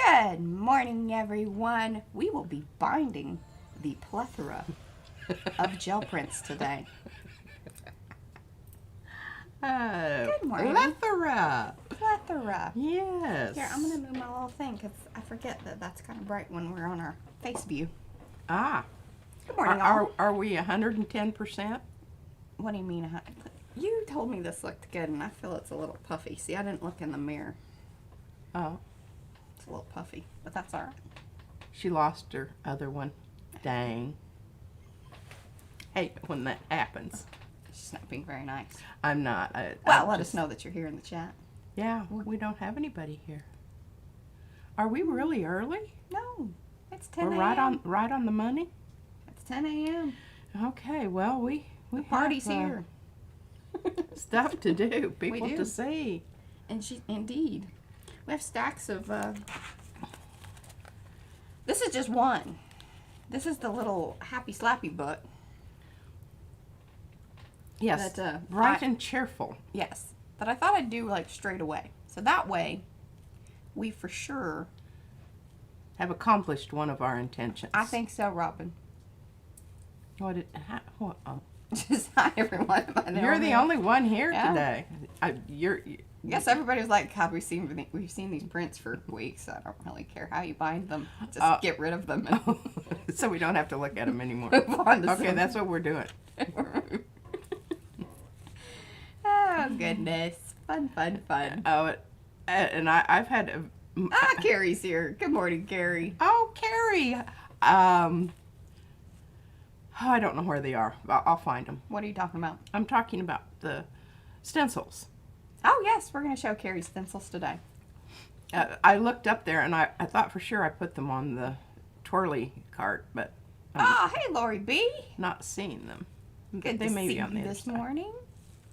Good morning, everyone. We will be binding the plethora of gel prints today. Good morning. Plethora. Yes. Here, I'm going to move my little thing because I forget that that's kind of bright when we're on our face view. Ah. Good morning, all. Are we 110%? What do you mean? You told me this looked good, and I feel it's a little puffy. See, I didn't look in the mirror. Oh. It's a little puffy, but that's all right. She lost her other one. Dang. Hate when that happens. She's not being very nice. I'm not. Well, let us know that you're here in the chat. Yeah, we don't have anybody here. Are we really early? No, it's 10 We're a.m. right on the money? It's 10 a.m. Okay, well, we The party's have, here. Stuff to do, people do. to see. And indeed. We have stacks of, this is just one. This is the little Happy Slappy book. Yes, That, bright and cheerful. Yes, that I thought I'd do like straight away. So that way, we for sure Have accomplished one of our intentions. I think so, Robin. What? Oh. Just hi, everyone. You're the only one here Yeah. today. Yes, everybody was like, God, we've seen these prints for weeks. I don't really care how you bind them. Just get rid of them and So we don't have to look at them anymore. move on to Okay, that's what we're doing. Oh, goodness. Fun. Oh, and I've had. Carrie's here. Good morning, Carrie. Oh, Carrie. I don't know where they are. I'll find them. What are you talking about? I'm talking about the stencils. Oh, yes. We're going to show Carrie's stencils today. I looked up there and I thought for sure I put them on the twirly cart, but Hey, Lori B. not seeing them. Good They to may see be on you the this other side. morning.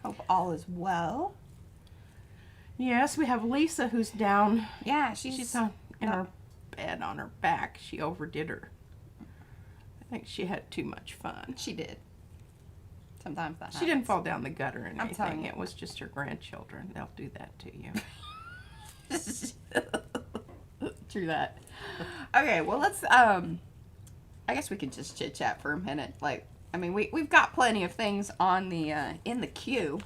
Hope all is well. Yes, we have Lisa who's down. Yeah, She's in her bed on her back. She overdid her. I think she had too much fun. She did. Sometimes that happens. She didn't fall down the gutter or I'm telling anything. you. It was just her grandchildren. They'll do that to you. True that. Okay, well, let's, I guess we could just chit-chat for a minute. Like, I mean, we've got plenty of things on the, in the queue,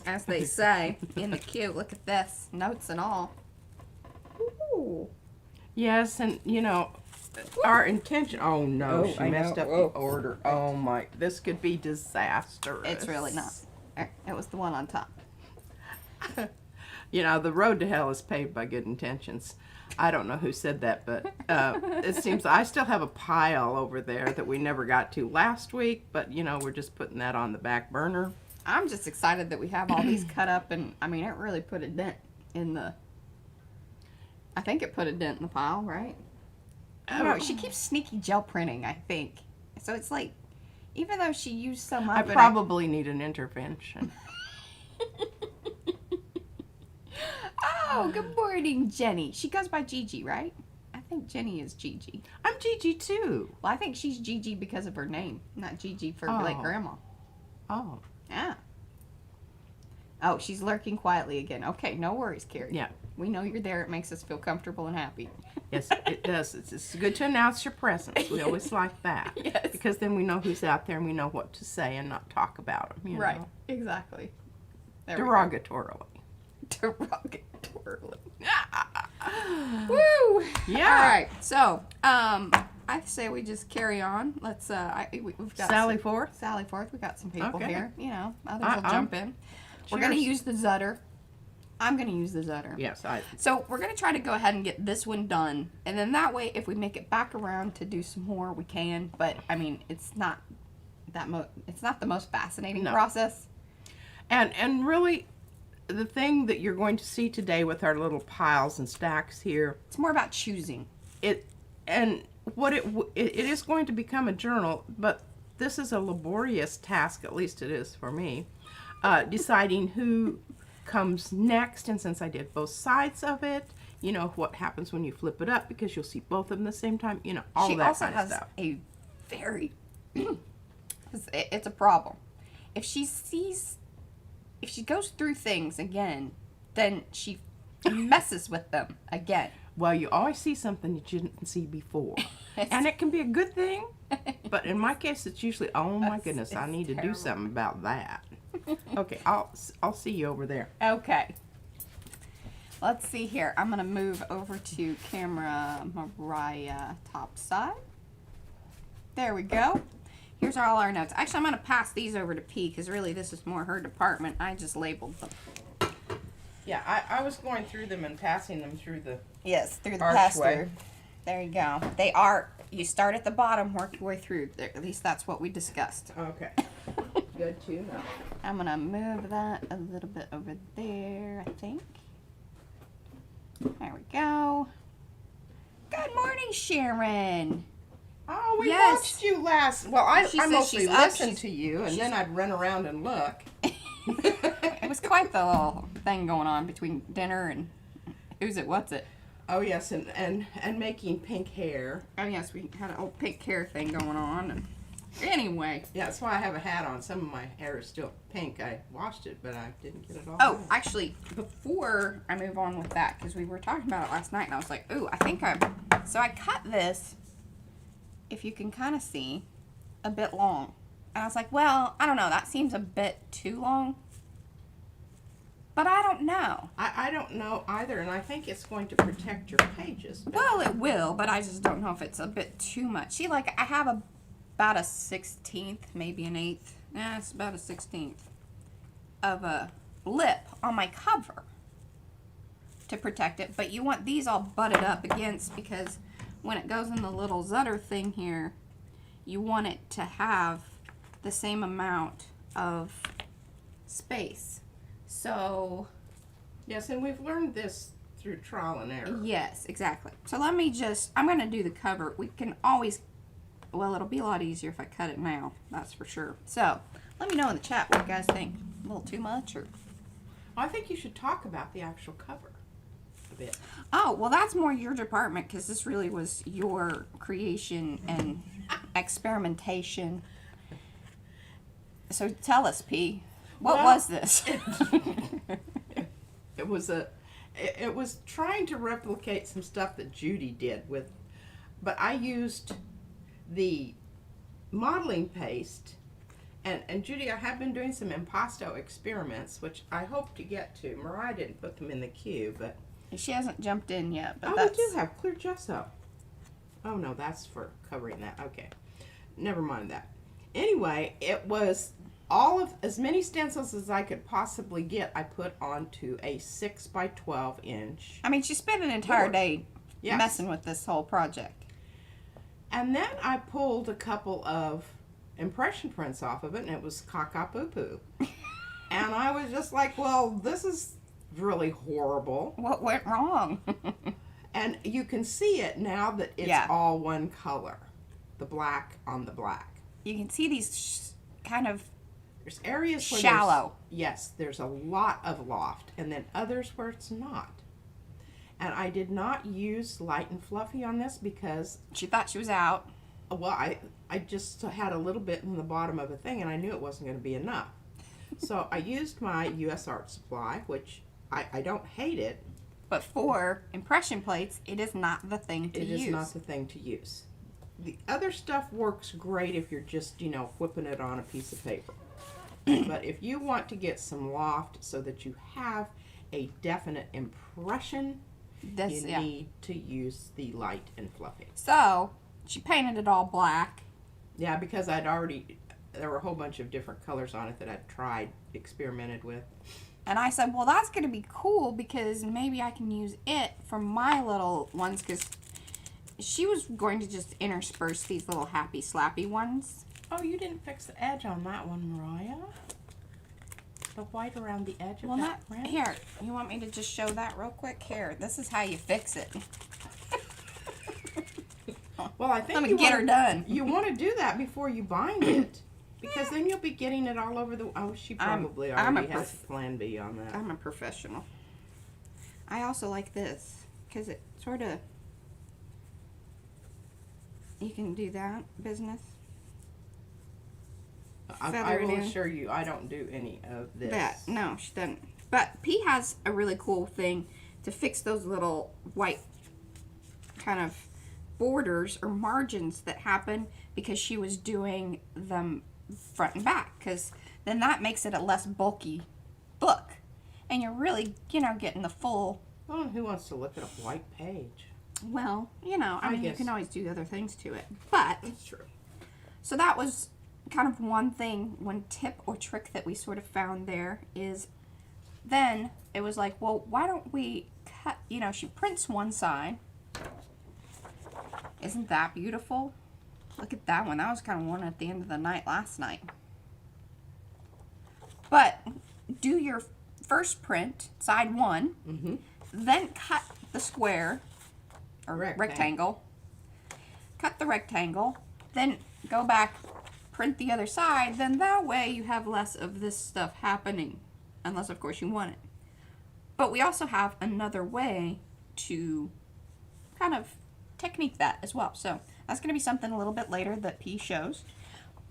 as they say. In the queue. Look at this. Notes and all. Ooh. Yes, and our intention. Oh no, Oh, she I messed know. up Oh. the order. Oh my, this could be disastrous. It's really not. It was the one on top. The road to hell is paved by good intentions. I don't know who said that, but it seems I still have a pile over there that we never got to last week, but we're just putting that on the back burner. I'm just excited that we have all these cut up, and I mean, it really put a dent in the. I think it put a dent in the pile, right? I don't know. She keeps sneaky gel printing, I think. So it's like, even though she used so much, I probably need an intervention. Oh, good morning, Jenny. She goes by Gigi, right? I think Jenny is Gigi. I'm Gigi too. Well, I think she's Gigi because of her name, not Gigi for like grandma. Oh. Yeah. Oh, she's lurking quietly again. Okay, no worries, Carrie. Yeah. We know you're there. It makes us feel comfortable and happy. Yes, it does. It's good to announce your presence. We always like that. Yes. Because then we know who's out there and we know what to say and not talk about them. Right. Exactly. There Derogatorily. Derogatorily. Woo! Yeah. All right. So, I say we just carry on. Let's. We've got Sally Forth. Sally Forth. We got some people Okay. here. Others will jump in. We're gonna Cheers. use the Zutter. I'm gonna use the Zutter. Yes, So we're gonna try to go ahead and get this one done, and then that way, if we make it back around to do some more, we can. But I mean, it's not it's not the most fascinating process. And really, the thing that you're going to see today with our little piles and stacks here, It's more about choosing. it is going to become a journal, but this is a laborious task, at least it is for me, deciding who comes next. And since I did both sides of it, what happens when you flip it up, because you'll see both of them the same time, all She of that also kind of has stuff. a very it's a problem. If she goes through things again, then she messes with them again. Well, you always see something that you didn't see before. And it can be a good thing, but in my case, it's usually, oh my goodness, I need to do something about that. Okay, I'll see you over there. Okay. Let's see here. I'm going to move over to camera Mariah top side. There we go. Here's all our notes. Actually, I'm going to pass these over to P because really this is more her department. I just labeled them. Yeah, I was going through them and passing them through the Yes, through the archway. pass-through. There you go. They are, you start at the bottom, work your way through. At least that's what we discussed. Okay. Good to know. I'm going to move that a little bit over there, I think. There we go. Good morning, Sharon. Oh, we Yes. watched you last. Well, I She says mostly she's up. listened to you, and then I'd run around and look. It was quite the little thing going on between dinner and who's it, what's it? Oh yes, and making pink hair. Oh yes, we had an old pink hair thing going on. And anyway. Yeah, that's why I have a hat on. Some of my hair is still pink. I washed it, but I didn't get it all. Oh, out. actually, before I move on with that, because we were talking about it last night, and I was like, ooh, I think so I cut this, if you can kind of see, a bit long. And I was like, well, I don't know, that seems a bit too long. But I don't know. I don't know either, and I think it's going to protect your pages better. Well, it will, but I just don't know if it's a bit too much. See, like, I have about a 16th, maybe an 1/8. Nah, it's about a 16th of a lip on my cover to protect it. But you want these all butted up against, because when it goes in the little Zutter thing here, you want it to have the same amount of space. So, Yes, and we've learned this through trial and error. yes, exactly. So let me I'm going to do the cover. We can always, well, it'll be a lot easier if I cut it now, that's for sure. So, let me know in the chat what you guys think. A little too much or? I think you should talk about the actual cover a bit. Oh, well, that's more your department because this really was your creation and experimentation. So tell us, P. What Well, was this? It was trying to replicate some stuff that Judy did but I used the modeling paste, and Judy, I have been doing some Impasto experiments, which I hope to get to. Mariah didn't put them in the queue, but She hasn't jumped in yet, but oh, that's... we do have clear gesso. Oh no, that's for covering that. Okay, never mind that. Anyway, it was as many stencils as I could possibly get. I put onto a 6 by 12 inch. I mean, she spent an entire board. day Yes. messing with this whole project. And then I pulled a couple of impression prints off of it, and it was caca-poo-poo. And I was just like, well, this is really horrible. What went wrong? And you can see it now that it's all one color. The black on the black. You can see these kind of There's areas where shallow. there's a lot of loft, and then others where it's not. And I did not use light and fluffy on this because, She thought she was out. well, I just had a little bit in the bottom of a thing, and I knew it wasn't going to be enough. So I used my U.S. Art Supply, which I don't hate it. But for impression plates, it is not the thing to use. It is not the thing to use. The other stuff works great if you're just, whipping it on a piece of paper. But if you want to get some loft so that you have a definite impression, you need to use the light and fluffy. So, she painted it all black. Yeah, because there were a whole bunch of different colors on it that I'd tried, experimented with. And I said, well, that's going to be cool because maybe I can use it for my little ones, because she was going to just intersperse these little happy slappy ones. Oh, you didn't fix the edge on that one, Mariah? The white around the edge of that print? Here, you want me to just show that real quick? Here, this is how you fix it. Well, I think Let me get her done. You want to do that before you bind it, because then you'll be getting it all over the. Oh, she probably already has a plan B on that. I'm a professional. I also like this because it sort of. You can do that business. I will assure you, I don't do any of this. No, she doesn't. But P has a really cool thing to fix those little white kind of borders or margins that happen because she was doing them front and back, because then that makes it a less bulky book, and you're really, you know, getting the full. Well, who wants to look at a white page? Well, you know, I mean, you guess. can always do other things to it, but That's true. so that was kind of one tip or trick that we sort of found there is then it was like, well, why don't we cut, you know, she prints one side. Isn't that beautiful? Look at that one. That was kind of one at the end of the night last night. But do your first print, side one, then cut the square or rectangle. Cut the rectangle, then go back, print the other side, then that way you have less of this stuff happening, unless of course you want it. But we also have another way to kind of technique that as well. So that's going to be something a little bit later that P shows.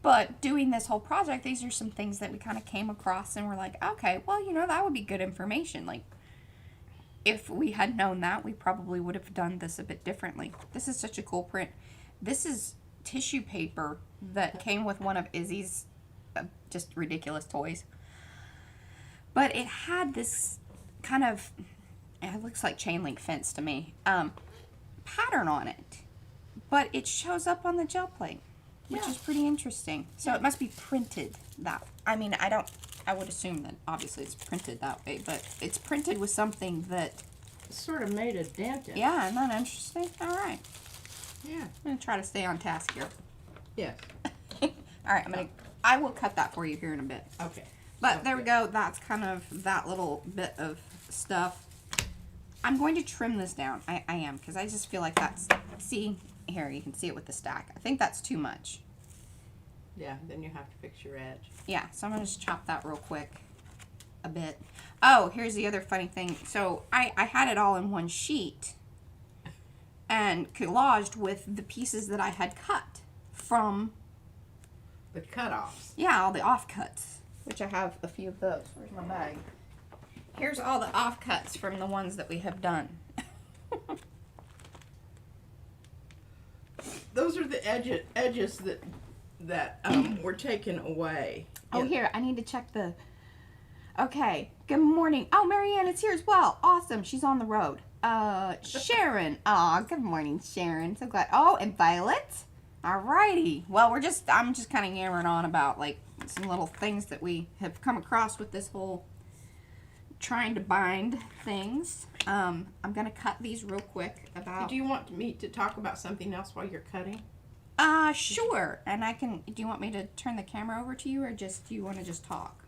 But doing this whole project, these are some things that we kind of came across and we're like, okay, well, you know, that would be good information. Like, if we had known that, we probably would have done this a bit differently. This is such a cool print. This is tissue paper that came with one of Izzy's just ridiculous toys. But it had this kind of, it looks like chain link fence to me, pattern on it. But it shows up on the gel plate, which is pretty interesting. So it must be printed that, I mean, I would assume that obviously it's printed that way, but it's printed with something that Sort of made a dent in it. yeah, isn't that interesting? All right. Yeah. I'm going to try to stay on task here. Yes. All right, I will cut that for you here in a bit. Okay. But there we go. That's kind of that little bit of stuff. I'm going to trim this down. I am, because I just feel like that's, see, here, you can see it with the stack. I think that's too much. Yeah, then you have to fix your edge. Yeah, so I'm going to just chop that real quick a bit. Oh, here's the other funny thing. So I had it all in one sheet and collaged with the pieces that I had cut from, The cutoffs. yeah, all the offcuts, which I have a few of those. Where's my bag? Here's all the offcuts from the ones that we have done. Those are the edges that were taken away. Oh, here, I need to check the... Okay, good morning. Oh, Marianne is here as well. Awesome, she's on the road. Sharon. Aw, good morning, Sharon. So glad. Oh, and Violet. Alrighty. Well, I'm just kind of yammering on about, like, some little things that we have come across with this whole trying to bind things. I'm going to cut these real quick about... Do you want me to talk about something else while you're cutting? Sure. And I can... Do you want me to turn the camera over to you, or do you want to just talk?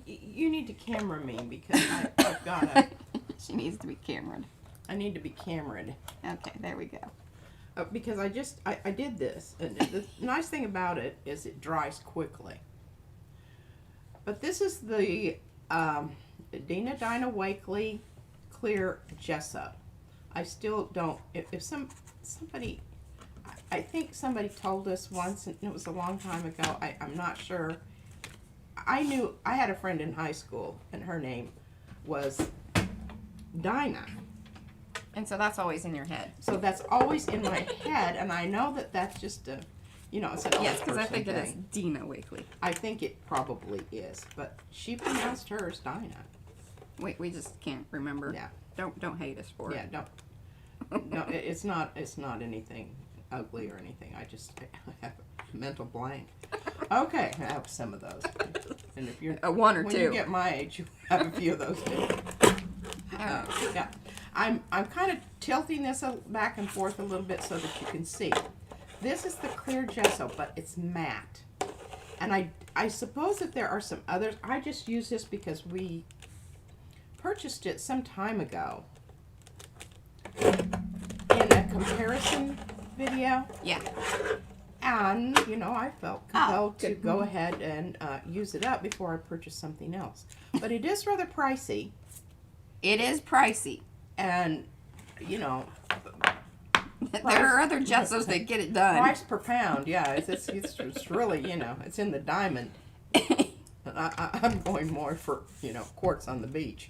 You need to camera me because I've got a... She needs to be camered. I need to be camered. Okay, there we go. Because I did this, and the nice thing about it is it dries quickly. But this is the Dina Dinah Wakely Clear Gesso. I still don't, if somebody, I think somebody told us once, and it was a long time ago, I'm not sure. I had a friend in high school, and her name was Dinah. And so that's always in your head. So that's always in my head, and I know that that's just a, it's an Yes, old because I person think it is thing. Dina Wakely. I think it probably is, but she pronounced hers Dinah. We just can't remember. Yeah. Don't hate us for Yeah, it. don't. No, it's not anything ugly or anything. I have a mental blank. Okay, I have some of those. And if you're One or when two. you get my age, you have a few of those too. Yeah, I'm kind of tilting this back and forth a little bit so that you can see. This is the clear gesso, but it's matte. And I suppose that there are some others. I just use this because we purchased it some time ago in a comparison video. Yeah. And, I felt compelled to go ahead and use it up before I purchased something else. But it is rather pricey. It is pricey. And, There are other gessos that get it done. price per pound, yeah, it's really, it's in the diamond. And I'm going more for, quartz on the beach.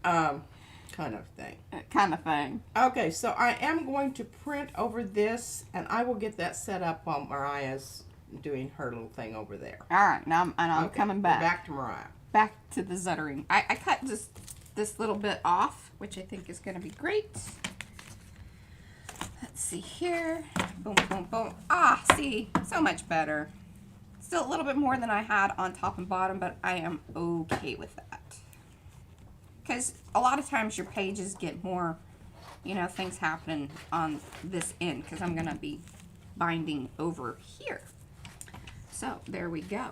kind of thing. Kind of thing. Okay, so I am going to print over this, and I will get that set up while Mariah's doing her little thing over there. All right, now I'm Okay, coming we're back. back to Mariah. Back to the zuttering. I cut just this little bit off, which I think is going to be great. Let's see here. Boom, boom, boom. Ah, see, so much better. Still a little bit more than I had on top and bottom, but I am okay with that. Because a lot of times your pages get more, you know, things happening on this end, because I'm going to be binding over here. So there we go.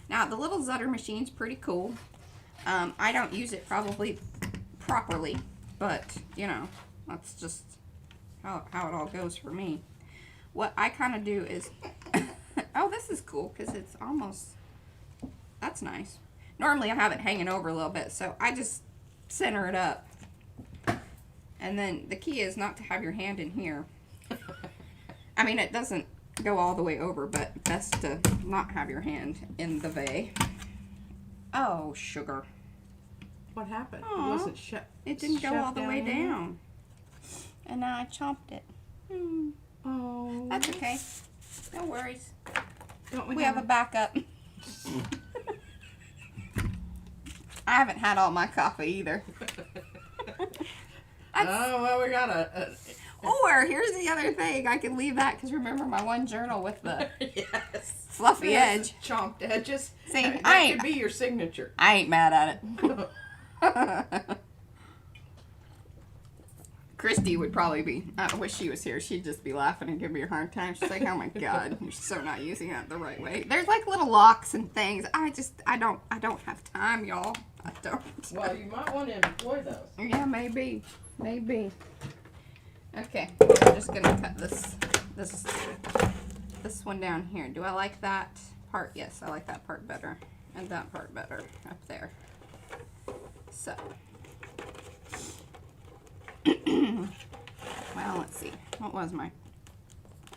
Now the little Zutter machine's pretty cool. I don't use it probably properly, but you know, that's just how it all goes for me. What I kind of do is, oh, this is cool because it's almost, that's nice. Normally I have it hanging over a little bit, so I just center it up. And then the key is not to have your hand in here. I mean, it doesn't go all the way over, but best to not have your hand in the vase. Oh, sugar. What happened? Aw, It wasn't shut. It didn't go all the way anymore? down. And now I chomped it. Oh. That's okay. No worries. Don't We have a backup. I haven't had all my coffee either. Oh, well, we got a Or here's the other thing. I can leave that because remember my one journal with the yes. fluffy Yes, edge. chomped edges. See, that I could be your signature. I ain't mad at it. Christy would probably be, I wish she was here, she'd just be laughing and give me a hard time. She's like, oh my God, you're so not using that the right way. There's like little locks and things. I don't have time, y'all. I don't. Well, you might want to employ those. Yeah, maybe. Okay, I'm just gonna cut this one down here. Do I like that part? Yes, I like that part better. And that part better up there. So. Well, let's see. What was my...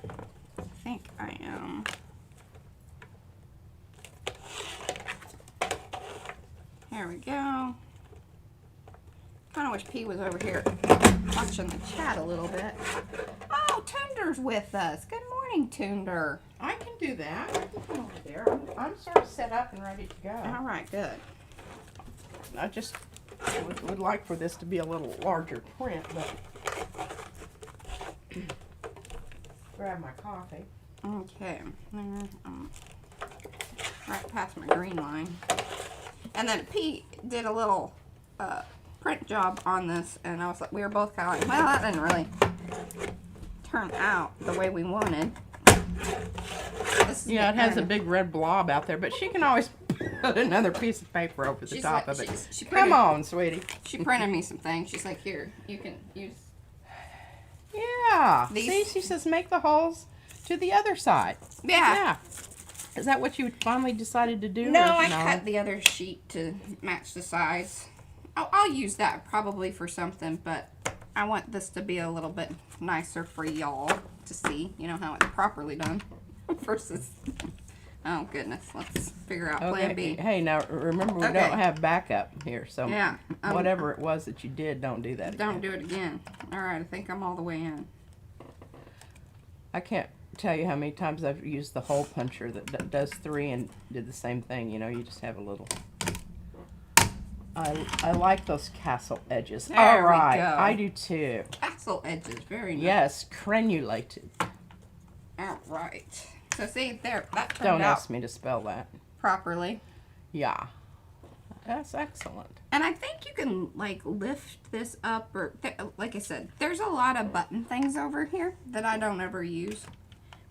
I think I am... There we go. Kind of wish P was over here watching the chat a little bit. Oh, Tunder's with us. Good morning, Tunder. I can do that. I can come over there. I'm sort of set up and ready to go. All right, good. I just would like for this to be a little larger print, but grab my coffee. Okay, right past my green line. And then P did a little print job on this, and I was like, we were both kind of like, well, that didn't really turn out the way we wanted. Yeah, it has a big red blob out there, but she can always put another piece of paper over the top of it. Come on, sweetie. She printed me some things. She's like, here, you can use. Yeah. These. See, she says make the holes to the other side. Yeah. Is that what you finally decided to do? No, I cut the other sheet to match the size. I'll use that probably for something, but I want this to be a little bit nicer for y'all to see, you know, how it's properly done versus, oh goodness, let's figure out plan B. Hey, now remember we don't have backup here, so yeah, whatever it was that you did, don't do that again. Don't do it again. All right, I think I'm all the way in. I can't tell you how many times I've used the hole puncher that does 3 and did the same thing. You know, you just have a little. I like those castle edges. There all right, we go. I do too. Castle edges, very nice. Yes, crenulated. All right. So see there, that turned Don't out ask me to spell that. properly. Yeah, that's excellent. And I think you can like lift this up, or like I said, there's a lot of button things over here that I don't ever use.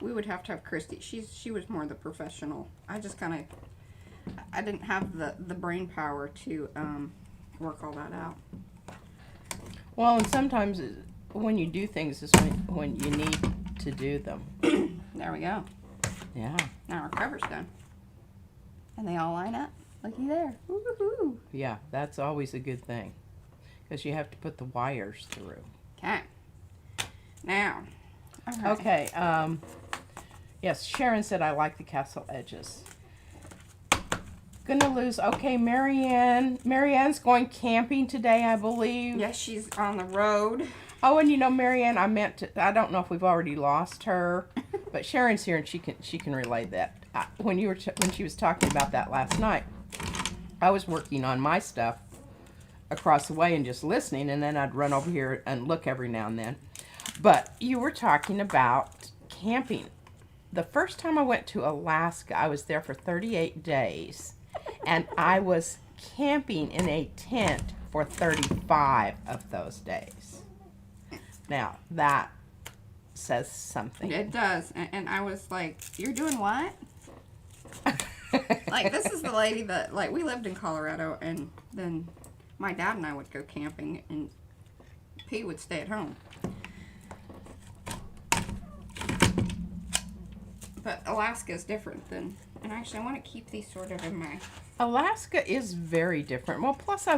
We would have to have Christy. She was more the professional. I just kind of, I didn't have the brain power to work all that out. Well, and sometimes when you do things is when you need to do them. There we go. Yeah. Now our cover's done. And they all line up. Looky there. Woo-hoo-hoo. Yeah, that's always a good thing. Because you have to put the wires through. Okay. Now. Okay. Okay. Yes, Sharon said I like the castle edges. Gonna lose. Okay, Marianne. Marianne's going camping today, I believe. Yes, she's on the road. Oh, and you know, Marianne, I don't know if we've already lost her, but Sharon's here and she can relay that. When she was talking about that last night, I was working on my stuff across the way and just listening, and then I'd run over here and look every now and then. But you were talking about camping. The first time I went to Alaska, I was there for 38 days, and I was camping in a tent for 35 of those days. Now, that says something. It does. And I was like, you're doing what? Like, this is the lady that, like, we lived in Colorado, and then my dad and I would go camping, and P would stay at home. But Alaska is different than, and actually I want to keep these sort of in my... Alaska is very different. Well, plus I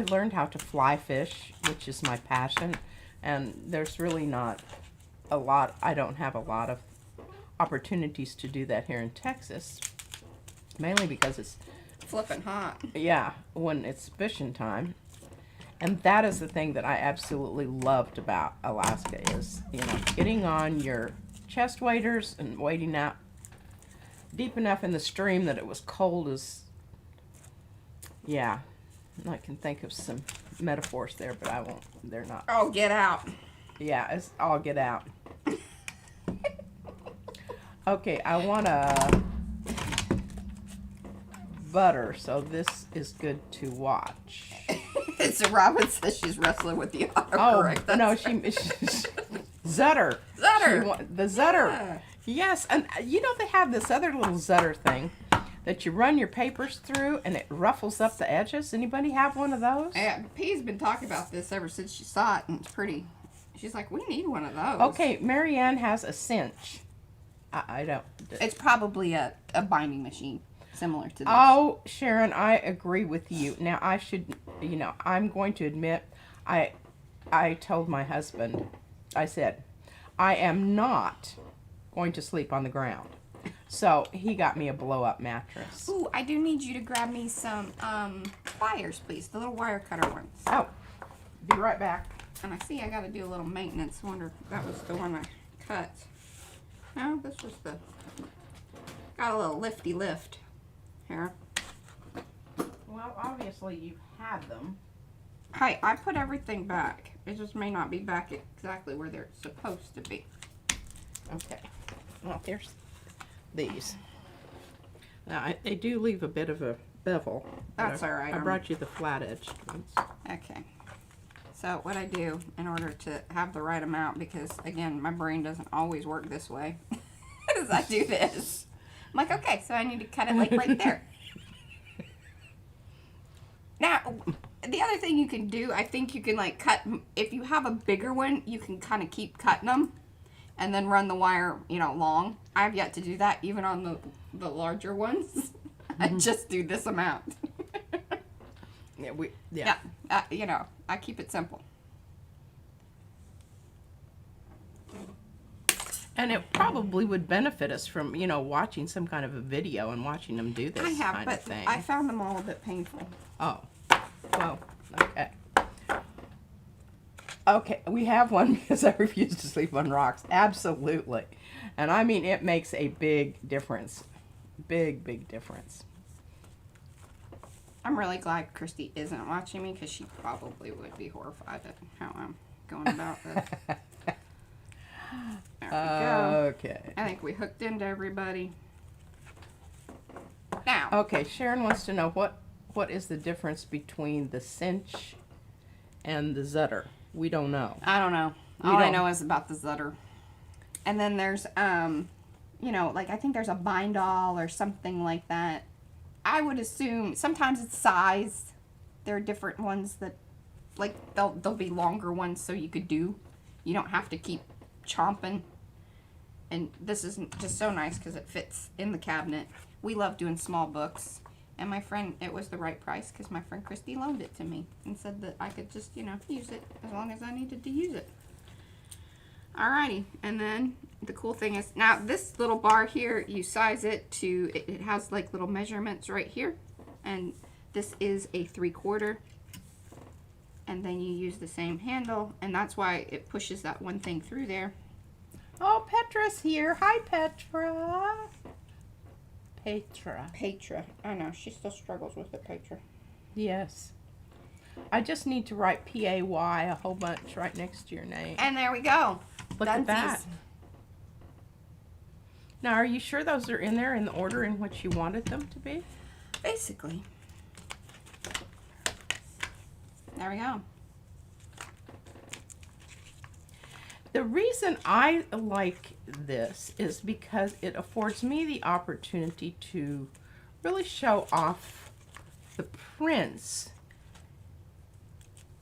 learned how to fly fish, which is my passion, and there's really not a lot, I don't have a lot of opportunities to do that here in Texas, mainly because it's flipping hot. Yeah, when it's fishing time. And that is the thing that I absolutely loved about Alaska is, you know, getting on your chest waders and wading out deep enough in the stream that it was cold as, yeah, I can think of some metaphors there, but I won't, they're not. Oh, get out. Yeah, it's all get out. Okay, I want to butter, so this is good to watch. So Robin says she's wrestling with the autocorrect. Oh, no, she's Zutter. Zutter. The Zutter. Yeah. Yes, and you know they have this other little Zutter thing that you run your papers through and it ruffles up the edges. Anybody have one of those? Yeah, P's been talking about this ever since she saw it, and it's pretty. She's like, we need one of those. Okay, Marianne has a cinch. I don't. It's probably a binding machine similar to this. Oh, Sharon, I agree with you. Now, I should, you know, I'm going to admit, I told my husband, I said, I am not going to sleep on the ground. So he got me a blow-up mattress. Ooh, I do need you to grab me some pliers, please. The little wire cutter ones. Oh, be right back. And I see I got to do a little maintenance. Wonder if that was the one I cut. No, this was the... Got a little lifty lift here. Well, obviously you've had them. Hey, I put everything back. It just may not be back exactly where they're supposed to be. Okay. Well, here's these. Now, they do leave a bit of a bevel. That's all right. I brought you the flat-edged ones. Okay. So what I do in order to have the right amount, because again, my brain doesn't always work this way, is I do this. I'm like, okay, so I need to cut it like right there. Now, the other thing you can do, I think you can like cut, if you have a bigger one, you can kind of keep cutting them and then run the wire, you know, long. I've yet to do that even on the larger ones. I just do this amount. Yeah. You know, I keep it simple. And it probably would benefit us from, you know, watching some kind of a video and watching them do this I have, kind but of thing. I found them all a bit painful. Oh, well, okay. Okay, we have one because I refuse to sleep on rocks. Absolutely. And I mean, it makes a big difference. Big, big difference. I'm really glad Christy isn't watching me because she probably would be horrified at how I'm going about this. There we go. Okay. I think we hooked into everybody. Now. Okay, Sharon wants to know what is the difference between the cinch and the Zutter. We don't know. I don't know. All I know is about the Zutter. And then there's, you know, like I think there's a bind all or something like that. I would assume sometimes it's size. There are different ones that, like, they'll be longer ones so you could do. You don't have to keep chomping. And this is just so nice because it fits in the cabinet. We love doing small books. And my friend, it was the right price because my friend Christy loaned it to me and said that I could just, you know, use it as long as I needed to use it. Alrighty, and then the cool thing is, now this little bar here, you size it to, it has like little measurements right here. And this is a 3/4. And then you use the same handle, and that's why it pushes that one thing through there. Oh, Petra's here. Hi, Petra. Petra. I know, she still struggles with it, Petra. Yes. I just need to write P-A-Y a whole bunch right next to your name. And there we go. Look at that. Now, are you sure those are in there in the order in which you wanted them to be? Basically. There we go. The reason I like this is because it affords me the opportunity to really show off the prints.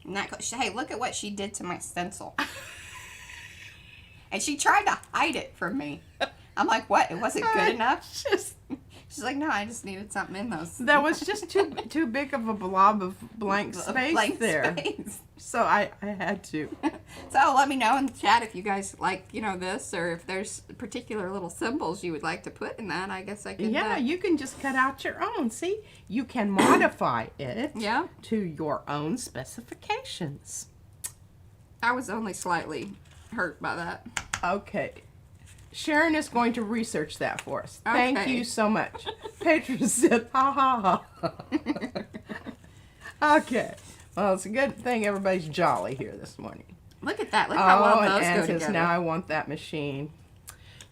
Hey, look at what she did to my stencil. And she tried to hide it from me. I'm like, what? It wasn't good enough? She's like, no, I just needed something in those. That was just too big of a blob of blank space there. So I had to. So let me know in the chat if you guys like, you know, this, or if there's particular little symbols you would like to put in that. I guess I could. Yeah, you can just cut out your own. See, you can modify it to your own specifications. I was only slightly hurt by that. Okay. Sharon is going to research that for us. Okay. Thank you so much. Petra said, ha ha ha. Okay. Well, it's a good thing everybody's jolly here this morning. Look at that. Look how well those and go says, together. now I want that machine.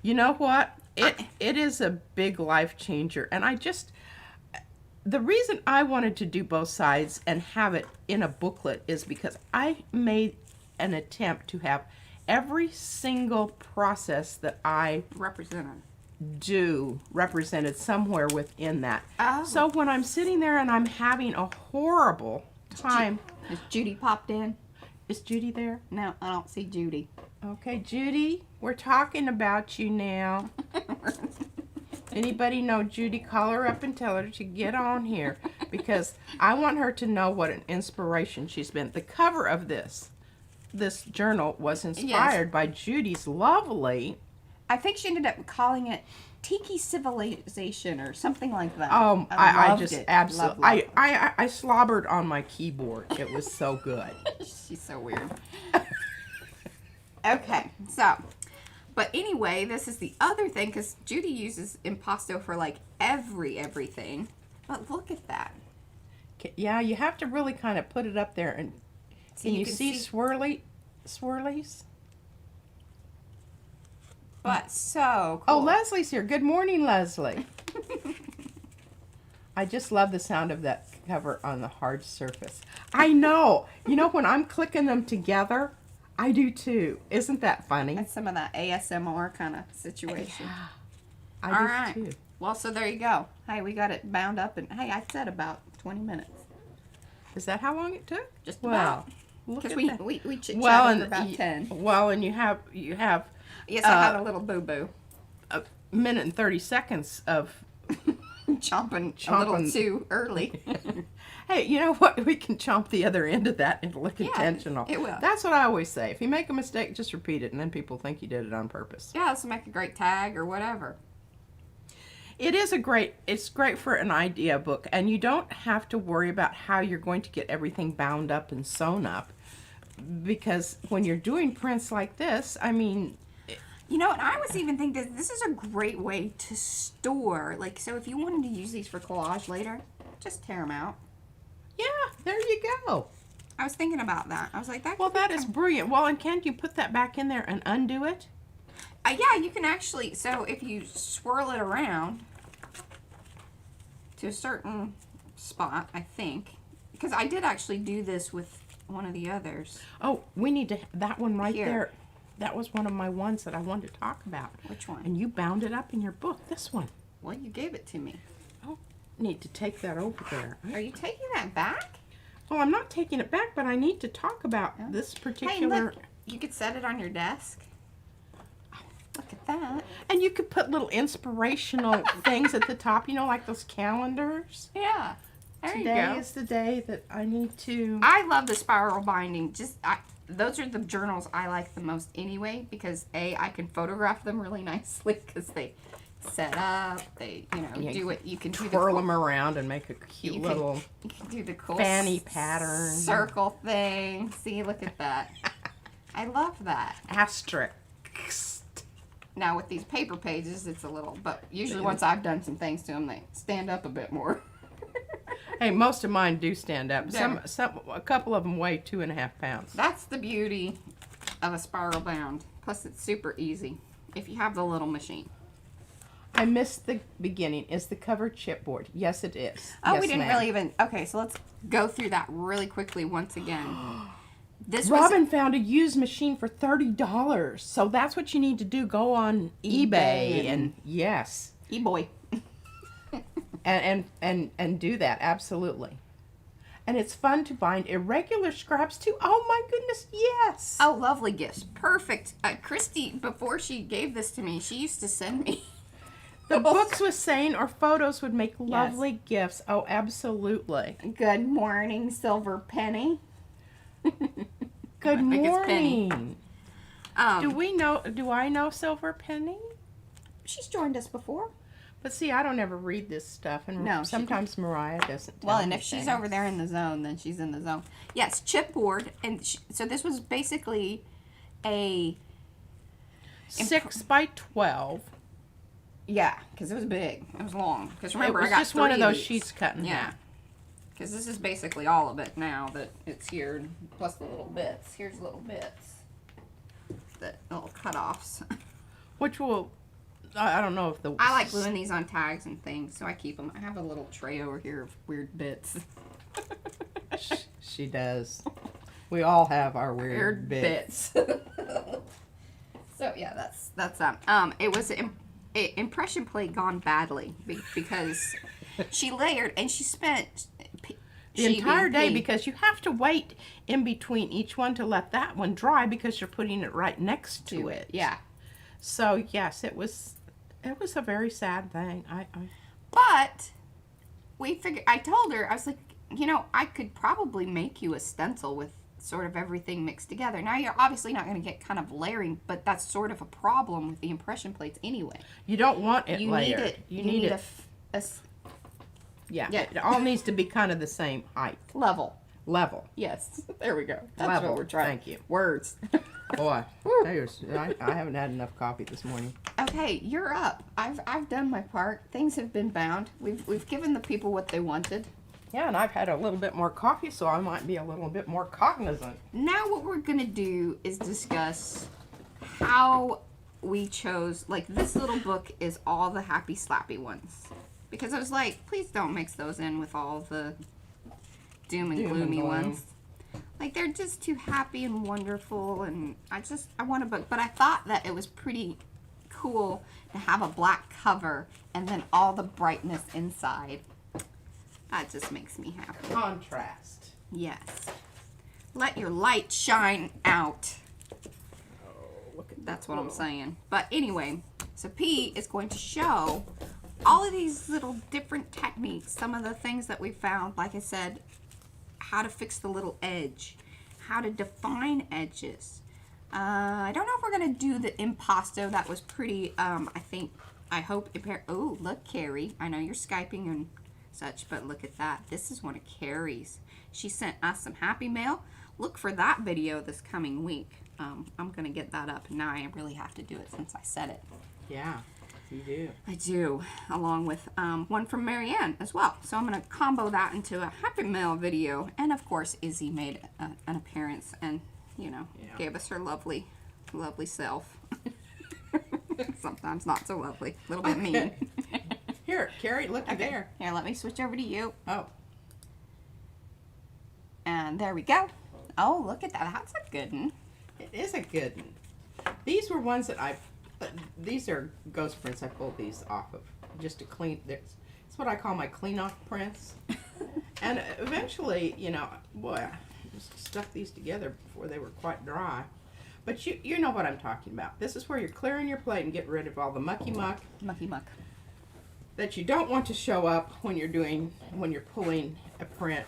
You know what? It is a big life changer. And the reason I wanted to do both sides and have it in a booklet is because I made an attempt to have every single process that I do represented somewhere within that. Oh. So when I'm sitting there and I'm having a horrible time. Has Judy popped in? Is Judy there? No, I don't see Judy. Okay, Judy, we're talking about you now. Anybody know Judy? Call her up and tell her to get on here, because I want her to know what an inspiration she's been. The cover of this journal was inspired by Judy's lovely. I think she ended up calling it Tiki Civilization or something like that. I just it. absolutely Love it. I slobbered on my keyboard. It was so good. She's so weird. Okay, so, but anyway, this is the other thing, because Judy uses Impasto for like everything. But look at that. Yeah, you have to really kind of put it up there, and So can you see swirlies? But so cool. Oh, Leslie's here. Good morning, Leslie. I just love the sound of that cover on the hard surface. I know. You know, when I'm clicking them together, I do too. Isn't that funny? That's some of that ASMR kind of situation. Yeah, All I do right. too. Well, so there you go. Hey, we got it bound up, and hey, I said about 20 minutes. Is that how long it took? Just Well, about. look Because at that. we chit-chatted Well, for about 10. Well, and you have Yes, I had a little boo-boo. a minute and 30 seconds of Chomping a little too early. Hey, you know what? We can chomp the other end of that and look Yeah, intentional. it will. That's what I always say. If you make a mistake, just repeat it, and then people think you did it on purpose. Yeah, let's make a great tag or whatever. It's great for an idea book, and you don't have to worry about how you're going to get everything bound up and sewn up, because when you're doing prints like this, I mean... You know, and I was even thinking that this is a great way to store. Like, so if you wanted to use these for collage later, just tear them out. Yeah, there you go. I was thinking about that. I was like, that. Well, that is brilliant. Well, and can't you put that back in there and undo it? Yeah, you can actually. So if you swirl it around to a certain spot, I think, because I did actually do this with one of the others. Oh, we need to, that one right Here. there. That was one of my ones that I wanted to talk about. Which one? And you bound it up in your book, this one. Well, you gave it to me. Oh, need to take that over there. Are you taking that back? Well, I'm not taking it back, but I need to talk about this Hey, particular... look, you could set it on your desk. Look at that. And you could put little inspirational things at the top, you know, like those calendars. Yeah. There Today you go. is the day that I need to... I love the spiral binding. those are the journals I like the most anyway, because I can photograph them really nicely because they set up, they, do it. You can do twirl them around and make a cute little you can do the cool fanny pattern. Circle thing. See, look at that. I love that. Asterisk. Now with these paper pages, it's a little, but usually once I've done some things to them, they stand up a bit more. Hey, most of mine do stand up. Yeah. A couple of them weigh 2.5 pounds. That's the beauty of a spiral bound. Plus, it's super easy if you have the little machine. I missed the beginning. Is the cover chipboard? Yes, it is. Oh, yes, we didn't ma'am. really even. Okay, so let's go through that really quickly once again. This Robin found a used machine for $30. So that's what you need to do. Go on eBay and yes. E-boy. And do that, absolutely. And it's fun to find irregular scraps too. Oh my goodness, yes. Oh, lovely gifts. Perfect. Christy, before she gave this to me, she used to send me The books with saying or photos would make lovely gifts. Oh, absolutely. Good morning, Silver Penny. Good I think it's Penny. morning. Do I know Silver Penny? She's joined us before. But see, I don't ever read this stuff, and No, sometimes Mariah doesn't tell Well, and me if she's things. over there in the zone, then she's in the zone. Yes, chipboard. And so this was basically a... 6 by 12. Yeah, because it was big. It was long. Because remember, It was I got just one of 3 those these. sheets cut in Yeah. half. Because this is basically all of it now that it's here, plus the little bits. Here's little bits. The little cut-offs. Which will, I don't know if the... I like gluing these on tags and things, so I keep them. I have a little tray over here of weird bits. She does. We all have our weird bits. So yeah, that's it was an impression plate gone badly because she layered and she spent The entire day, because you have to wait in between each one to let that one dry because you're putting it right next to it. Yeah. So yes, it was a very sad thing. But we figured. I told her, I was like, I could probably make you a stencil with sort of everything mixed together. Now you're obviously not going to get kind of layering, but that's sort of a problem with the impression plates anyway. You don't want it You layered. need it. You need it. Yeah. It all needs to be kind of the same height. Level. Yes. There we go. That's Level. what we're trying. Thank you. Words. Boy, I haven't had enough coffee this morning. Okay, you're up. I've done my part. Things have been bound. We've given the people what they wanted. Yeah, and I've had a little bit more coffee, so I might be a little bit more cognizant. Now what we're gonna do is discuss how we chose. Like, this little book is all the happy slappy ones, because I was like, please don't mix those in with all the doom and gloomy ones. Like, they're just too happy and wonderful, and I want a book. But I thought that it was pretty cool to have a black cover and then all the brightness inside. That just makes me happy. Contrast. Yes. Let your light shine out. Look at That's what I'm saying. But anyway, so P is going to show all of these little different techniques. Some of the things that we found, like I said, how to fix the little edge, how to define edges. I don't know if we're going to do the impasto. That was pretty, I hope. Oh, look, Carrie. I know you're Skyping and such, but look at that. This is one of Carrie's. She sent us some happy mail. Look for that video this coming week. I'm going to get that up. Now I really have to do it since I said it. Yeah, you do. I do, along with one from Marianne as well. So I'm going to combo that into a happy mail video. And of course, Izzy made an appearance and, gave us her lovely, lovely self. Sometimes not so lovely. A little bit mean. Here, Carrie, look at there. Here, let me switch over to you. Oh. And there we go. Oh, look at that. That's a good one. It is a good one. These were ones that these are ghost prints. I pulled these off of just to clean this. It's what I call my clean off prints. And eventually, boy, I just stuck these together before they were quite dry. But you know what I'm talking about. This is where you're clearing your plate and getting rid of all the mucky muck. Mucky muck. That you don't want to show up when you're pulling a print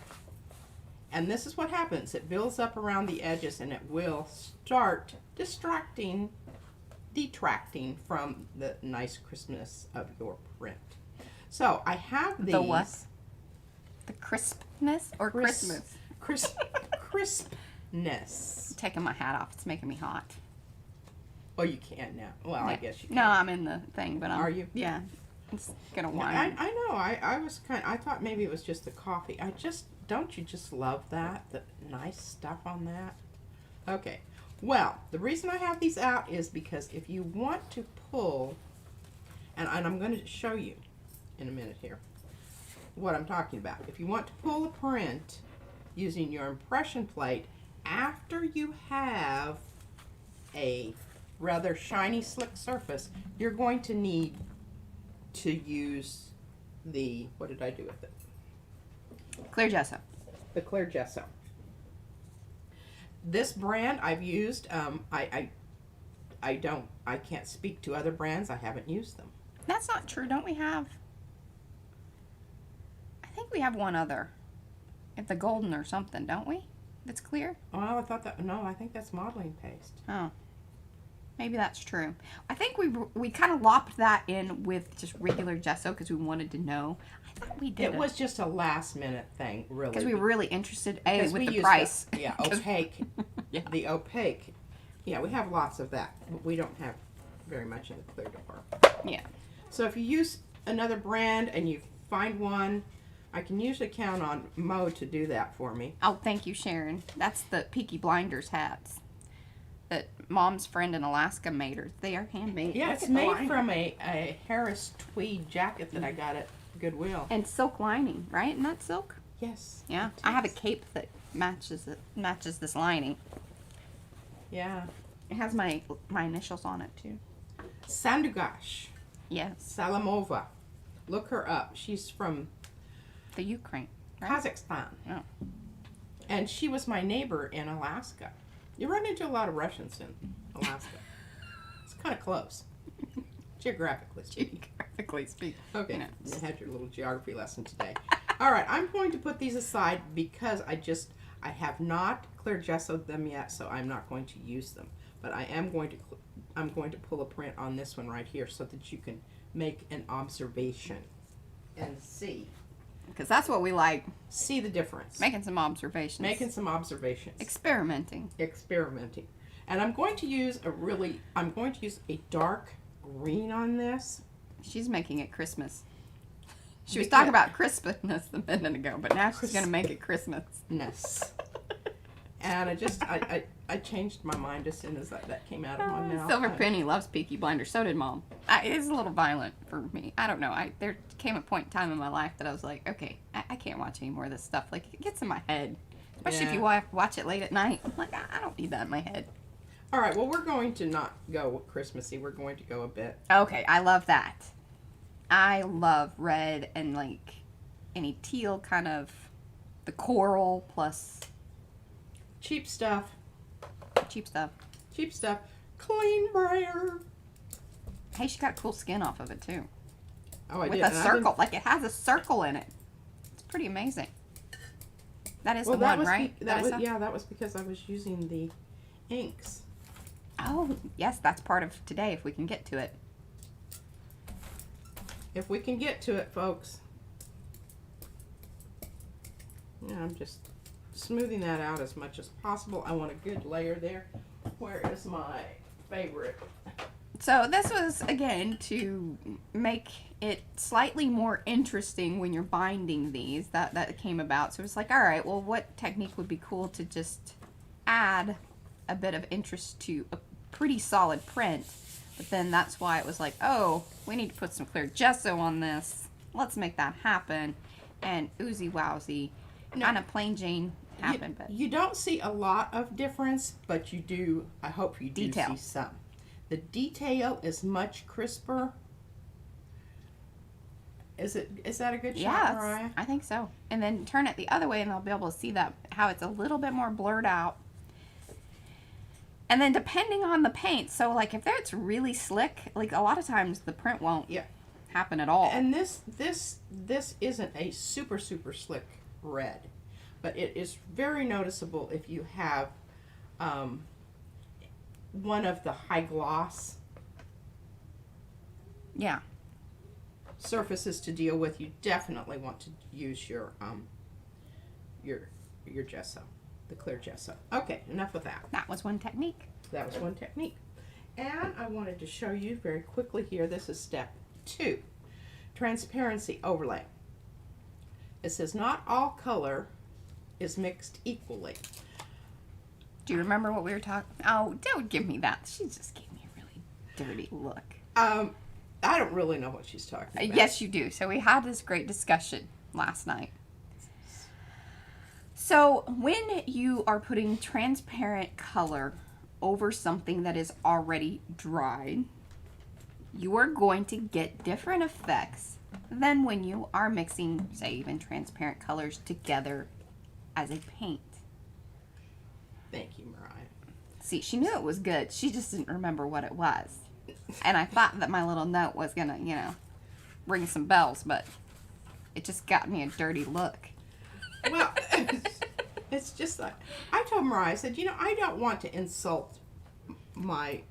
And this is what happens. It builds up around the edges and it will start detracting from the nice crispness of your print. So I have these. The what? The crispness or Christmas? Crispness. I'm taking my hat off. It's making me hot. Oh, you can now. Well, I guess you can. No, I'm in the thing, but Are you? Yeah. It's gonna whine. I know. I thought maybe it was just the coffee. Don't you just love that? The nice stuff on that? Okay. Well, the reason I have these out is because if you want to pull, and I'm going to show you in a minute here what I'm talking about. If you want to pull a print using your impression plate after you have a rather shiny, slick surface, you're going to need to use the, what did I do with it? Clear gesso. The clear gesso. This brand I've used. I can't speak to other brands. I haven't used them. That's not true. Don't we have? I think we have one other. It's the golden or something, don't we? That's clear. Well, I thought that. No, I think that's modeling paste. Oh, maybe that's true. I think we kind of lopped that in with just regular gesso because we wanted to know. I thought we did. It was just a last minute thing, really. Because we were really interested with the used price. Opaque. Yeah. The opaque. Yeah, we have lots of that, but we don't have very much in the clear department. Yeah. So if you use another brand and you find one, I can usually count on Mo to do that for me. Oh, thank you, Sharon. That's the Peaky Blinders hats that Mom's friend in Alaska made her. They are handmade. Yeah, Look it's at the made lining. from a Harris tweed jacket that I got at Goodwill. And silk lining, right? Not silk? Yes. Yeah. it I have a is. cape that matches this lining. Yeah. It has my initials on it too. Sandugash Yes. Salamova. Look her up. She's from The Ukraine. Right? Kazakhstan. Oh. And she was my neighbor in Alaska. You run into a lot of Russians in Alaska. It's kind of close. Geographically speaking. Geographically speaking. Okay, You know. you had your little geography lesson today. All right, I'm going to put these aside because I have not clear gessoed them yet, so I'm not going to use them. But I'm going to pull a print on this one right here so that you can make an observation and see Because that's what we like. the difference. Making some observations. Making some observations. Experimenting. Experimenting. And I'm going to use a dark green on this. She's making it Christmas. She was Because- talking about crispness a minute ago, but now she's going to make it Christmas. Ness. And I changed my mind as soon as that came out of my mouth. Silver Penny loves Peaky Blinders. So did Mom. It is a little violent for me. I don't know. There came a point in time in my life that I was like, okay, I can't watch any more of this stuff. Like, it gets in my head. Especially if you watch it late at night. I'm like, I don't need that in my head. All right, well, we're going to not go Christmassy. We're going to go a bit. Okay, I love that. I love red and, like, any teal kind of, the coral plus Cheap stuff. cheap stuff. Cheap stuff. Clean brayer. Hey, she got cool skin off of it, too. Oh, I With did. a and I've circle. Like, it has a circle in it. It's pretty amazing. That is Well, the that one, was right? that was because I was using the inks. Oh, yes, that's part of today if we can get to it. If we can get to it, folks. Yeah, I'm just smoothing that out as much as possible. I want a good layer there. Where is my favorite? So this was, again, to make it slightly more interesting when you're binding these. That came about. So it's like, all right, well, what technique would be cool to just add a bit of interest to a pretty solid print? But then that's why it was like, oh, we need to put some clear gesso on this. Let's make that happen. And oozy wowzy. No. Kind of plain Jane happened, but You don't see a lot of difference, but you do. I hope you do Detail. see some. The detail is much crisper. Is that a good shot, yeah, Mariah? I think so. And then turn it the other way and they'll be able to see that how it's a little bit more blurred out. And then depending on the paint, so like if it's really slick, like a lot of times the print won't happen at all. And this isn't a super slick red, but it is very noticeable if you have one of the high gloss Yeah. surfaces to deal with. You definitely want to use your gesso, the clear gesso. Okay, enough of that. That was one technique. That was one technique. And I wanted to show you very quickly here, this is step 2, transparency overlay. It says not all color is mixed equally. Do you remember what we were talking? Oh, don't give me that. She just gave me a really dirty look. I don't really know what she's talking about. Yes, you do. So we had this great discussion last night. So when you are putting transparent color over something that is already dried, you are going to get different effects than when you are mixing, say, even transparent colors together as a paint. Thank you, Mariah. See, she knew it was good. She just didn't remember what it was. And I thought that my little note was going to, you know, ring some bells, but it just got me a dirty look. Well, it's just like, I told Mariah, I said, you know, I don't want to insult my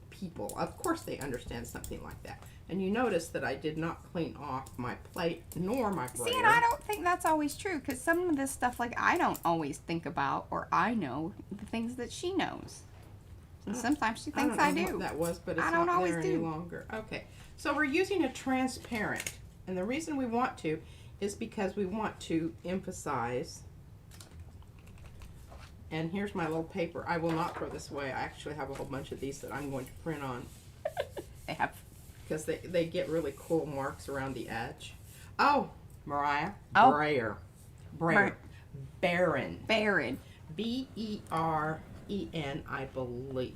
people. Of course they understand something like that. And you notice that I did not clean off my plate nor my brayer. See, and I don't think that's always true, because some of this stuff, like, I don't always think about, or I know the things that she knows. And sometimes she thinks I don't know do. what that was, but it's I don't not always there any do. longer. Okay, so we're using a transparent, and the reason we want to is because we want to emphasize. And here's my little paper. I will not throw this away. I actually have a whole bunch of these that I'm going to print on. They have. Because they get really cool marks around the edge. Oh, Mariah. Oh. Brayer. Baron. Baron. B-E-R-E-N, I believe.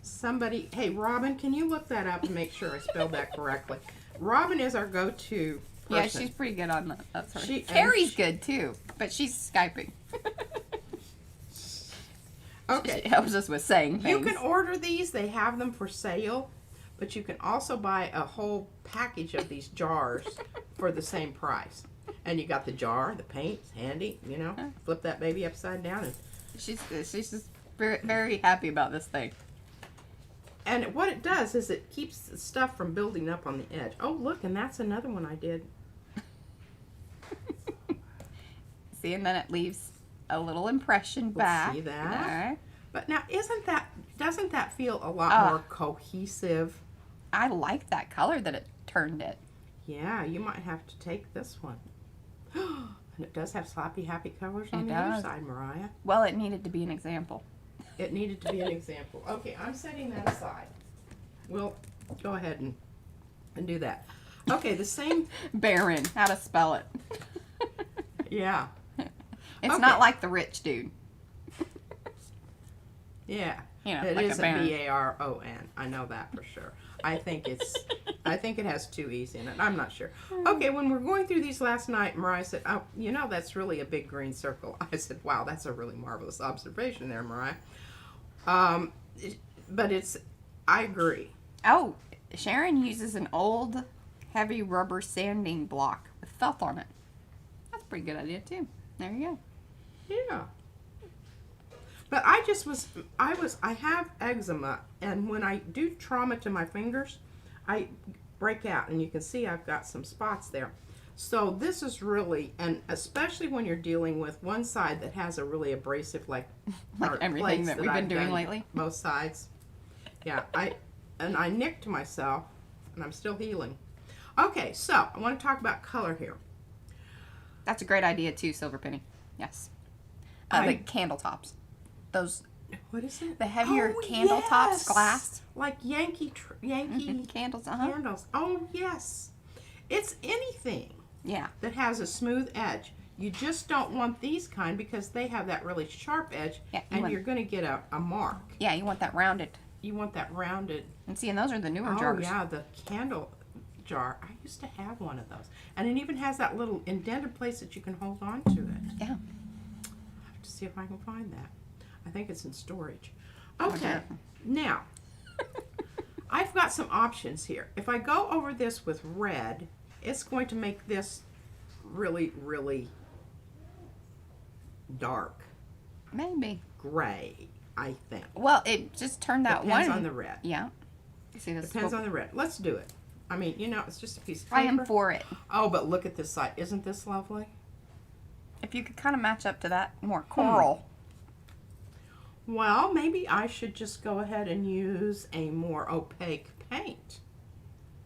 Somebody, hey, Robin, can you look that up and make sure I spelled that correctly? Robin is our go-to person. Yeah, she's pretty good on that. That's her. She- Carrie's good, too, but she's Skyping. Okay. She helps us with saying things. You can order these. They have them for sale. But you can also buy a whole package of these jars for the same price. And you got the jar, the paint, it's handy, you know. Flip that baby upside down. She's just very, very happy about this thing. And what it does is it keeps the stuff from building up on the edge. Oh, look, and that's another one I did. See, and then it leaves a little impression back. See that? There. But now, doesn't that feel a lot more cohesive? I like that color that it turned it. Yeah, you might have to take this one. And it does have sloppy, happy colors on the other side, Mariah. Well, it needed to be an example. It needed to be an example. Okay, I'm setting that aside. We'll go ahead and do that. Okay, the same. Baron, how to spell it. Yeah. It's Okay. not like the rich dude. Yeah. You know, It like a is a baron. B-A-R-O-N. I know that for sure. I think it has 2 E's in it. I'm not sure. Okay, when we're going through these last night, Mariah said, oh, you know, that's really a big green circle. I said, wow, that's a really marvelous observation there, Mariah. But I agree. Oh, Sharon uses an old heavy rubber sanding block with felt on it. That's a pretty good idea, too. There you go. Yeah. But I have eczema, and when I do trauma to my fingers, I break out, and you can see I've got some spots there. So this is really, and especially when you're dealing with one side that has a really abrasive, like everything plates that we've been I've doing done, lately. both sides. Yeah, I nicked myself, and I'm still healing. Okay, so I want to talk about color here. That's a great idea, too, Silver Penny. Yes. The candle tops. Those, What is it? the heavier candle tops, glass. Like Yankee Candles, candles. Oh, yes. It's anything Yeah. that has a smooth edge. You just don't want these kind because they have that really sharp edge, Yeah, and you're going to get a mark. Yeah, you want that rounded. You want that rounded. And see, and those are the newer Oh, jars. yeah, the candle jar. I used to have one of those. And it even has that little indented place that you can hold on to it. Yeah. I have to see if I can find that. I think it's in storage. Oh, Okay, dear. now, I've got some options here. If I go over this with red, it's going to make this really, really dark Maybe. gray, I think. Well, it just turned out Depends one. on the red. Yeah. You see this? Depends on the red. Let's do it. I mean, you know, it's just a piece of paper. I am for it. Oh, but look at this side. Isn't this lovely? If you could kind of match up to that more coral. Well, maybe I should just go ahead and use a more opaque paint.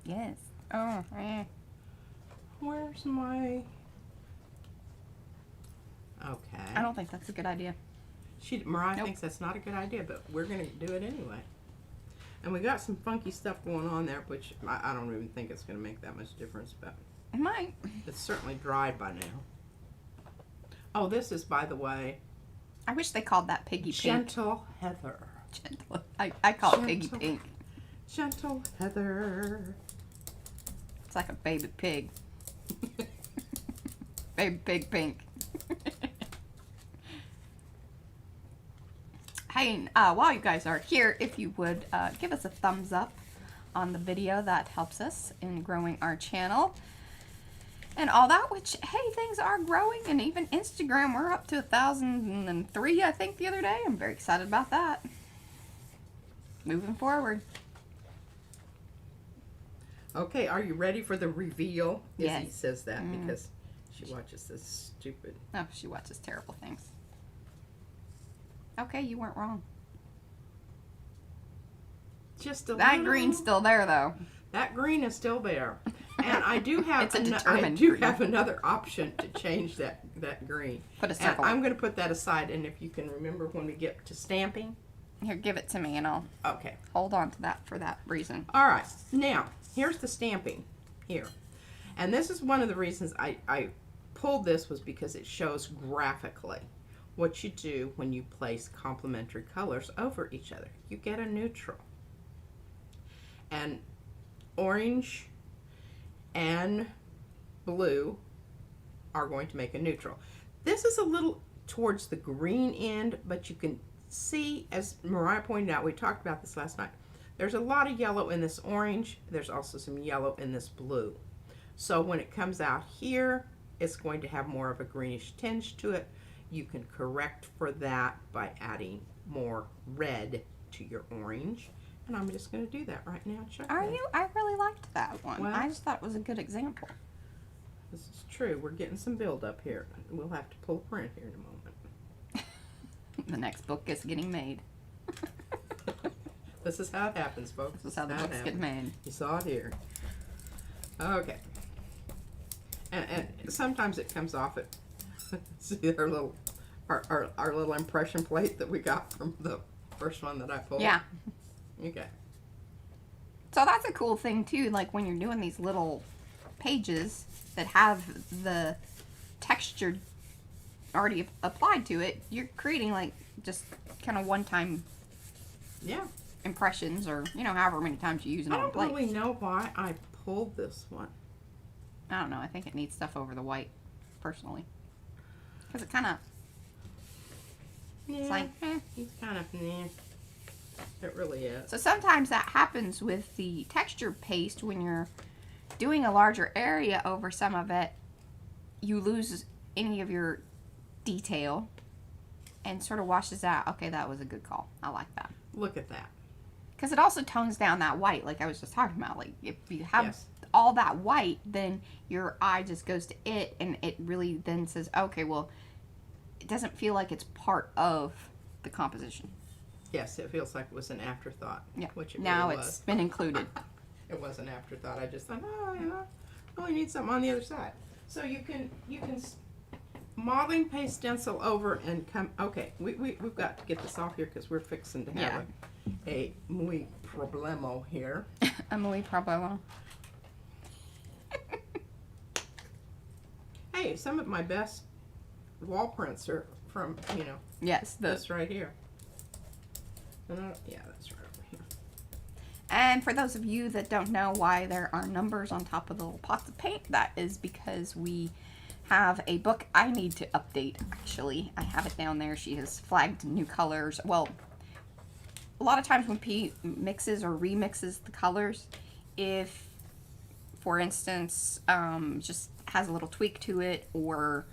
Yes. Oh, eh. Where's my... Okay. I don't think that's a good idea. Mariah Nope. thinks that's not a good idea, but we're going to do it anyway. And we got some funky stuff going on there, which I don't even think it's going to make that much difference, but It might. it's certainly dried by now. Oh, this is, by the way, I wish they called that piggy pink. Gentle Heather. Gentle. I call it piggy Gentle. pink. Gentle Heather. It's like a baby pig. Baby pig pink. Hey, while you guys are here, if you would give us a thumbs up on the video, that helps us in growing our channel and all that, which, hey, things are growing, and even Instagram, we're up to 1,003, I think, the other day. I'm very excited about that. Moving forward. Okay, are you ready for the reveal? Yes. Izzy says that because she watches this stupid. Oh, she watches terrible things. Okay, you weren't wrong. Just a That little. green's still there, though. That green is still there. And I do have It's a I determined do green. have another option to change that green. Put a And circle. I'm going to put that aside, and if you can remember when we get to stamping. Here, give it to me, and I'll Okay. hold on to that for that reason. All right. Now, here's the stamping here. And this is one of the reasons I pulled this, was because it shows graphically what you do when you place complementary colors over each other. You get a neutral. And orange and blue are going to make a neutral. This is a little towards the green end, but you can see, as Mariah pointed out, we talked about this last night, there's a lot of yellow in this orange. There's also some yellow in this blue. So when it comes out here, it's going to have more of a greenish tinge to it. You can correct for that by adding more red to your orange. And I'm just going to do that right now. Check Are that. you? I really liked that one. Well- I just thought it was a good example. This is true. We're getting some build up here. We'll have to pull print here in a moment. The next book is getting made. This is how it happens, folks. This is how the it books get happens. made. You saw it here. Okay. And sometimes it comes off it. See our little impression plate that we got from the first one that I pulled? Yeah. Okay. So that's a cool thing too, like when you're doing these little pages that have the texture already applied to it, you're creating like just kind of one-time Yeah. impressions, or however many times you use it I on a don't plate. really know why I pulled this one. I don't know. I think it needs stuff over the white, personally, because it kind of Yeah. it's like. He's kind of, it really is. So sometimes that happens with the texture paste when you're doing a larger area over some of it. You lose any of your detail and sort of washes out. Okay, that was a good call. I like that. Look at that. Because it also tones down that white, like I was just talking about. Like if you have Yes. all that white, then your eye just goes to it, and it really then says, okay, well, it doesn't feel like it's part of the composition. Yes, it feels like it was an afterthought. Yeah. Which it Now really it's was. been included. It was an afterthought. I just thought, I really need something on the other side. So you can modeling paste stencil over and come. Okay, we've got to get this off here because we're fixing to have a muy problemo here. Emily Probello. Hey, some of my best wall prints are from Yes, this right here. Yeah, that's right over here. And for those of you that don't know why there are numbers on top of the little pots of paint, that is because we have a book I need to update, actually. I have it down there. She has flagged new colors. Well, a lot of times when P mixes or remixes the colors, if, for instance, just has a little tweak to it, or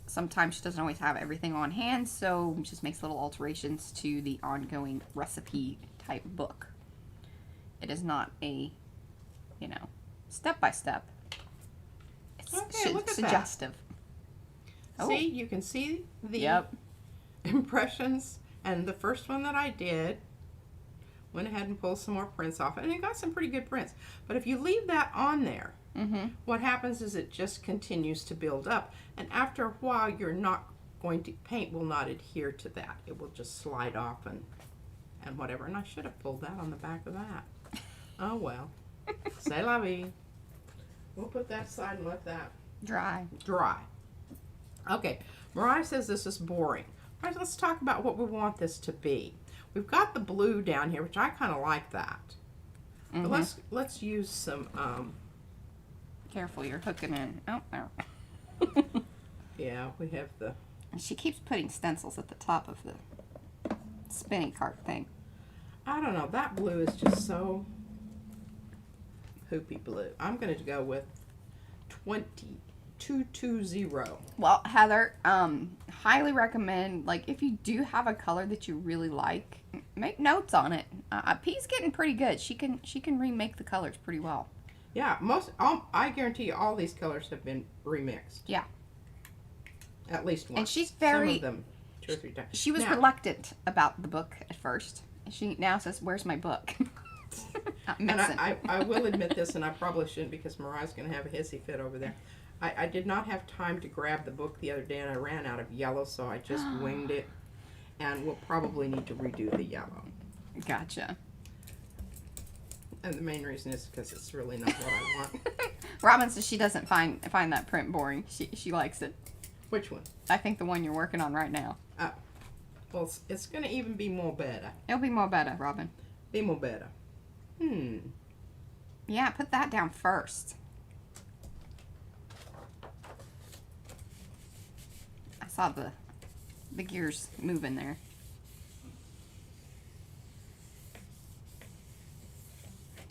sometimes she doesn't always have everything on hand, so just makes little alterations to the ongoing recipe type book. It is not a, you know, step by step. It's Okay, look at suggestive. that. See, you can see the Yep. impressions, and the first one that I did, went ahead and pulled some more prints off, and it got some pretty good prints. But if you leave that on there, what happens is it just continues to build up, and after a while you're not going to, paint will not adhere to that. It will just slide off and whatever. And I should have pulled that on the back of that. Oh well. C'est la vie. We'll put that aside and let that Dry. Okay, Mariah says this is boring. All right, let's talk about what we want this to be. We've got the blue down here, which I kind of like that. But let's use some Careful, you're hooking in. Oh, there. yeah, we have the, And she keeps putting stencils at the top of the spinning cart thing. I don't know, that blue is just so hoopy blue. I'm going to go with 220. Well, Heather, highly recommend, like, if you do have a color that you really like, make notes on it. P's getting pretty good. She can remake the colors pretty well. Yeah, I guarantee you all these colors have been remixed. Yeah. At least once. And she's some of them 2 or 3 times. She was Now, reluctant about the book at first. She now says, "Where's my book?" and I will admit this, and I probably shouldn't because Mariah's going to have a hissy fit over there. I did not have time to grab the book the other day, and I ran out of yellow, so I just winged it. And we'll probably need to redo the yellow. Gotcha. And the main reason is because it's really not what I want. Robin says she doesn't find that print boring. She likes it. Which one? I think the one you're working on right now. Oh. Well, it's going to even be more better. It'll be more better, Robin. Be more better. Yeah, put that down first. I saw the gears moving there.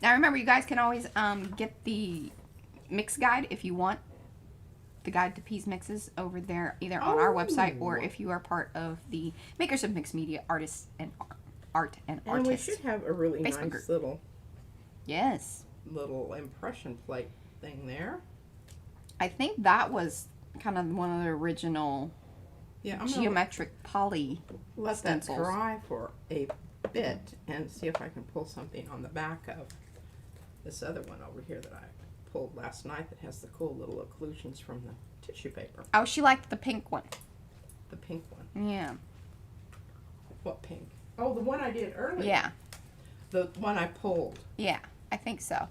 Now remember, you guys can always get the mix guide if you want. The guide to P's mixes over there, either on our website or if you are part of the Makers of Mixed Media Artists and Art and And we Artists. should have a really Facebook nice group. Yes. little impression plate thing there. I think that was kind of one of the original Yeah, I'm gonna geometric poly let stencils. that dry for a bit and see if I can pull something on the back of this other one over here that I pulled last night that has the cool little occlusions from the tissue paper. Oh, she liked the pink one. The pink one. Yeah. What pink? Oh, the one I did earlier. Yeah. The one I pulled Yeah, I think so.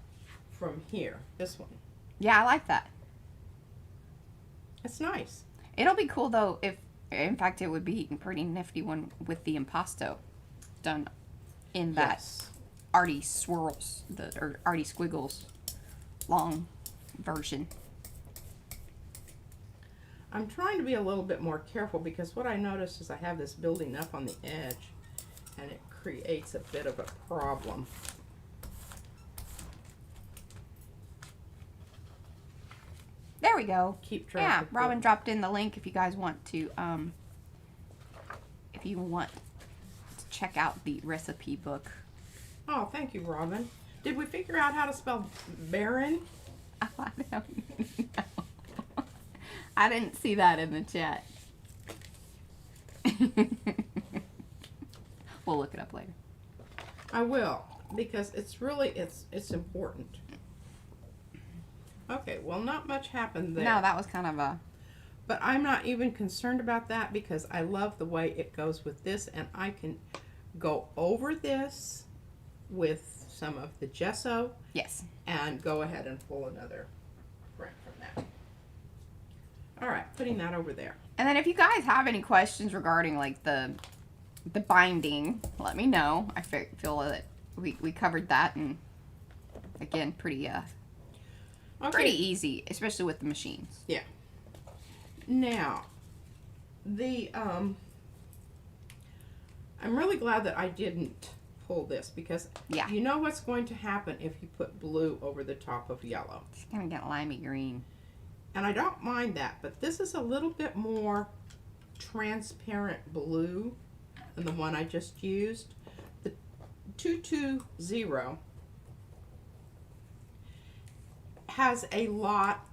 from here. This one. Yeah, I like that. It's nice. It'll be cool though if, in fact, it would be a pretty nifty one with the impasto done in that Yes. arty swirls, or arty squiggles long version. I'm trying to be a little bit more careful because what I noticed is I have this building up on the edge and it creates a bit of a problem. There we go. Keep track Yeah, of Robin the- dropped in the link if you guys want to, check out the recipe book. Oh, thank you, Robin. Did we figure out how to spell Baron? I don't know. I didn't see that in the chat. We'll look it up later. I will, because it's really, it's important. Okay, well, not much happened there. No, that was kind of a... But I'm not even concerned about that because I love the way it goes with this, and I can go over this with some of the gesso Yes. and go ahead and pull another print from that. All right, putting that over there. And then if you guys have any questions regarding like the binding, let me know. I feel that we covered that, and again, pretty easy, especially with the machines. Yeah. Now, the I'm really glad that I didn't pull this because Yeah. you know what's going to happen if you put blue over the top of yellow. It's gonna get limey green. And I don't mind that, but this is a little bit more transparent blue than the one I just used. The 220 has a lot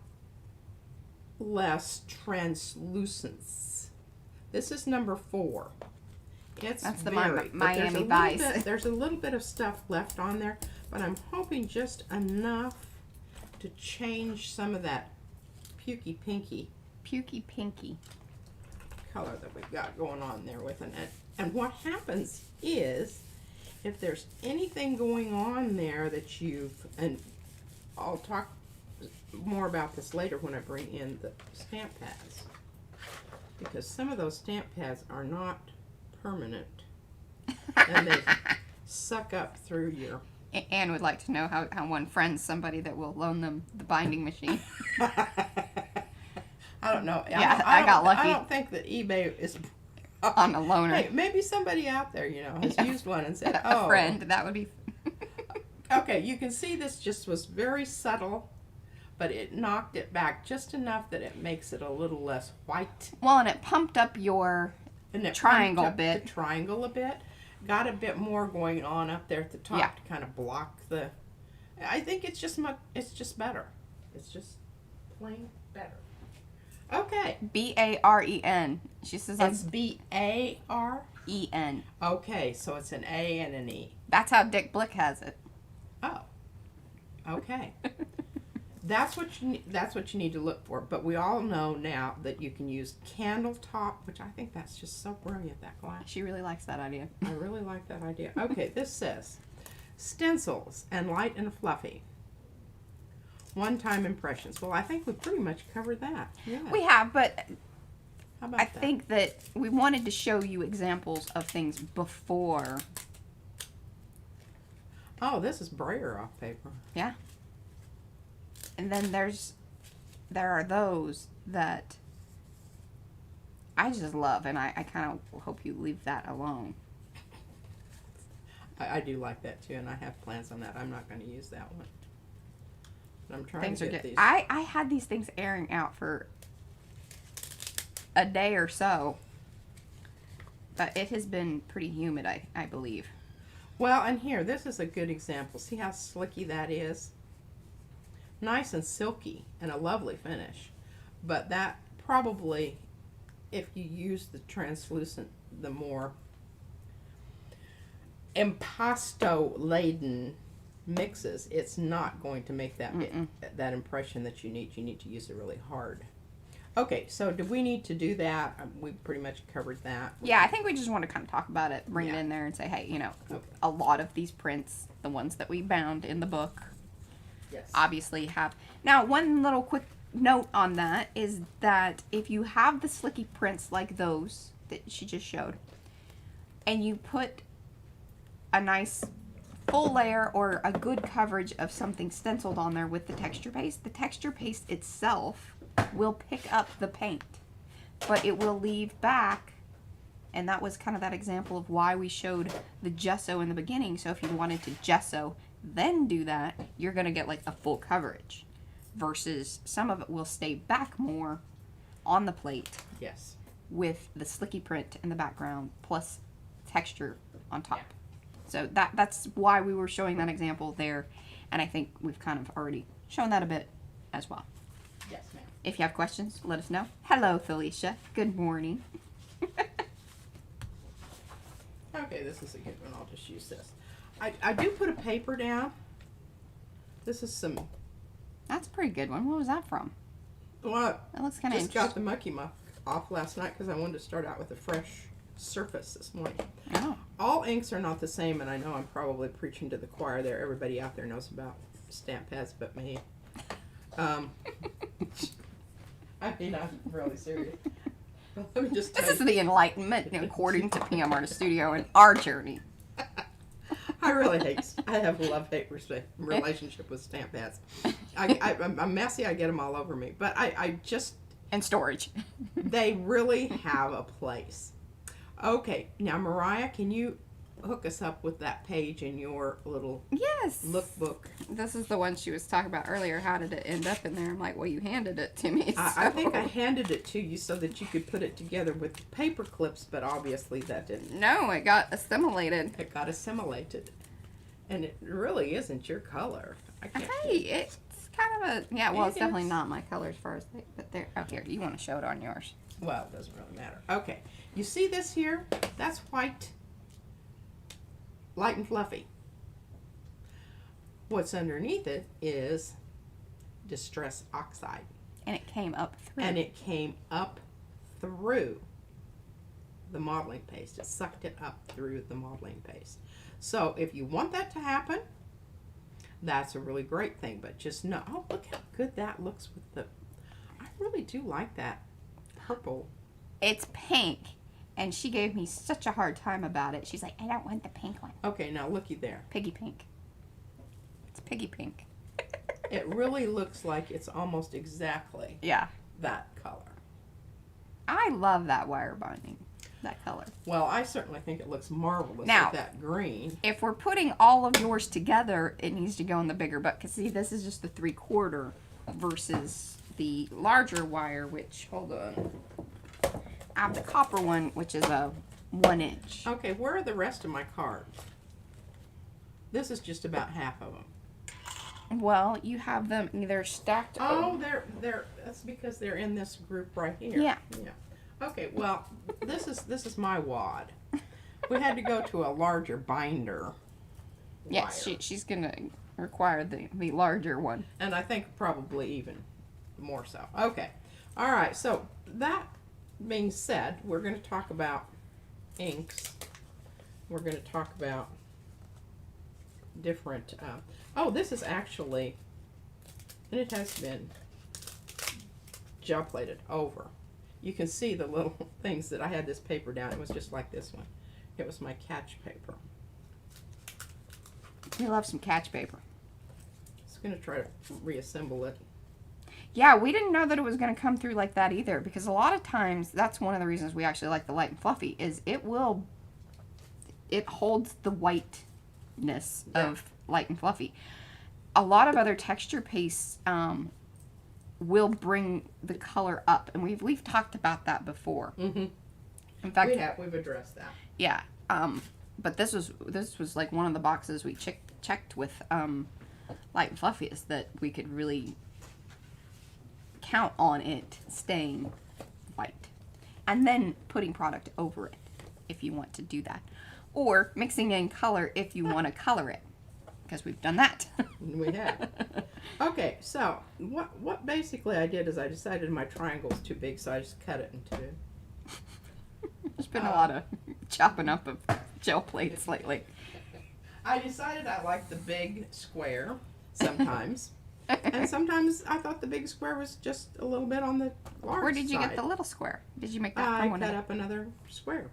less translucence. This is number 4. That's the very, Miami Vice. There's a little bit of stuff left on there, but I'm hoping just enough to change some of that pukey pinky color that we've got going on there with it. And what happens is, if there's anything going on there that you've, and I'll talk more about this later when I bring in the stamp pads, because some of those stamp pads are not permanent and they suck up through your... Anne would like to know how one friends somebody that will loan them the binding machine. I don't know. Yeah, I got lucky. I don't think that eBay is on a loaner. Hey, maybe somebody out there, has used one and said, a friend, that would be... Okay, you can see this just was very subtle, but it knocked it back just enough that it makes it a little less white. Well, and it pumped up your triangle bit. The triangle a bit. Got a bit more going on up there at the top to kind of block the... I think it's just better. It's just plain better. Okay. B-A-R-E-N. She says it's B-A-R? E-N. Okay, so it's an A and an E. That's how Dick Blick has it. Oh. Okay. That's what you need to look for. But we all know now that you can use candle top, which I think that's just so brilliant, that glass. She really likes that idea. I really like that idea. Okay, this says stencils and light and fluffy. One-time impressions. Well, I think we pretty much covered that. Yeah. We have, but how about I think that we wanted to show you examples of things before. Oh, this is brayer off paper. Yeah. And then there are those that I just love, and I kind of hope you leave that alone. I do like that too, and I have plans on that. I'm not going to use that one. But I'm trying to get these. I had these things airing out for a day or so, but it has been pretty humid, I believe. Well, and here, this is a good example. See how slicky that is? Nice and silky and a lovely finish. But that probably, if you use the translucent, the more impasto laden mixes, it's not going to make that that impression that you need. You need to use it really hard. Okay, so do we need to do that? We pretty much covered that. Yeah, I think we just want to kind of talk about it, bring it in there and say, hey, a lot of these prints, the ones that we bound in the book, obviously have. Now, one little quick note on that is that if you have the slicky prints like those that she just showed, and you put a nice full layer or a good coverage of something stenciled on there with the texture paste itself will pick up the paint, but it will leave back, and that was kind of that example of why we showed the gesso in the beginning. So if you wanted to gesso then do that, you're going to get like a full coverage, versus some of it will stay back more on the plate with the slicky print in the background plus texture on top. So that's why we were showing that example there, and I think we've kind of already shown that a bit as well. Yes, ma'am. If you have questions, let us know. Hello, Felicia. Good morning. Okay, this is a good one. I'll just use this. I do put a paper down. This is some... That's a pretty good one. What was that from? Well, that looks kind of interesting. Just got the mucky muck off last night because I wanted to start out with a fresh surface this morning. Oh. All inks are not the same, and I know I'm probably preaching to the choir there. Everybody out there knows about stamp pads but me. I mean, I'm really serious. Let me just This is the enlightenment according to PM Artist Studio and our journey. I have a love-hate relationship with stamp pads. I'm messy, I get them all over me. But I just... And storage. They really have a place. Okay, now Mariah, can you hook us up with that page in your little Yes. lookbook. This is the one she was talking about earlier. How did it end up in there? I'm like, well, you handed it to me. I think I handed it to you so that you could put it together with the paper clips, but obviously that didn't. No, it got assimilated. It got assimilated. And it really isn't your color. I can't. Hey, it's kind of a, yeah, well, it's It definitely is. not my color as far as, but there, oh, here, you want to show it on yours. Well, it doesn't really matter. Okay. You see this here? That's white. Light and fluffy. What's underneath it is Distress Oxide. And it came up through. And it came up through the modeling paste. It sucked it up through the modeling paste. So if you want that to happen, that's a really great thing. But just know, oh, look how good that looks with the, I really do like that purple. It's pink. And she gave me such a hard time about it. She's like, I don't want the pink one. Okay, now looky there. Piggy pink. It's piggy pink. It really looks like it's almost exactly Yeah. that color. I love that wire binding, that color. Well, I certainly think it looks marvelous Now, with that green. If we're putting all of yours together, it needs to go in the bigger bucket. Because see, this is just the 3/4 versus the larger wire, which, hold on. I have the copper one, which is a 1 inch. Okay, where are the rest of my cards? This is just about half of them. Well, you have them either stacked. Oh, they're that's because they're in this group right here. Yeah. Yeah. Okay, well, this is my wad. We had to go to a larger binder. Yes, wire. she's going to require the larger one. And I think probably even more so. Okay. All right, so that being said, we're going to talk about inks. We're going to talk about different, oh, this is actually, and it has been gel plated over. You can see the little things that I had this paper down. It was just like this one. It was my catch paper. We love some catch paper. Just going to try to reassemble it. Yeah, we didn't know that it was going to come through like that either, because a lot of times that's one of the reasons we actually like the light and fluffy is it holds the whiteness of light and fluffy. A lot of other texture pastes will bring the color up, and we've talked about that before. Mm-hmm. In fact, We've addressed that. yeah. But this was like one of the boxes we checked with light and fluffy is that we could really count on it staying white and then putting product over it if you want to do that, or mixing in color if you want to color it, because we've done that. We have. Okay, so what basically I did is I decided my triangle's too big, so I just cut it in two. There's been a lot of chopping up of gel plates lately. I decided I liked the big square sometimes. And sometimes I thought the big square was just a little bit on the large side. Where did you get the little square? Did you make that I from one of cut the... up another square.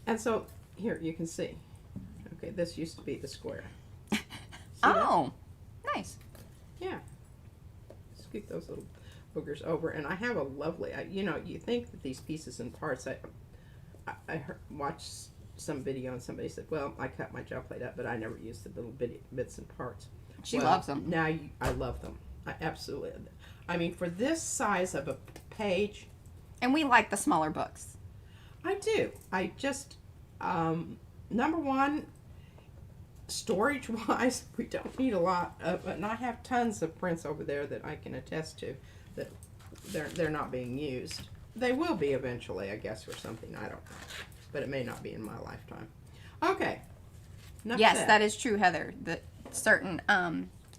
And so, here, you can see. Okay, this used to be the square. See that? Oh, nice. Yeah. Scoot those little boogers over. And I have a lovely, you know, you think that these pieces and parts, I watched some video and somebody said, well, I cut my gel plate up, but I never used the little bits and parts. She Well, loves them. Now I love them. I absolutely. I mean, for this size of a page, And we like the smaller books. I do. I just, number one, storage-wise, we don't need a lot of, and I have tons of prints over there that I can attest to that they're not being used. They will be eventually, I guess, or something. I don't know, but it may not be in my lifetime. Okay. Enough Yes, said. that is true, Heather. That certain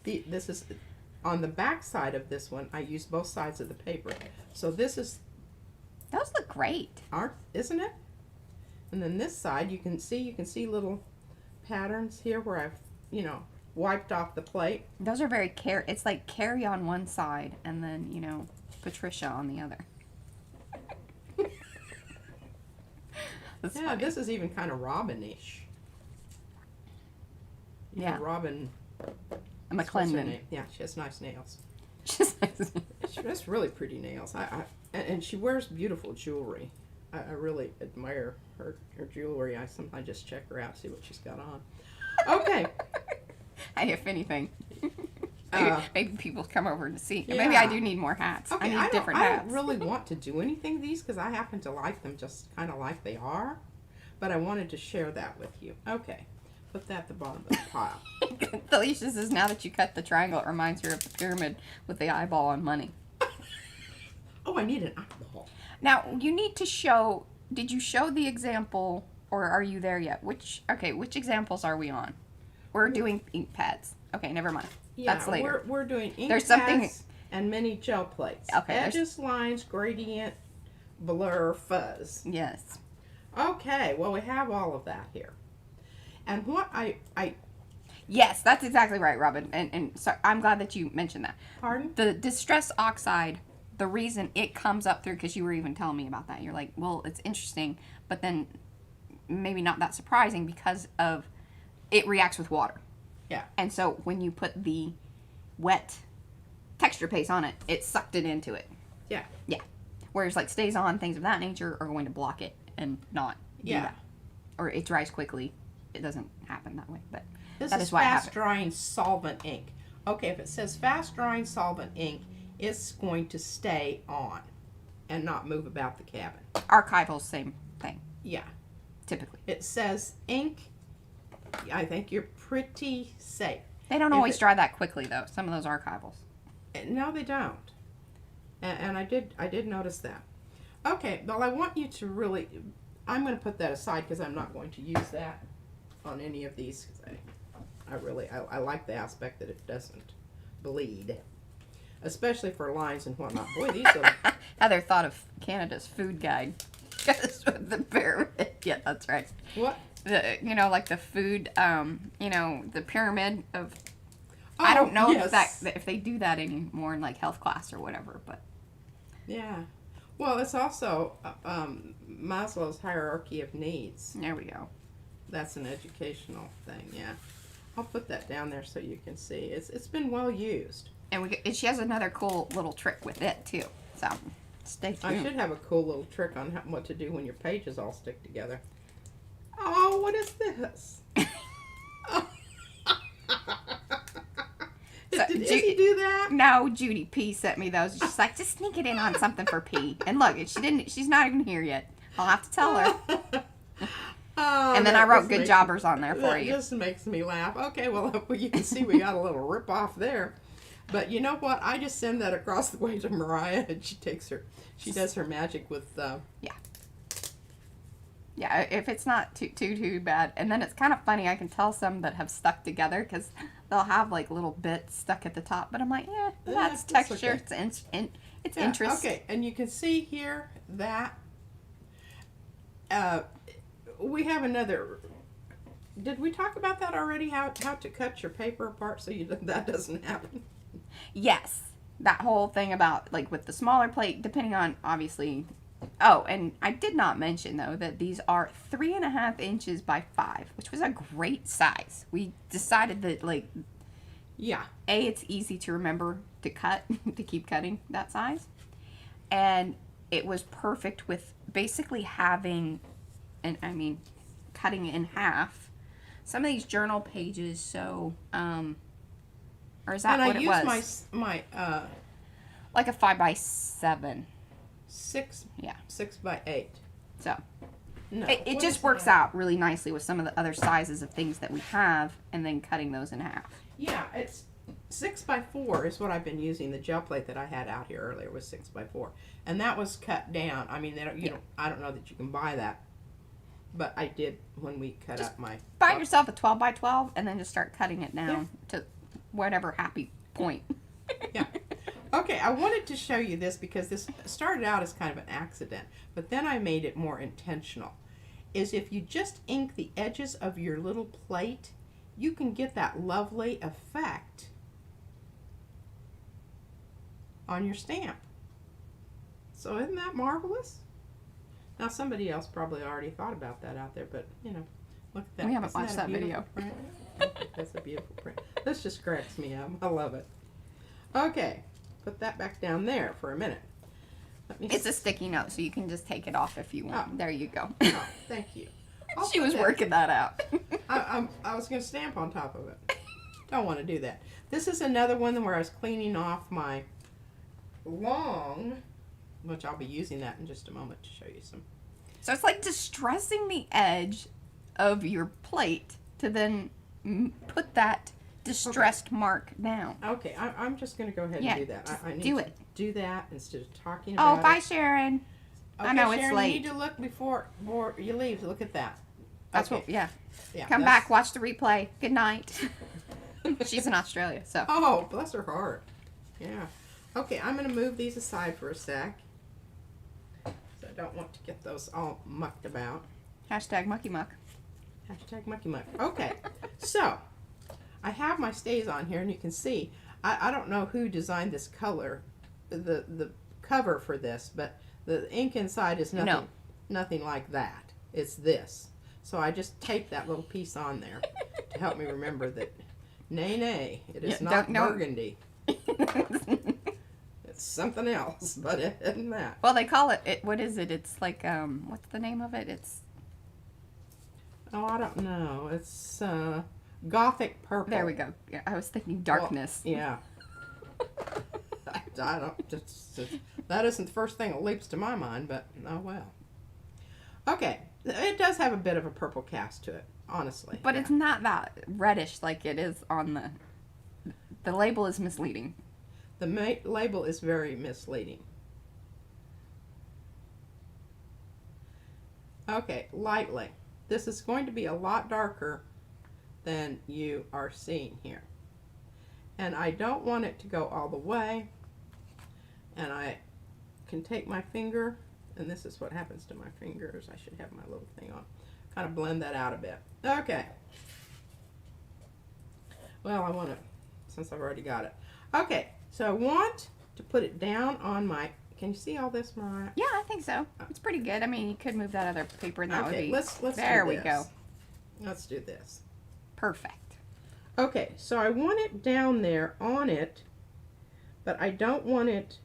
This is on the back side of this one. I used both sides of the paper, so this is those look great. art, isn't it? And then this side, you can see little patterns here where I've, you know, wiped off the plate. Those are very it's like Carrie on one side and then, you know, Patricia on the other. That's Yeah, funny. this is even kind of Robin-ish. You Yeah. know, Robin. A what's her McClendon. name? Yeah, she has nice nails. Just She has really pretty nails. And she wears beautiful jewelry. I really admire her jewelry. I sometimes just check her out, see what she's got on. Okay. Hey, if anything, maybe people come over to see. Yeah. Maybe I do need more hats. Okay, I need different hats. I don't really want to do anything with these because I happen to like them just kind of like they are. But I wanted to share that with you. Okay. Put that at the bottom of the pile. Felicia says, now that you cut the triangle, it reminds her of the pyramid with the eyeball on money. Oh, I need an eyeball. Now, you need to show, did you show the example, or are you there yet? Which examples are we on? We're doing ink pads. Okay, never mind. Yeah, that's later. We're doing ink There's pads something... and mini gel plates. Okay. Edges, lines, gradient, blur, fuzz. Yes. Okay, well, we have all of that here. And what I Yes, that's exactly right, Robin. And so I'm glad that you mentioned that. Pardon? The Distress Oxide, the reason it comes up through, because you were even telling me about that. You're like, well, it's interesting, but then maybe not that surprising because of it reacts with water. Yeah. And so when you put the wet texture paste on it, it sucked it into it. Yeah. Yeah. Whereas like Stays On, things of that nature are going to block it and not do that. Or it dries quickly. It doesn't happen that way, but This that is is why fast drying solvent ink. Okay, if it says fast drying solvent ink, it's going to stay on and not move about the cabin. Archival, same thing, Yeah. typically. It says ink. I think you're pretty safe. They don't If always it- dry that quickly though. Some of those archivals. No, they don't. And I did notice that. Okay, well, I want you to really. I'm going to put that aside because I'm not going to use that on any of these. Cause I like the aspect that it doesn't bleed, especially for lines and whatnot. Boy, these are. Heather thought of Canada's food guide. The pyramid. Yeah, that's right. What? Like the food. The pyramid of. I don't know if they do that anymore in like health class or whatever, but. Yeah. Well, it's also Maslow's hierarchy of needs. There we go. That's an educational thing, yeah. I'll put that down there so you can see. It's been well used. And she has another cool little trick with it too. So stay tuned. I should have a cool little trick on what to do when your pages all stick together. Oh, what is this? Did he do that? No, Judy P sent me those. She's like, just sneak it in on something for P. And look, she's not even here yet. I'll have to tell her. Oh, and then I wrote good jobbers on there for that you. That just makes me laugh. Okay, well, you can see we got a little rip off there. But you know what? I just send that across the way to Mariah, and she does her magic with. Yeah, if it's not too bad. And then it's kind of funny. I can tell some that have stuck together because they'll have like little bits stuck at the top. But I'm like, that's texture. Okay. It's interest. Okay, and you can see here that we have another. Did we talk about that already? How to cut your paper apart so that doesn't happen? Yes, that whole thing about like with the smaller plate, depending on obviously. Oh, and I did not mention though that these are 3.5 inches by 5, which was a great size. We decided that it's easy to remember to cut to keep cutting that size, and it was perfect with basically having, cutting in half some of these journal pages. So, or is that what it was? And I used my like a 5 by 7. 6 by 8. So no, it just works out really nicely with some of the other sizes of things that we have, and then cutting those in half. Yeah, it's 6 by 4 is what I've been using. The gel plate that I had out here earlier was 6 by 4, and that was cut down. I mean, I don't know that you can buy that, but I did when we cut up my. Find yourself a 12 by 12, and then just start cutting it down to whatever happy point. Yeah. Okay, I wanted to show you this because this started out as kind of an accident, but then I made it more intentional. Is if you just ink the edges of your little plate, you can get that lovely effect on your stamp. So isn't that marvelous? Now somebody else probably already thought about that out there, but look at that. We haven't Isn't watched that a that beautiful video. print? That's a beautiful print. This just cracks me up. I love it. Okay. Put that back down there for a minute. Let me It's a sticky note, so you can just take it off if you want. Oh. There you go. Oh, thank you. I'll She put was that- working that out. I was going to stamp on top of it. Don't want to do that. This is another one where I was cleaning off my long, which I'll be using that in just a moment to show you some. So it's like distressing the edge of your plate to then put that distressed mark down. Okay, I'm just going to go ahead Yeah, and do that. just I need do to it. do that instead of talking Oh, about it. bye, Sharon. Okay, I know, it's Sharon, late. you need to look before you leave. Look at that. That's Okay. what, yeah. Yeah, Come that's- back, watch the replay. Good night. She's in Australia, so. Oh, bless her heart. Yeah. Okay, I'm going to move these aside for a sec. So I don't want to get those all mucked about. Hashtag mucky muck. Hashtag mucky muck. Okay, so I have my stays on here, and you can see, I don't know who designed this color, the cover for this, but the ink inside is nothing like that. It's this. So I just taped that little piece on there to help me remember that, nay, it is not burgundy. It's something else, but it isn't that. Well, they call it, what is it? It's like, what's the name of it? It's... Oh, I don't know. It's Gothic purple. There we go. Yeah, I was thinking darkness. Well, yeah. I don't. That isn't the first thing that leaps to my mind, but oh well. Okay, it does have a bit of a purple cast to it, honestly. But it's not that reddish like it is on the... The label is misleading. The label is very misleading. Okay, lightly. This is going to be a lot darker than you are seeing here. And I don't want it to go all the way. And I can take my finger, and this is what happens to my fingers. I should have my little thing on. Kind of blend that out a bit. Okay. Well, I want to, since I've already got it. Okay, so I want to put it down on my, can you see all this, Mariah? Yeah, I think so. It's pretty good. I mean, you could move that other paper and that would Okay, be... let's there do we this. go. Let's do this. Perfect. Okay, so I want it down there on it, but I don't want it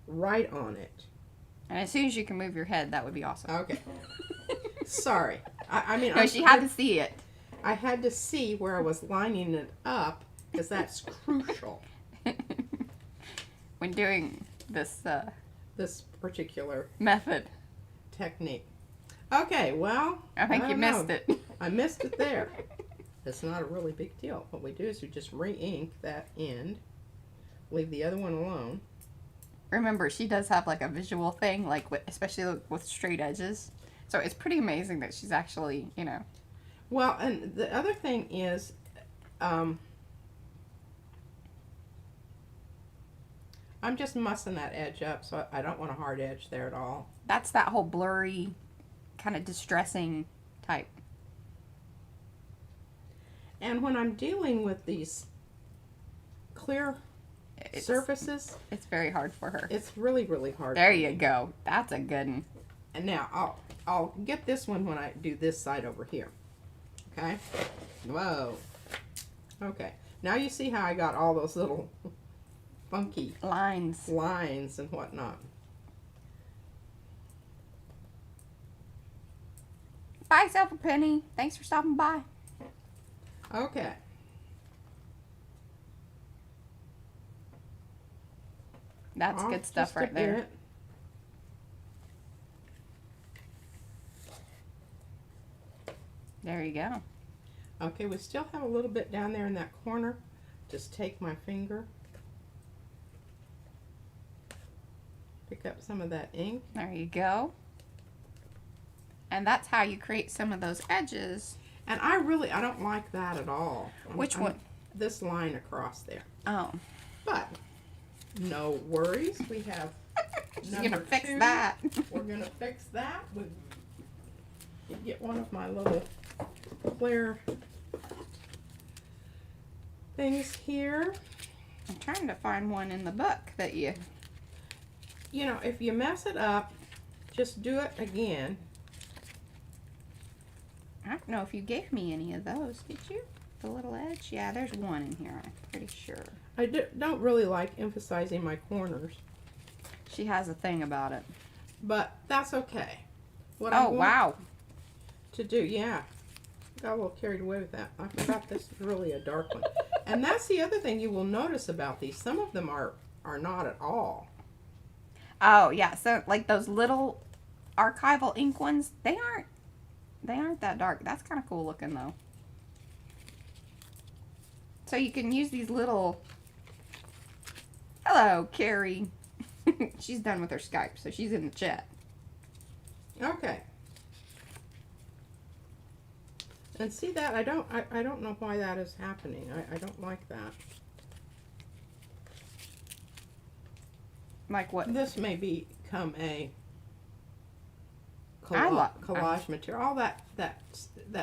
right on it. And as soon as you can move your head, that would be awesome. Okay. Sorry. I mean, No, she had to see it. I had to see where I was lining it up, because that's crucial. When doing this This particular method. technique. Okay, well, I think you don't missed know. it. I missed it there. It's not a really big deal. What we do is we just re-ink that end, leave the other one alone. Remember, she does have like a visual thing, like especially with straight edges. So it's pretty amazing that she's actually, you know. Well, and the other thing is, I'm just mussing that edge up, so I don't want a hard edge there at all. That's that whole blurry, kind of distressing type. And when I'm dealing with these clear surfaces, It's very hard for her. it's really, really hard. There for you me. go. That's a good one. And now I'll get this one when I do this side over here. Okay? Whoa. Okay. Now you see how I got all those little funky Lines. lines and whatnot. Bye, Self a Penny. Thanks for stopping by. Okay. That's Off good stuff just a right there. bit. There you go. Okay, we still have a little bit down there in that corner. Just take my finger, pick up some of that ink. There you go. And that's how you create some of those edges. And I don't like that at all. Which one? This line across there. Oh. But no worries. We have She's number gonna fix 2. that. We're gonna fix that with get one of my little clear things here. I'm trying to find one in the book that you... You know, if you mess it up, just do it again. I don't know if you gave me any of those, did you? The little edge? Yeah, there's one in here, I'm pretty sure. I don't really like emphasizing my corners. She has a thing about it. But that's okay. What Oh, I'm going wow. to do, yeah. Got a little carried away with that. I forgot this is really a dark one. And that's the other thing you will notice about these. Some of them are not at all. Oh, yeah. So, like those little archival ink ones, they aren't that dark. That's kind of cool looking, though. So you can use these little... Hello, Carrie. She's done with her Skype, so she's in the chat. Okay. And see that? I don't know why that is happening. I don't like that. Like what? This may become a I collage material. All that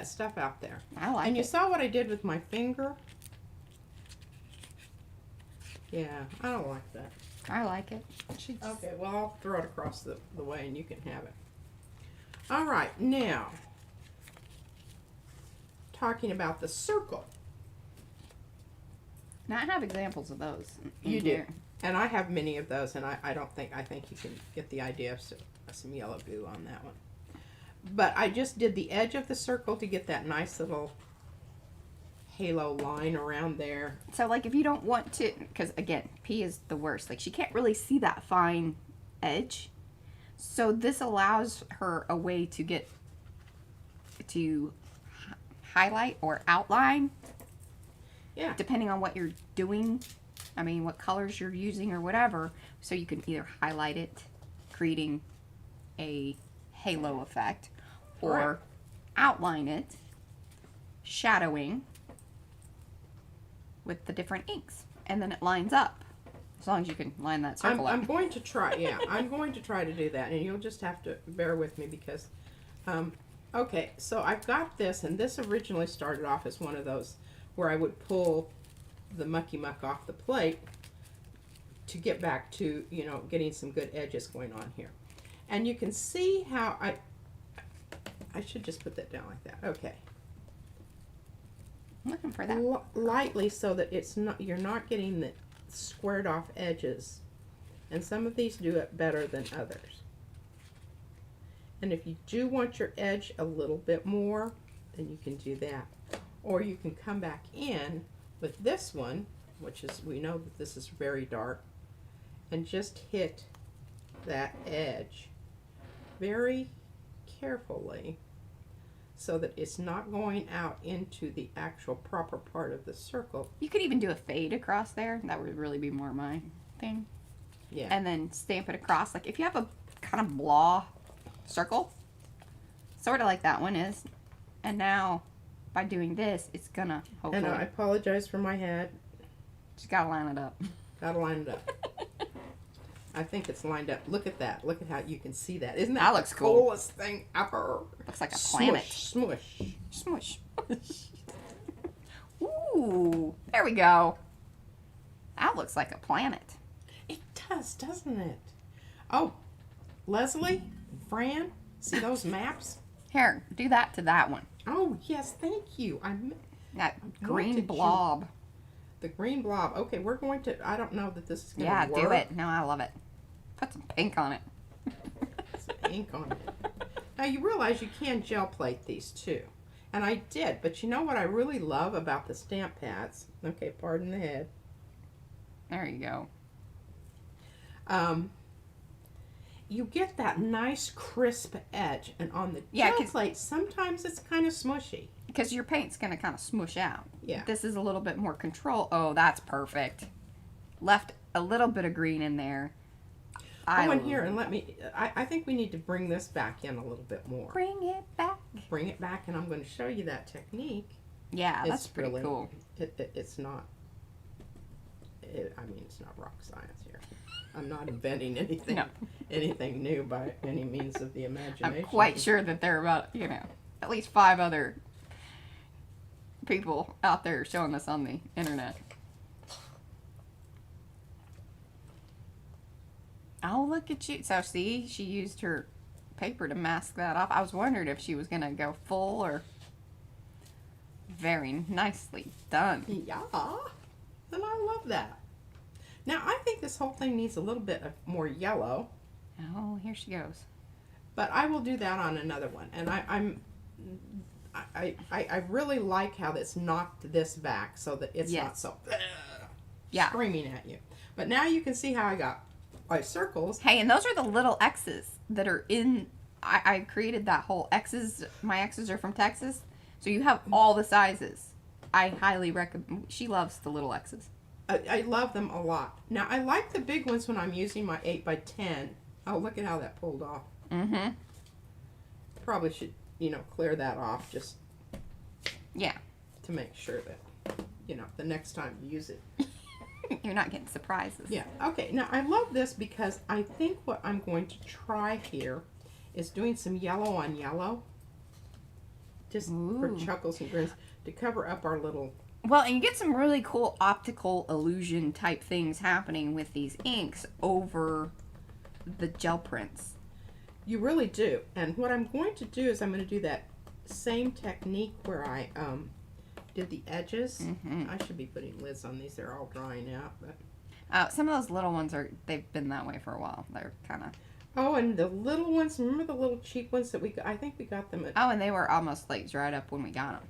stuff out there. I like And you it. saw what I did with my finger? Yeah, I don't like that. I like it. Okay, well, I'll throw it across the way and you can have it. All right, now, talking about the circle. Now I have examples of those. You do. Here. And I have many of those, and I think you can get the idea of some yellow goo on that one. But I just did the edge of the circle to get that nice little halo line around there. So, like, if you don't want to, because again, P is the worst. Like, she can't really see that fine edge. So this allows her a way to get to highlight or outline. Yeah. Depending on what you're doing. I mean, what colors you're using or whatever. So you can either highlight it, creating a halo effect, or Right. outline it, shadowing with the different inks. And then it lines up. As long as you can line that circle I'm up. going to try, yeah, I'm going to try to do that, and you'll just have to bear with me because, okay, so I've got this, and this originally started off as one of those where I would pull the mucky muck off the plate to get back to, you know, getting some good edges going on here. And you can see how I should just put that down like that, okay. I'm looking for that. Lightly so that it's not, you're not getting the squared off edges, and some of these do it better than others. And if you do want your edge a little bit more, then you can do that, or you can come back in with this one, which is, we know that this is very dark, and just hit that edge very carefully so that it's not going out into the actual proper part of the circle. You could even do a fade across there. That would really be more my thing. Yeah. And then stamp it across. Like if you have a kind of blah circle, sort of like that one is. And now by doing this, it's gonna hopefully. And I apologize for my head. Just gotta line it up. Gotta line it up. I think it's lined up. Look at that. Look at how you can see that. Isn't That that looks the cool. coolest thing ever? Looks like a planet. Smush, Smush. Ooh, there we go. That looks like a planet. It does, doesn't it? Oh, Leslie, Fran, see those maps? Here, do that to that one. Oh, yes, thank you. That going green to blob. The green blob. Okay, we're going to, I don't know that this is going to Yeah, work. do it. No, I love it. Put some pink on it. Some ink on it. Now, you realize you can gel plate these too. And I did, but you know what I really love about the stamp pads? Okay, pardon the head. There you go. You get that nice crisp edge, and on the Yeah, gel plate, sometimes it's kind of smushy. Because your paint's going to kind of smush out. Yeah. This is a little bit more control. Oh, that's perfect. Left a little bit of green in there. Oh, and here, and let me, I think we need to bring this back in a little bit more. Bring it back. Bring it back, and I'm going to show you that technique. Yeah, that's It's pretty really- cool. It's not, I mean, it's not rock science here. I'm not inventing anything, No. anything new by any means of the imagination. I'm quite sure that there are about, you know, at least 5 other people out there showing this on the internet. Oh, look at you. So, see, she used her paper to mask that off. I was wondering if she was going to go full or... Very nicely done. Yeah, and I love that. Now, I think this whole thing needs a little bit of more yellow, Oh, here she goes. but I will do that on another one. And I really like how this knocked this back so that it's not so screaming at you. But now you can see how I got my circles. Hey, and those are the little X's that are in. I created that whole X's. My X's are from Texas, so you have all the sizes. I highly recommend. She loves the little X's. I love them a lot. Now, I like the big ones when I'm using my 8x10. Oh, look at how that pulled off. Mm-hmm. Probably should, clear that off just to make sure that, the next time you use it. You're not getting surprises. Yeah. Okay. Now, I love this because I think what I'm going to try here is doing some yellow on yellow. Just for chuckles and grins to cover up our little... Well, and you get some really cool optical illusion type things happening with these inks over the gel prints. You really do. And what I'm going to do is I'm going to do that same technique where I did the edges. Mm-hmm. I should be putting lids on these. They're all drying out. But some of those little ones they've been that way for a while. They're kind of... Oh, and the little ones, remember the little cheap ones that I think we got them at... Oh, and they were almost like dried up when we got them.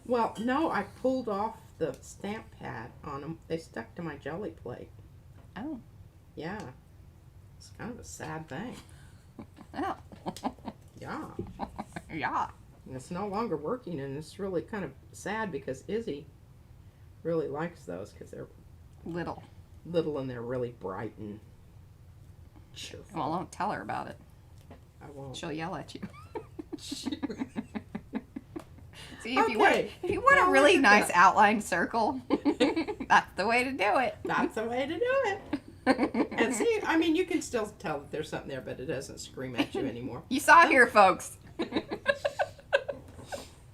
Well, no, I pulled off the stamp pad on them. They stuck to my jelly plate. Oh. Yeah. It's kind of a sad thing. Oh. Yeah. Yeah. And it's no longer working, and it's really kind of sad because Izzy really likes those because they're Little and they're really bright and cheerful. Well, don't tell her about it. I won't. She'll yell at you. See, Okay. if you want a really nice outline circle, that's the way to do it. That's the way to do it. And see, I mean, you can still tell that there's something there, but it doesn't scream at you anymore. You saw it here, folks.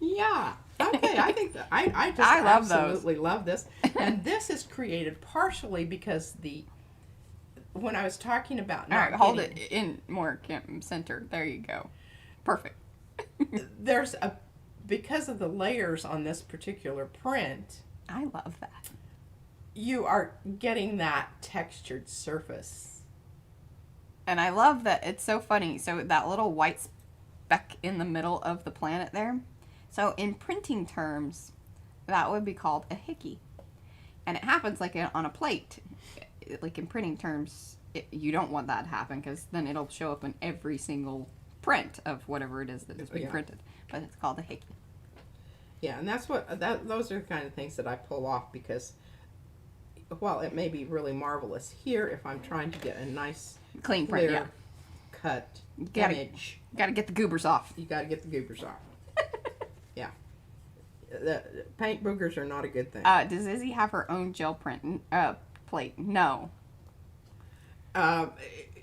Yeah. Okay, I think that I just I love absolutely love this. And this is created partially because when I was talking about All right, hold it in more center. There you go. Perfect. Because of the layers on this particular print, I love that. you are getting that textured surface. And I love that it's so funny. So that little white speck in the middle of the planet there. So in printing terms, that would be called a hickey. And it happens like on a plate. Like in printing terms, you don't want that to happen because then it'll show up in every single print of whatever it is that is being printed. But it's called a hickey. Yeah, and those are the kind of things that I pull off because while it may be really marvelous here, if I'm trying to get a nice Clean print, clear cut image, Gotta get the goobers off. you got to get the goobers off. Yeah. The paint boogers are not a good thing. Does Izzy have her own gel print plate? No.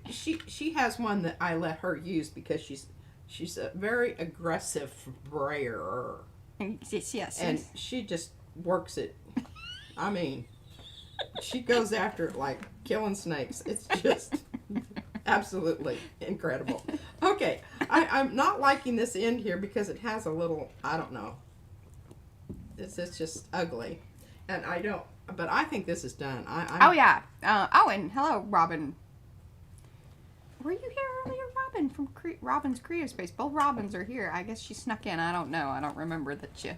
She has one that I let her use because she's a very aggressive brayer. Yes. And she just works it. I mean, she goes after it like killing snakes. It's just absolutely incredible. Okay, I'm not liking this end here because it has a little, I don't know. It's just ugly. And but I think this is done. Oh, yeah. And hello, Robin. Were you here earlier, Robin, from Robin's Creative Space? Both Robins are here. I guess she snuck in. I don't know. I don't remember that you...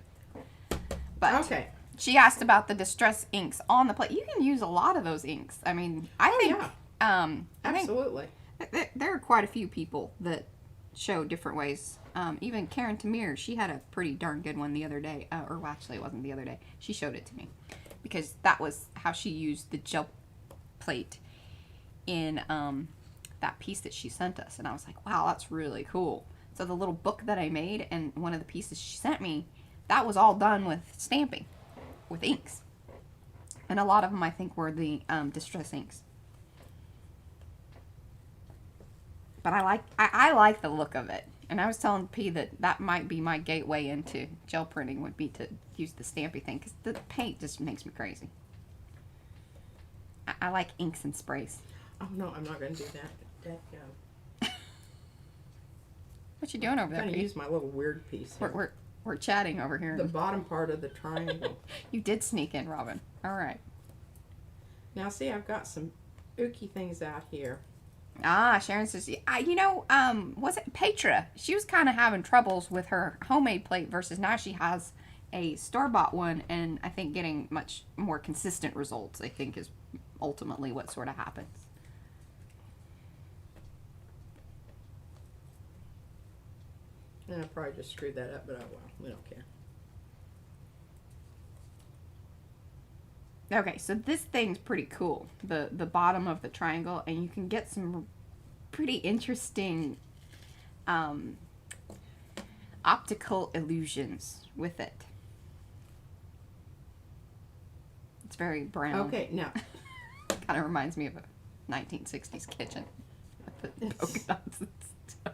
But okay. She asked about the distress inks on the plate. You can use a lot of those inks. I mean, I think... Yeah. Absolutely. There are quite a few people that show different ways. Even Karen Tamir, she had a pretty darn good one the other day. Actually, it wasn't the other day. She showed it to me. Because that was how she used the gel plate in... that piece that she sent us, and I was like, wow, that's really cool. So the little book that I made and one of the pieces she sent me, that was all done with stamping, with inks. And a lot of them I think were the distress inks. But I like the look of it. And I was telling P that might be my gateway into gel printing would be to use the stampy thing because the paint just makes me crazy. I like inks and sprays. Oh no, I'm not going to do that. What you doing over there? I'm going to use my little weird piece. We're chatting over here. The bottom part of the triangle. You did sneak in, Robin. All right. Now see, I've got some ooky things out here. Ah, Sharon says, was it Petra? She was kind of having troubles with her homemade plate versus now she has a store-bought one, and I think getting much more consistent results, I think, is ultimately what sort of happens. And I probably just screwed that up, but oh well, we don't care. Okay, so this thing's pretty cool, the bottom of the triangle, and you can get some pretty interesting optical illusions with it. It's very brown. Okay, now. Kind of reminds me of a 1960s kitchen. With the polka dots and stuff.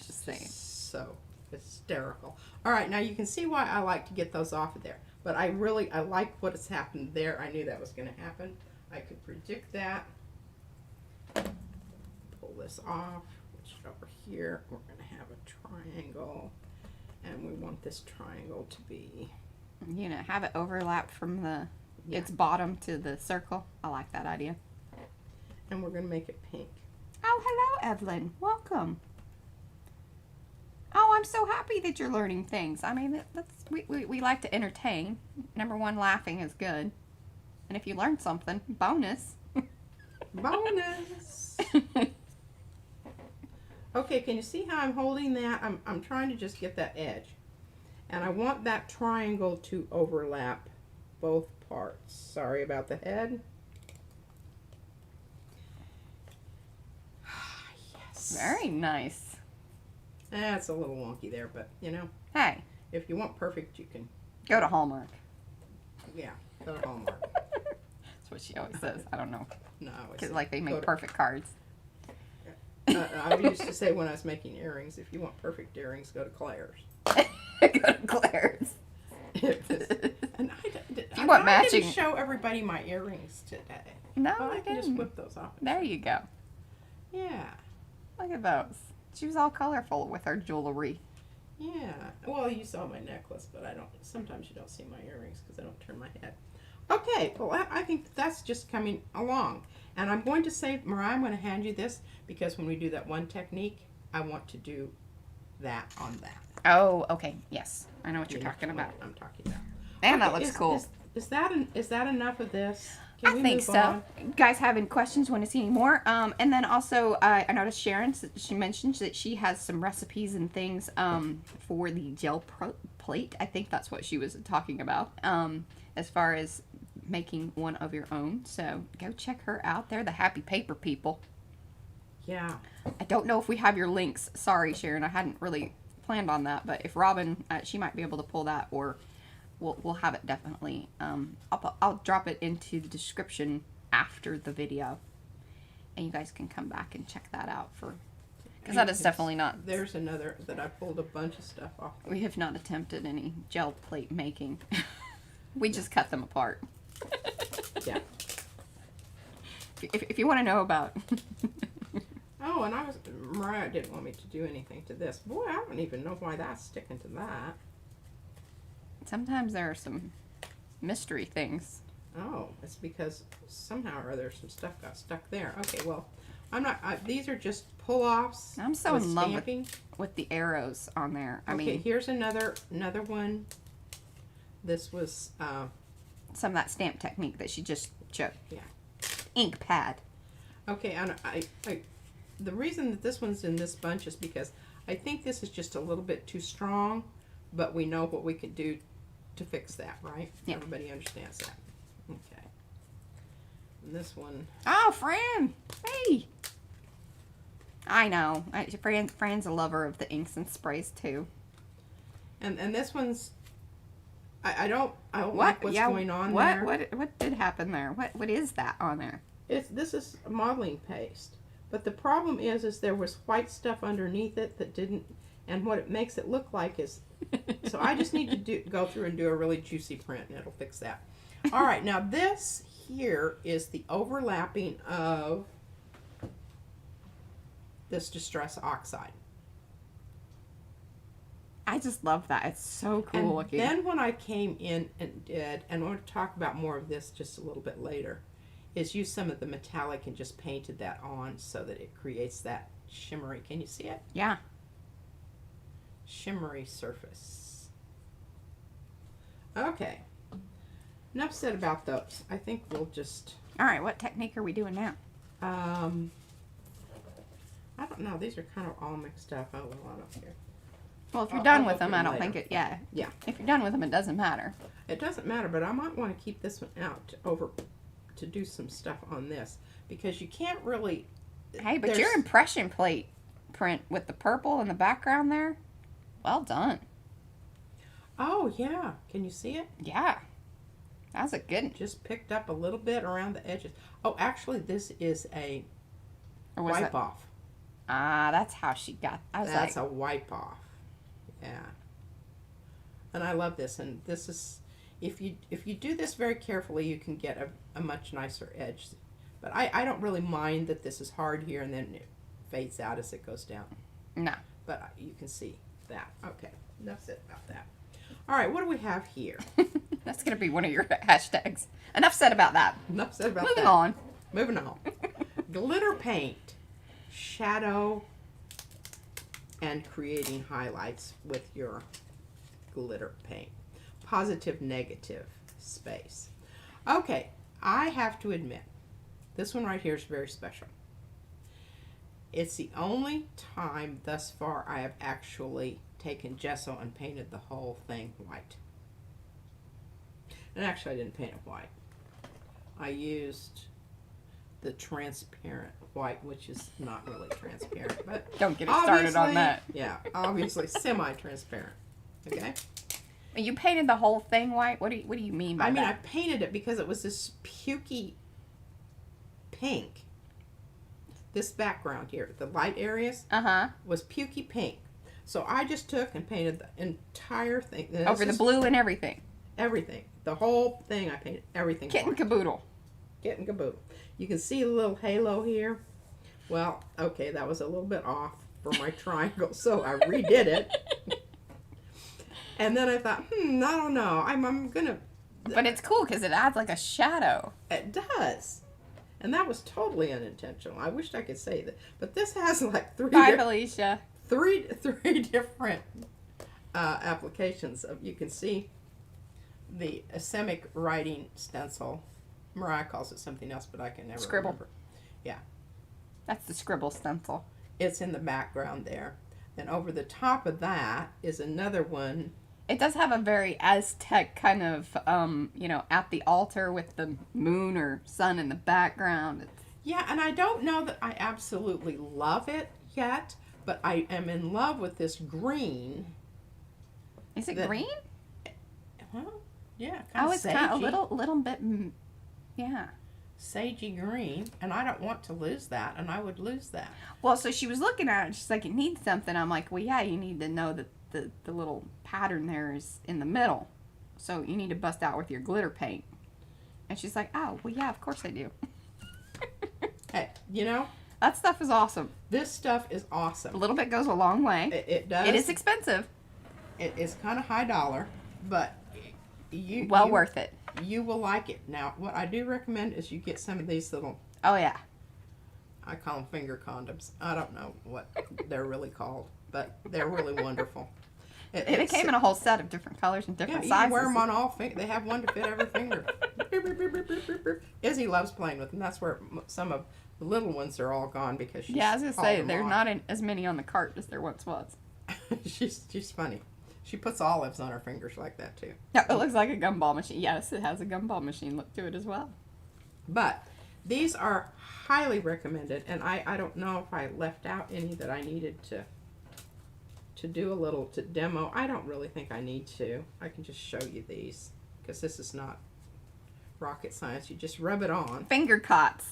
Just saying. So hysterical. All right, now you can see why I like to get those off of there. But I like what has happened there. I knew that was going to happen. I could predict that. Pull this off. Which over here, we're going to have a triangle. And we want this triangle to be... Have it overlap from its bottom to the circle. I like that idea. And we're going to make it pink. Oh, hello, Evelyn. Welcome. Oh, I'm so happy that you're learning things. I mean, we like to entertain. Number one, laughing is good. And if you learn something, bonus. Bonus! Okay, can you see how I'm holding that? I'm trying to just get that edge. And I want that triangle to overlap both parts. Sorry about the head. Yes. Very nice. That's a little wonky there, but Hey. If you want perfect, you can. Go to Hallmark. Yeah, go to Hallmark. That's what she always says. I don't know. No, Because like they make perfect cards. I used to say when I was making earrings, if you want perfect earrings, go to Claire's. Go to Claire's. And If you want I matching, didn't show everybody my earrings today. No, Well, I I can just didn't. whip those off. There you go. Yeah, Look at those. She was all colorful with her jewelry. yeah. Well, you saw my necklace, but I don't. Sometimes you don't see my earrings because I don't turn my head. Okay, well, I think that's just coming along. And I'm going to say, Mariah, I'm going to hand you this because when we do that one technique, I want to do that on that. Oh, okay. Yes. I know what you're You know talking what about. I'm talking about. And that Okay, looks cool. Is that enough of this? Can I we think move so. on? Guys have any questions, want to see any more? And then also, I noticed Sharon, she mentioned that she has some recipes and things for the gel plate. I think that's what she was talking about as far as making one of your own. So go check her out. They're the Happy Paper people. Yeah. I don't know if we have your links. Sorry, Sharon. I hadn't really planned on that. But if Robin, she might be able to pull that, or we'll have it definitely. I'll drop it into the description after the video, and you guys can come back and check that out because that is definitely not. There's another that I pulled a bunch of stuff off. We have not attempted any gel plate making. We just cut them apart. Yeah. If you want to know about. Oh, and Mariah didn't want me to do anything to this. Boy, I don't even know why that's sticking to that. Sometimes there are some mystery things. Oh, it's because somehow or other some stuff got stuck there. Okay, well, these are just pull-offs. I'm so with in love stamping. with the arrows on there. I Okay, mean, here's another one. This was, some of that stamp technique that she just showed. yeah. Ink pad. Okay, and the reason that this one's in this bunch is because I think this is just a little bit too strong, but we know what we could do to fix that, right? Yeah. Everybody understands that. Okay. And this one. Oh, Fran! Hey! I know. Fran's a lover of the inks and sprays too. And this one's. I don't like what's going on there. What did happen there? What is that on there? This is modeling paste, but the problem is there was white stuff underneath it that didn't, and what it makes it look like is. So I just need to go through and do a really juicy print, and it'll fix that. All right, now this here is the overlapping of this Distress Oxide. I just love that. It's so cool And looking. then when I came in and did, and I want to talk about more of this just a little bit later, is use some of the metallic and just painted that on so that it creates that shimmery. Can you see it? Yeah. Shimmery surface. Okay. Enough said about those. I think we'll just, All right, what technique are we doing now? I don't know. These are kind of all mixed up. Oh, well, I don't care. Well, if you're I'll done look with them, at I 'em don't later. think it, yeah. Yeah. If you're done with them, it doesn't matter. It doesn't matter, but I might want to keep this one out to do some stuff on this because you can't really. Hey, but your impression plate print with the purple in the background there, well done. Oh, yeah. Can you see it? Yeah. That was a good one. Just picked up a little bit around the edges. Oh, actually, this is a Or was wipe it? off. Ah, that's how she got. I was That's like, a wipe off. Yeah. And I love this. And this is, if you do this very carefully, you can get a much nicer edge. But I don't really mind that this is hard here and then it fades out as it goes down. no. But you can see that. Okay. Enough said about that. All right. What do we have here? That's going to be one of your hashtags. Enough said about that. Enough said about Moving that. on. Moving on. Glitter paint, shadow, and creating highlights with your glitter paint. Positive, negative space. Okay, I have to admit, this one right here is very special. It's the only time thus far I have actually taken gesso and painted the whole thing white. And actually I didn't paint it white. I used the transparent white, which is not really transparent, but Don't get it started on obviously- that. Yeah, obviously semi-transparent. Okay. You painted the whole thing white? What do you mean by I mean, I that? painted it because it was this pukey pink. This background here, the light areas, Uh-huh. was pukey pink. So I just took and painted the entire thing. And Over this the is blue and everything. everything. The whole thing, I painted everything Kit and white. caboodle. Kit and caboodle. You can see a little halo here. Well, okay, that was a little bit off for my triangle, so I redid it. And then I thought, I don't know. I'm gonna. But it's cool because it adds like a shadow. It does. And that was totally unintentional. I wished I could say that. But this has like Bye, Felicia. three different applications. You can see the Asemic writing stencil. Mariah calls it something else, but I can never Scribble. remember. Yeah. That's the scribble stencil. It's in the background there. Then over the top of that is another one. It does have a very Aztec kind of, at the altar with the moon or sun in the background. It's, Yeah, and I don't know that I absolutely love it yet, but I am in love with this green. is it The- green? Well, yeah, kind Oh, of it's kind of sagey. a little bit, yeah. Sagey green, and I don't want to lose that, and I would lose that. Well, so she was looking at it, she's like, it needs something. I'm like, well, yeah, you need to know that the little pattern there is in the middle. So you need to bust out with your glitter paint. And she's like, oh, well, yeah, of course I do. Hey, you know, That stuff is awesome. this stuff is A awesome. little bit goes a long way. It does. It is expensive. It is kind of high dollar, but you Worth it. You will like it. Now, what I do recommend is you get some of these little, Oh, yeah. I call them finger condoms. I don't know what they're really called, but they're really wonderful. It came in a whole set of different colors and Yeah, different you sizes. can wear them on all fingers. They have one to fit every finger. Izzy loves playing with them. That's where some of the little ones are all gone because she's Yeah, I was going to hauled say, them there's off. not as many on the cart as there once was. she's funny. She puts olives on her fingers like that too. Yeah, it looks like a gumball machine. Yes, it has a gumball machine look to it as well. But these are highly recommended, and I don't know if I left out any that I needed to do a little to demo. I don't really think I need to. I can just show you these because this is not rocket science. You just rub it on. Finger cots.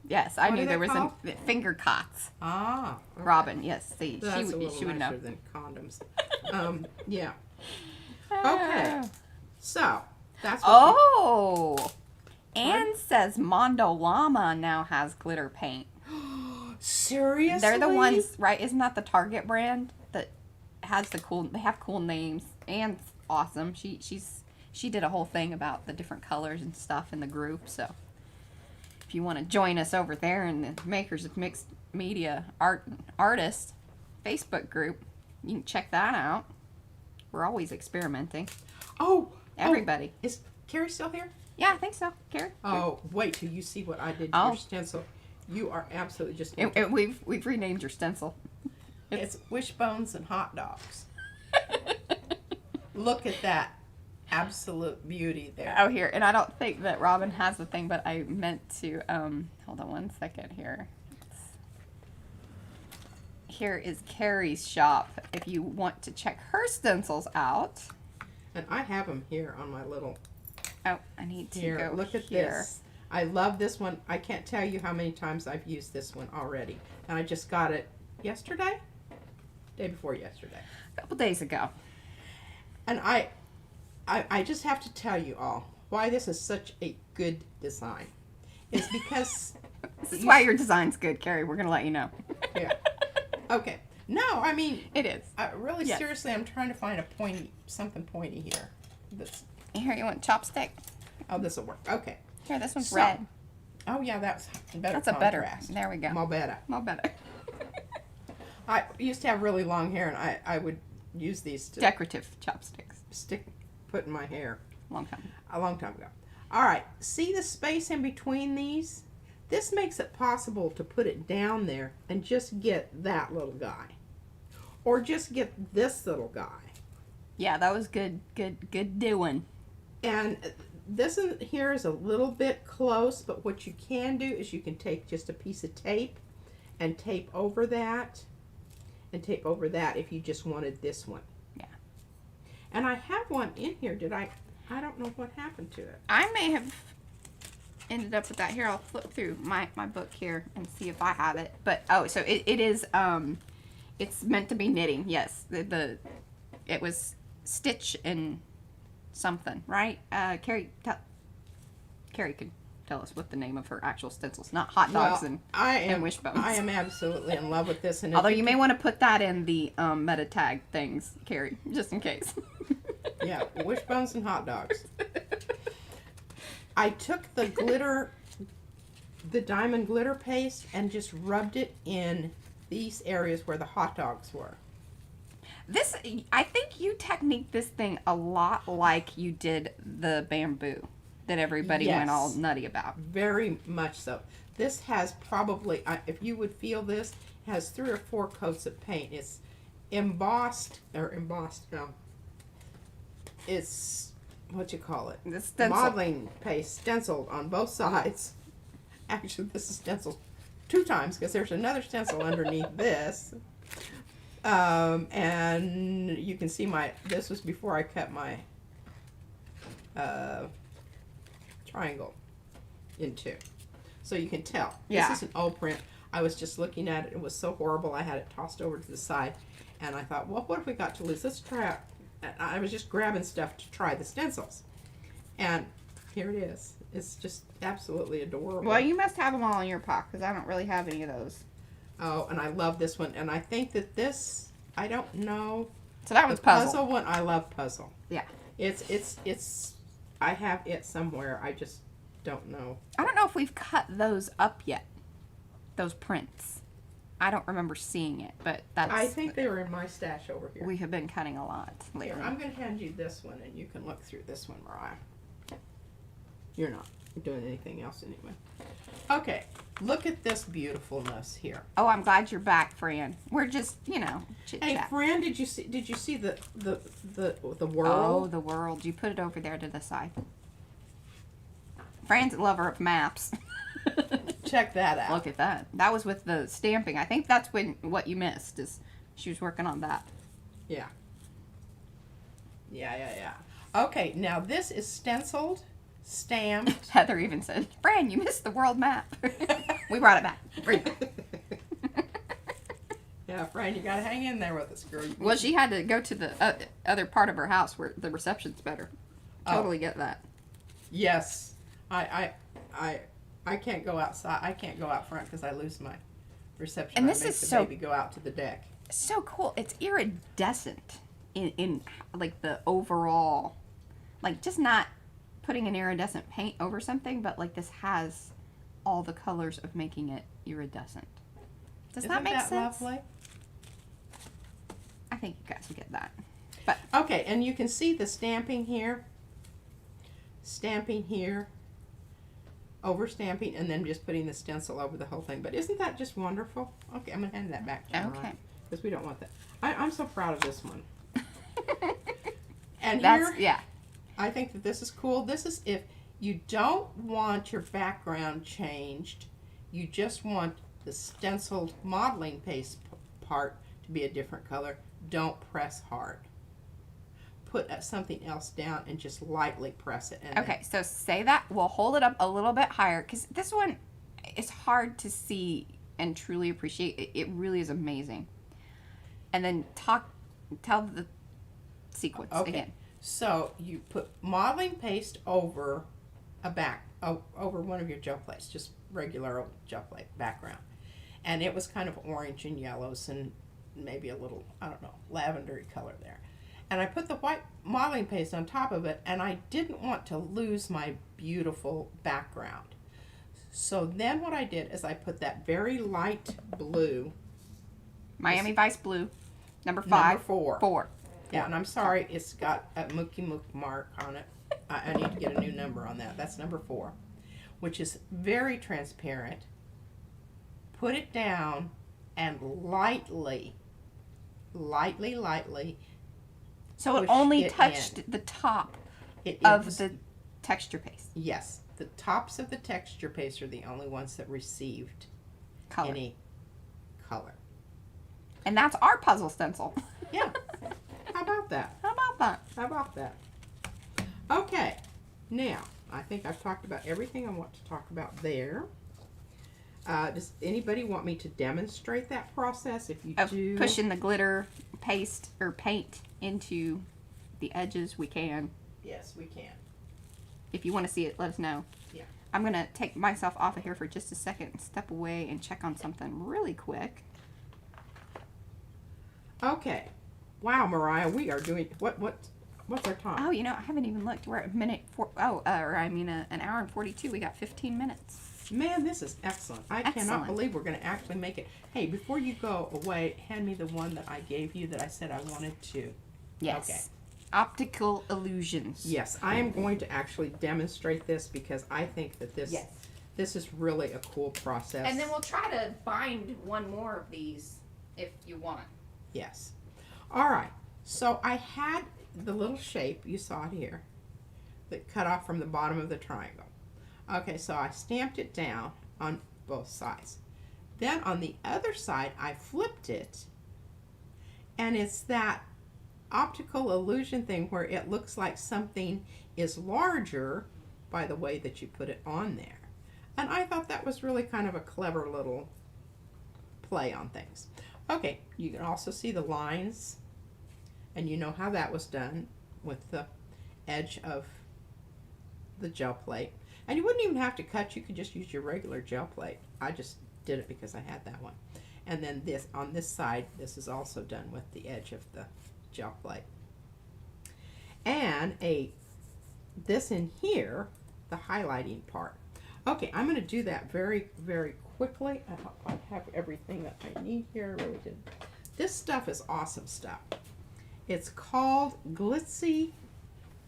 Yes, I What knew are there they was called? finger cots. Ah, okay. Robin, yes, see, That's she a little would nicer know. than condoms. Yeah. Okay. So that's what Oh, Anne says Mondo Llama now has glitter paint. Seriously? They're the ones, right? Isn't that the Target brand that has they have cool names. Anne's awesome. She did a whole thing about the different colors and stuff in the group. So if you want to join us over there in the Makers of Mixed Media Artists Facebook group, you can check that out. We're always experimenting. Oh, Everybody. Is Carrie still here? Yeah, I think so. Carrie? Oh, wait till you see what I did to your stencil. You are absolutely just... We've renamed your stencil. It's wishbones and hot dogs. Look at that. Absolute beauty there. Oh, here. And I don't think that Robin has the thing, but I meant to... hold on one second here. Here is Carrie's shop if you want to check her stencils out. And I have them here on my little... Oh, I need to go look at here. this. I love this one. I can't tell you how many times I've used this one already. And I just got it yesterday? Day before yesterday. A couple days ago. And I just have to tell you all why this is such a good design. It's because... This is why your design's good, Carrie. We're going to let you know. Yeah. Okay. No, I mean... It is. Really, seriously, I'm trying to find something pointy here. Here, you want chopstick? Oh, this will work. Okay. Here, this one's red. Oh, yeah, that's better That's contrast. a better. There we go. More better. More better. I used to have really long hair, and I would use these to... Decorative chopsticks. Put in my hair. A long time ago. All right. See the space in between these? This makes it possible to put it down there and just get that little guy. Or just get this little guy. Yeah, that was good doing. And this here is a little bit close, but what you can do is you can take just a piece of tape and tape over that. And tape over that if you just wanted this one. Yeah. And I have one in here. I don't know what happened to it. I may have ended up with that. Here, I'll flip through my book here and see if I have it. But, so it is, it's meant to be knitting. Yes. It was stitch and something, right? Carrie could tell us what the name of her actual stencils, not hot dogs and wishbones. I am absolutely in love with this. And although you may want to put that in the meta tag things, Carrie, just in case. Yeah, wishbones and hot dogs. I took the diamond glitter paste and just rubbed it in these areas where the hot dogs were. I think you techniqued this thing a lot like you did the bamboo that everybody went all nutty about. Very much so. This has probably, if you would feel this, has 3 or 4 coats of paint. It's embossed, it's, what you call it? The stencil. Modeling paste stenciled on both sides. Actually, this is stenciled 2 times because there's another stencil underneath this. And you can see this was before I cut my triangle in 2. So you can tell. Yeah. This is an old print. I was just looking at it. It was so horrible. I had it tossed over to the side. And I thought, well, what have we got to lose? Let's try it. I was just grabbing stuff to try the stencils. And here it is. It's just absolutely adorable. Well, you must have them all in your pocket because I don't really have any of those. Oh, and I love this one. And I think that this, I don't know. So that one's puzzle. Puzzle one, I love puzzle. Yeah. It's, I have it somewhere. I just don't know. I don't know if we've cut those up yet. Those prints. I don't remember seeing it, but that's... I think they were in my stash over here. We have been cutting a lot lately. Here, I'm going to hand you this one, and you can look through this one, Mariah. You're not doing anything else anyway. Okay, look at this beautifulness here. Oh, I'm glad you're back, Fran. We're just, chit-chat. Hey, Fran, did you see the world? Oh, the world. You put it over there to the side. Fran's a lover of maps. Check that out. Look at that. That was with the stamping. I think that's what you missed is she was working on that. Yeah. Yeah. Okay, now this is stenciled, stamped. Heather even said, Fran, you missed the world map. We brought it back. Bring it back. Yeah, Fran, you gotta hang in there with us, girl. Well, she had to go to the other part of her house where the reception's better. Totally get that. Yes. I can't go outside. I can't go out front because I lose my reception. And I this make is the so... baby go out to the deck. so cool. It's iridescent in like the overall, like just not putting an iridescent paint over something, but like this has all the colors of making it iridescent. Does that make sense? Lovely? I think you guys will get that. But Okay, and you can see the stamping here, over stamping, and then just putting the stencil over the whole thing. But isn't that just wonderful? Okay, I'm gonna hand that back to you. Okay. Because we don't want that. I'm so proud of this one. And that's, here, yeah. I think that this is cool. This is if you don't want your background changed, you just want the stenciled modeling paste part to be a different color. Don't press hard. Put something else down and just lightly press it. And Okay, so say that. We'll hold it up a little bit higher because this one is hard to see and truly appreciate. It really is amazing. And then tell the sequence again. So you put modeling paste over over one of your gel plates, just regular old gel plate background. And it was kind of orange and yellows and maybe a little, I don't know, lavendery color there. And I put the white modeling paste on top of it, and I didn't want to lose my beautiful background. So then what I did is I put that very light blue, Miami Vice Blue, number 5. number 4. 4. Yeah, and I'm sorry, it's got a Mookie Mook mark on it. I need to get a new number on that. That's number 4, which is very transparent. Put it down and lightly, So it push only it touched in. the top It of is- the texture paste. Yes, the tops of the texture paste are the only ones that received Color. any color. And that's our puzzle stencil. Yeah. How about that? How about that? How about that? Okay. Now, I think I've talked about everything I want to talk about there. Does anybody want me to demonstrate that process? If you Of do, pushing the glitter paste or paint into the edges, we can. yes, we can. If you want to see it, let us know. Yeah. I'm going to take myself off of here for just a second and step away and check on something really quick. Okay. Wow, Mariah, we are doing what's our time? Oh, you know, I haven't even looked. We're at an hour and 42. We got 15 minutes. Man, this is excellent. I cannot Excellent. believe we're going to actually make it. Hey, before you go away, hand me the one that I gave you that I said I wanted to. Yes. Okay. Optical illusions. Yes, I am going to actually demonstrate this because I think that this is really a cool process. And then we'll try to bind one more of these if you want. Yes. All right. So I had the little shape, you saw it here, that cut off from the bottom of the triangle. Okay, so I stamped it down on both sides. Then on the other side, I flipped it, and it's that optical illusion thing where it looks like something is larger by the way that you put it on there. And I thought that was really kind of a clever little play on things. Okay, you can also see the lines, and you know how that was done with the edge of the gel plate. And you wouldn't even have to cut, you could just use your regular gel plate. I just did it because I had that one. And then this, on this side, this is also done with the edge of the gel plate. And this in here, the highlighting part. Okay, I'm going to do that very, very quickly. I hope I have everything that I need here. I really did. This stuff is awesome stuff. It's called Glitzy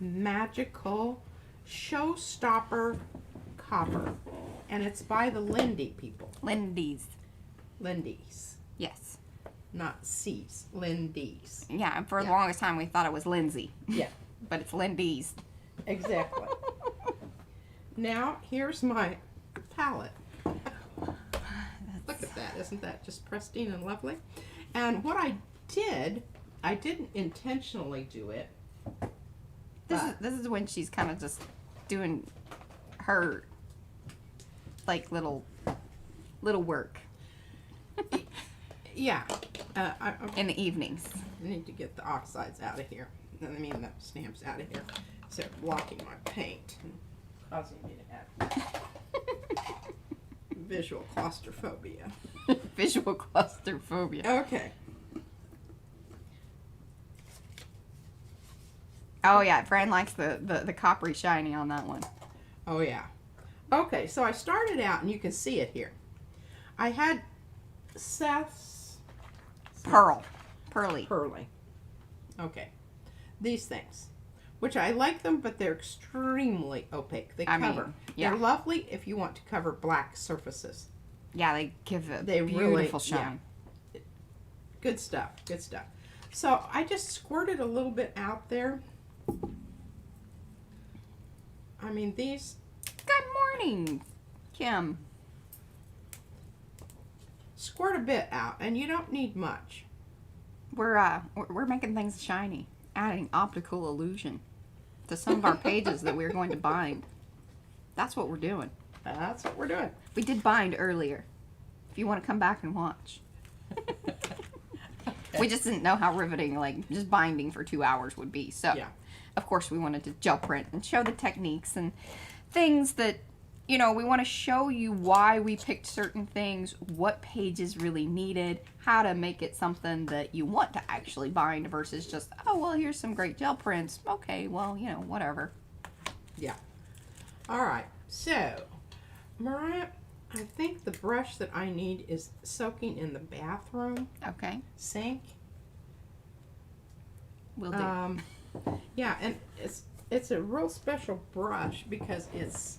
Magical Showstopper Copper. And it's by the Lindy people. Lindy's. Lindy's. Yes. Not C's. Lindy's. Yeah, and for the longest time we thought it was Lindsay. Yeah. But it's Lindy's. Exactly. Now, here's my palette. Look at that. Isn't that just pristine and lovely? And what I didn't intentionally do it. This is when she's kind of just doing her like little work Yeah. I in the evenings. need to get the oxides out of here. I mean the stamps out of here. So they're blocking my paint and causing me to have visual claustrophobia. Visual claustrophobia. Okay. Oh yeah, Fran likes the coppery shiny on that one. Oh yeah. Okay, so I started out, and you can see it here. I had Seth's Pearly. Okay, these things, which I like them, but they're extremely opaque. They cover. Yeah. They're lovely if you want to cover black surfaces. Yeah, they give a They beautiful really, shine. yeah. Good stuff. Good stuff. So I just squirted a little bit out there. I mean, these. Good morning, Kim. Squirt a bit out, and you don't need much. We're making things shiny, adding optical illusion to some of our pages that we're going to bind. That's what we're doing. That's what we're doing. We did bind earlier. If you want to come back and watch. We just didn't know how riveting, like, just binding for 2 hours would be. So, Yeah. of course, we wanted to gel print and show the techniques and things that, you know, we want to show you why we picked certain things, what pages really needed, how to make it something that you want to actually bind versus just, oh, well, here's some great gel prints. Okay, well, you know, whatever. Yeah. All right. So, Mariah, I think the brush that I need is soaking in the bathroom Okay, sink. we'll do. Yeah, and it's a real special brush because it's,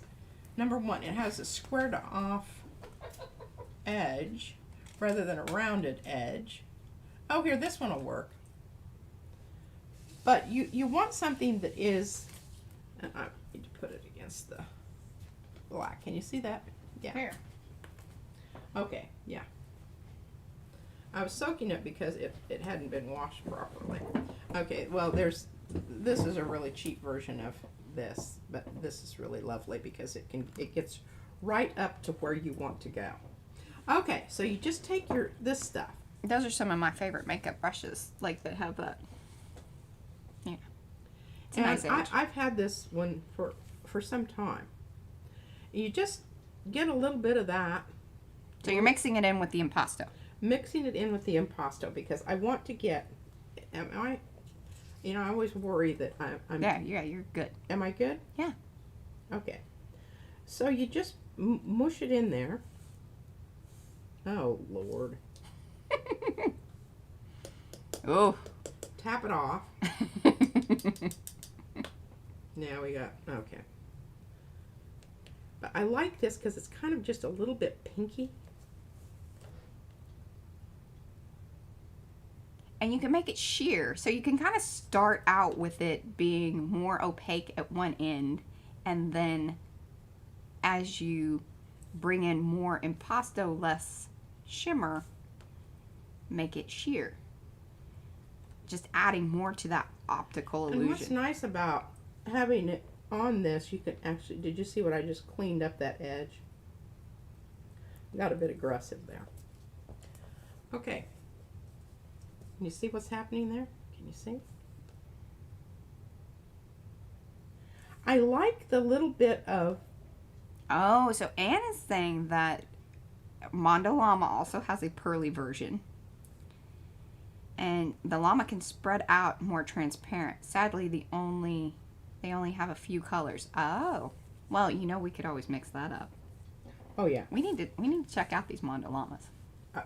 number one, it has a squared off edge rather than a rounded edge. Oh, here, this one will work. But you want something that is, and I need to put it against the black. Can you see that? Yeah. Here. Okay, yeah. I was soaking it because it hadn't been washed properly. Okay, well, this is a really cheap version of this, but this is really lovely because it gets right up to where you want to go. Okay, so you just take this stuff. Those are some of my favorite makeup brushes, like that have that. Yeah. It's a And nice edge. I've had this one for some time. You just get a little bit of that. So you're mixing it in with the impasto. Mixing it in with the impasto because I want to get, I always worry that I'm Yeah, you're good. Am I good? Yeah. Okay. So you just mush it in there. Oh, Lord. Oh. Tap it off. Now we got, okay. But I like this because it's kind of just a little bit pinky. And you can make it sheer. So you can kind of start out with it being more opaque at one end. And then as you bring in more impasto, less shimmer, make it sheer. Just adding more to that optical illusion. And what's nice about having it on this, you can actually, did you see what I just cleaned up that edge? Got a bit aggressive there. Okay. Can you see what's happening there? Can you see? I like the little bit of... Oh, so Anne is saying that Mondo Llama also has a pearly version. And the llama can spread out more transparent. Sadly, they only have a few colors. Oh. Well, you know, we could always mix that up. Oh, yeah. We need to check out these Mondo Llamas.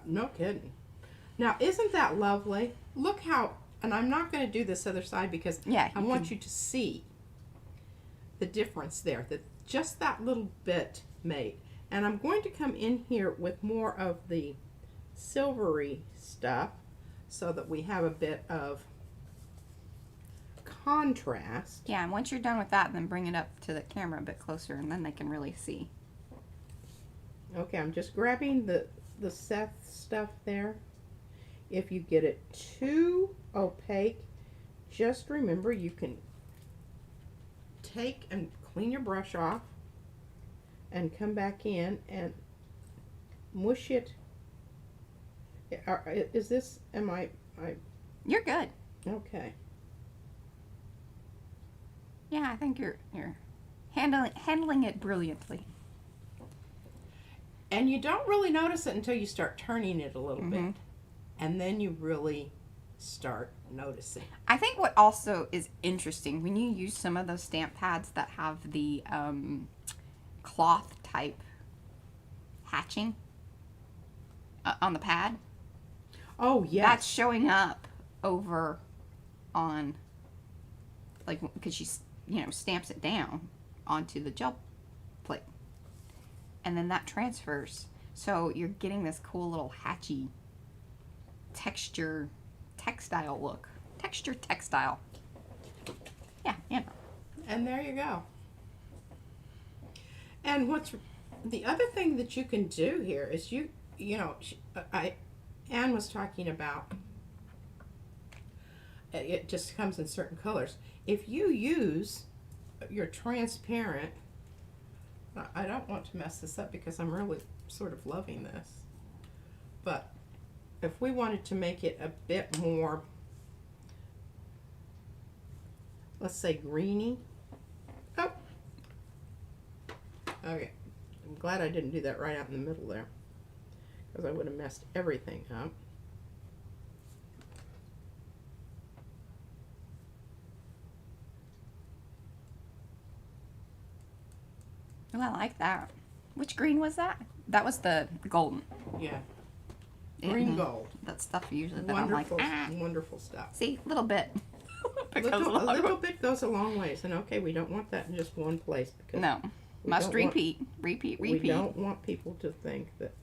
No kidding. Now, isn't that lovely? Look how, and I'm not going to do this other side because I want you to see the difference there, that just that little bit made. And I'm going to come in here with more of the silvery stuff so that we have a bit of contrast. Yeah, and once you're done with that, then bring it up to the camera a bit closer and then they can really see. Okay, I'm just grabbing the Seth stuff there. If you get it too opaque, just remember you can take and clean your brush off and come back in and mush it. Is this, You're good. okay. Yeah, I think you're handling it brilliantly. And you don't really notice it until you start turning it a little bit. And then you really start noticing. I think what also is interesting when you use some of those stamp pads that have the cloth type hatching on the pad. Oh, yes. That's showing up over on, like, because she, stamps it down onto the gel plate. And then that transfers. So you're getting this cool little hatchy textile look. Texture textile. Yeah, yeah. And there you go. And what's the other thing that you can do here is Anne was talking about it just comes in certain colors. If you use your transparent, I don't want to mess this up because I'm really sort of loving this, but if we wanted to make it a bit more, let's say greeny. Oh, okay. I'm glad I didn't do that right out in the middle there, because I would have messed everything up. Oh, I like that. Which green was that? That was the golden. Yeah. Green gold. That stuff usually that Wonderful, I'm like, wonderful stuff. See, little bit. A little bit goes a long ways, and okay, we don't want that in just one place because no, must repeat. Repeat. We don't want people to think that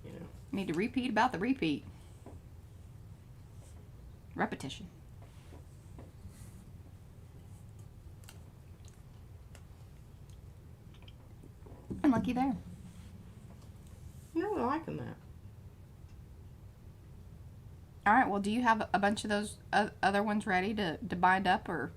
Need to repeat about the repeat. Repetition. I'm lucky there. You're really liking that. All right. Well, do you have a bunch of those other ones ready to bind up, or?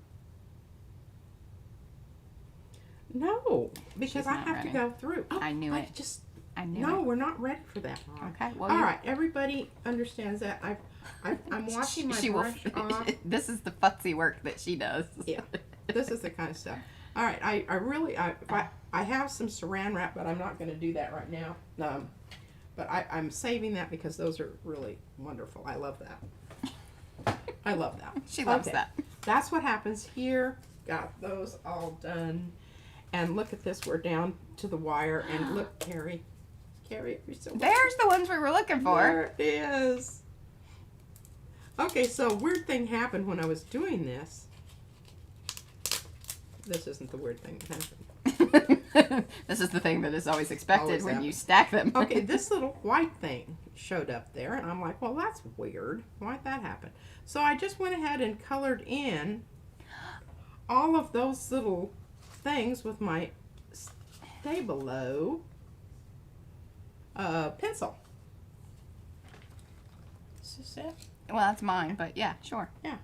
No, because She's I not have ready. to go through. Oh, I knew it. I knew no, it. we're not ready for that. Okay. Well, all right. Everybody understands that. I'm washing my she will brush finish off. it. This is the futzy work that she does. Yeah, this is the kind of stuff. All right. I have some saran wrap, but I'm not going to do that right now. But I'm saving that because those are really wonderful. I love that. I love that. She loves that. That's what happens here. Got those all done. And look at this. We're down to the wire. And look, Carrie, you're so There's the ones we were looking for. There it is. Okay, so weird thing happened when I was doing this. This isn't the weird thing that happened. This is the thing that is always expected Always when happens. you stack them. Okay, this little white thing showed up there, and I'm like, well, that's weird. Why'd that happen? So I just went ahead and colored in all of those little things with my Stabilo pencil. Is this it? Well, that's mine, but yeah, sure. Yeah.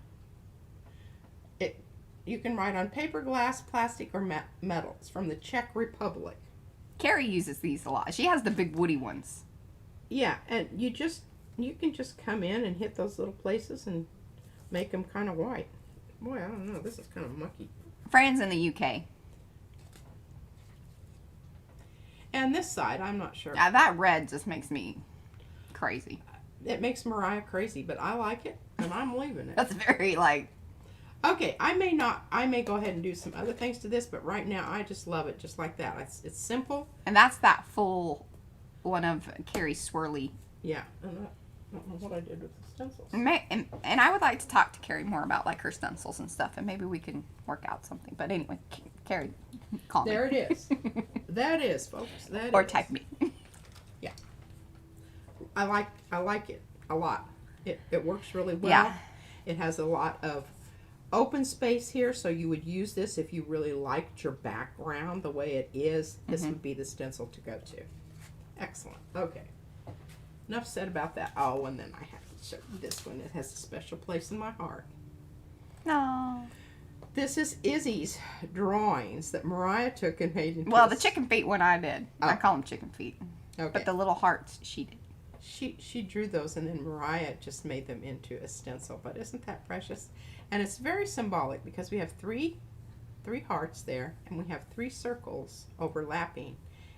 You can write on paper, glass, plastic, or metal. It's from the Czech Republic. Carrie uses these a lot. She has the big woody ones. Yeah, and you can just come in and hit those little places and make them kind of white. Boy, I don't know. This is kind of mucky. Fran's in the UK. And this side, I'm not sure. That red just makes me crazy. It makes Mariah crazy, but I like it, and I'm leaving it. That's very, like... Okay, I may go ahead and do some other things to this, but right now I just love it just like that. It's simple. And that's that full one of Carrie's swirly. Yeah, and I don't know what I did with the stencils. And I would like to talk to Carrie more about, like, her stencils and stuff, and maybe we can work out something. But anyway, Carrie, call me. There it is. That is, folks. That Or is. type me. Yeah. I like it a lot. It works really well. Yeah. It has a lot of open space here, so you would use this if you really liked your background the way it is. This would be the stencil to go to. Excellent. Okay. Enough said about that. Oh, and then I have to show you this one. It has a special place in my heart. No. This is Izzy's drawings that Mariah took and made into Well, the chicken feet one I did. Oh. I call them chicken feet. Okay. But the little hearts she did. She drew those, and then Mariah just made them into a stencil. But isn't that precious? And it's very symbolic because we have three hearts there, and we have 3 circles overlapping,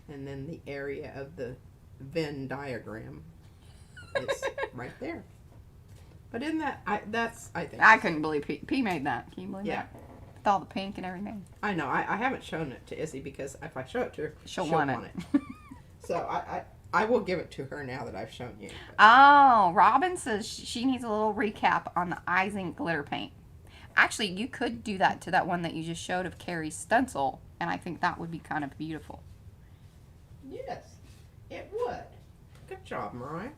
and then the area of the Venn diagram is right there. But isn't that, I think. I couldn't believe P made that. Can you believe Yeah. that? With all the pink and everything. I know. I haven't shown it to Izzy because if I show it to her, She'll want it. So I will give it to her now that I've shown you. Oh, Robin says she needs a little recap on the eyes ink glitter paint. Actually, you could do that to that one that you just showed of Carrie's stencil, and I think that would be kind of beautiful. Yes, it would. Good job, Mariah.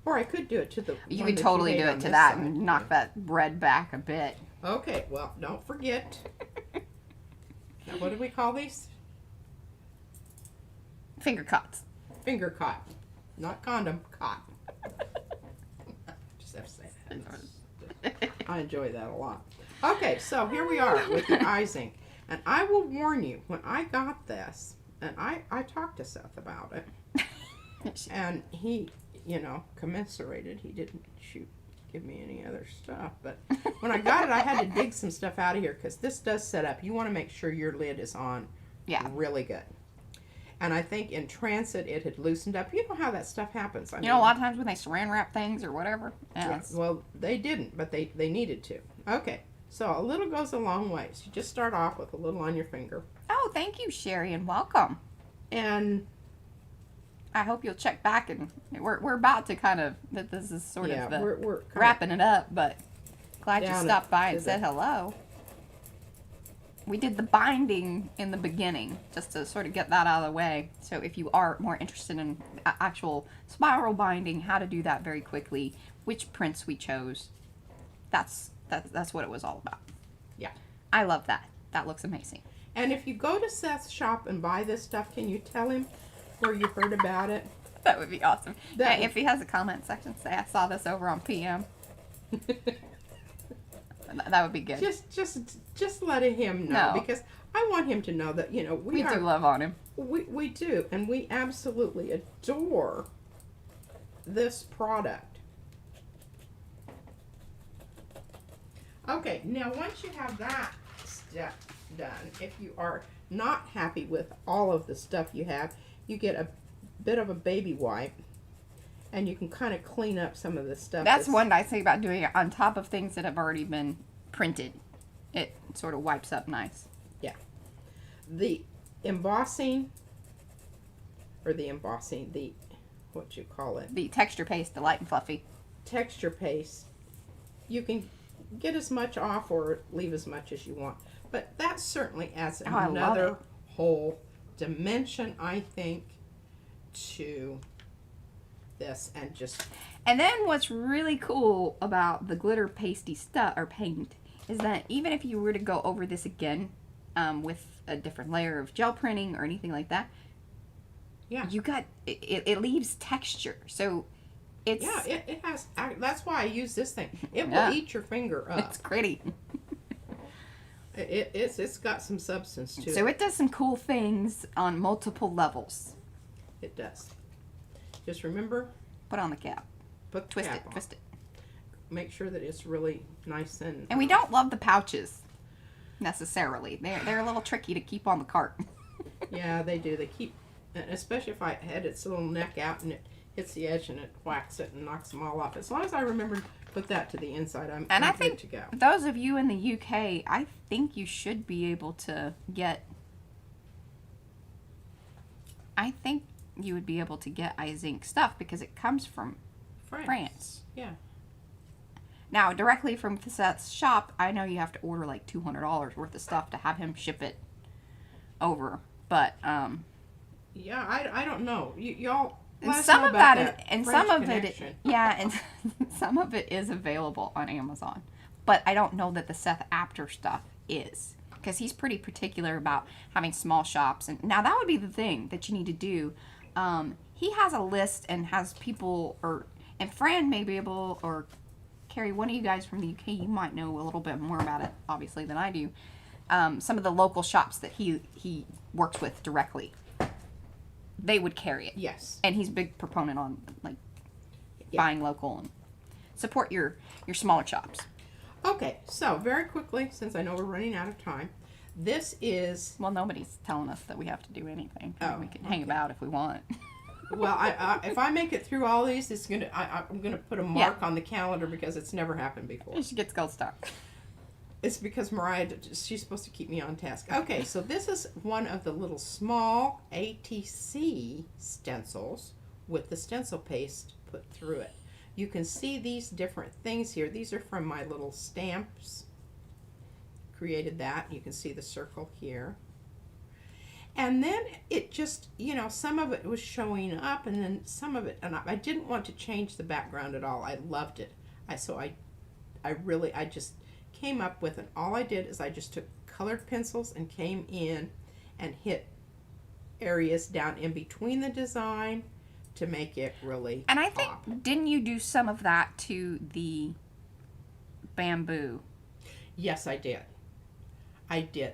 Or I could do it to the You one could that totally made do on it to this that side. and knock that red back a bit. Okay, well, don't forget. Now, what do we call these? Finger cuts. Finger cot. Not condom, cot. Just have to say that. I enjoy that a lot. Okay, so here we are with the eyes ink. And I will warn you, when I got this, and I talked to Seth about it, and he, commiserated. He didn't give me any other stuff. But when I got it, I had to dig some stuff out of here because this does set up. You want to make sure your lid is on really good. And I think in transit, it had loosened up. You know how that stuff happens. I mean, a lot of times when they saran wrap things or whatever. Yeah, well, they didn't, but they needed to. Okay, so a little goes a long way. So you just start off with a little on your finger. Oh, thank you, Sherry, and welcome. And I hope you'll check back, and we're about to kind of, this is sort of the we're kind wrapping it up, but glad you down stopped by to and said hello. We did the binding in the beginning, just to sort of get that out of the way. So if you are more interested in actual spiral binding, how to do that very quickly, which prints we chose, that's what it was all about. Yeah. I love that. That looks amazing. And if you go to Seth's shop and buy this stuff, can you tell him where you heard about it? That would be awesome. That Hey, if he has a comment section, say I saw this over on PM. That would be good. Just let him know, because I want him to know that we do love on him. We do, and we absolutely adore this product. Okay, now once you have that step done, if you are not happy with all of the stuff you have, you get a bit of a baby wipe, and you can kind of clean up some of the stuff. That's one nice thing about doing it on top of things that have already been printed. It sort of wipes up nice. Yeah. The embossing, what you call it? The texture paste, the light and fluffy. Texture paste. You can get as much off or leave as much as you want. But that certainly adds another whole dimension, I think, to this. And then what's really cool about the glitter pasty stuff or paint is that even if you were to go over this again with a different layer of gel printing or anything like that, you got it leaves texture. So it's it has. That's why I use this thing. It will eat your finger up. It's pretty. It's got some substance to it. So it does some cool things on multiple levels. It does. Just remember, put on the cap. Twist it. Make sure that it's really nice and. And we don't love the pouches necessarily. They're a little tricky to keep on the cart. Yeah, they do. They keep, especially if I had its little neck out and it hits the edge and it whacks it and knocks them all off. As long as I remember to put that to the inside, I'm good to go. Those of you in the UK, I think you should be able to get. I think you would be able to get iZinc stuff because it comes from France. Yeah. Now, directly from Seth's shop, I know you have to order like $200 worth of stuff to have him ship it over. But yeah, I don't know. Y'all. And some of that, and some of it, yeah, and some of it is available on Amazon. But I don't know that the Seth Apter stuff is, because he's pretty particular about having small shops. And now that would be the thing that you need to do. He has a list and has people, and Fran may be able, or Carrie, one of you guys from the UK, you might know a little bit more about it, obviously, than I do. Some of the local shops that he works with directly. They would carry it. Yes. And he's a big proponent on buying local and support your smaller shops. Okay, so very quickly, since I know we're running out of time, this is... Well, nobody's telling us that we have to do anything. Oh, we can hang about if we want. Well, if I make it through all these, it's gonna. I'm gonna put a mark on the calendar because it's never happened before. She gets gold star. It's because Mariah, she's supposed to keep me on task. Okay, so this is one of the little small ATC stencils with the stencil paste put through it. You can see these different things here. These are from my little stamps. Created that. You can see the circle here. And then it just, you know, some of it was showing up and then some of it, and I didn't want to change the background at all. I loved it. I just came up with, and all I did is I just took colored pencils and came in and hit areas down in between the design to make it really And I think, pop. didn't you do some of that to the bamboo? Yes, I did. I did.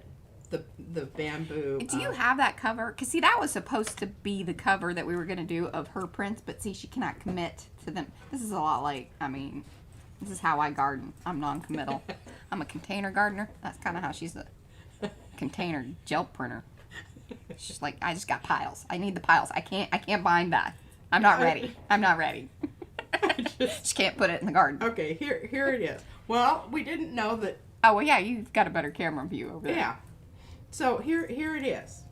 The bamboo. Do you have that cover? Because, see, that was supposed to be the cover that we were going to do of her prints, but see, she cannot commit to them. This is a lot like, I mean, this is how I garden. I'm non-committal. I'm a container gardener. That's kind of how she's a container gel printer. She's like, I just got piles. I need the piles. I can't bind that. I'm not ready. I'm not ready. She can't put it in the garden. Okay, here it is. Well, we didn't know that. Oh, well, yeah, you've got a better camera view over there. Yeah. So here it is.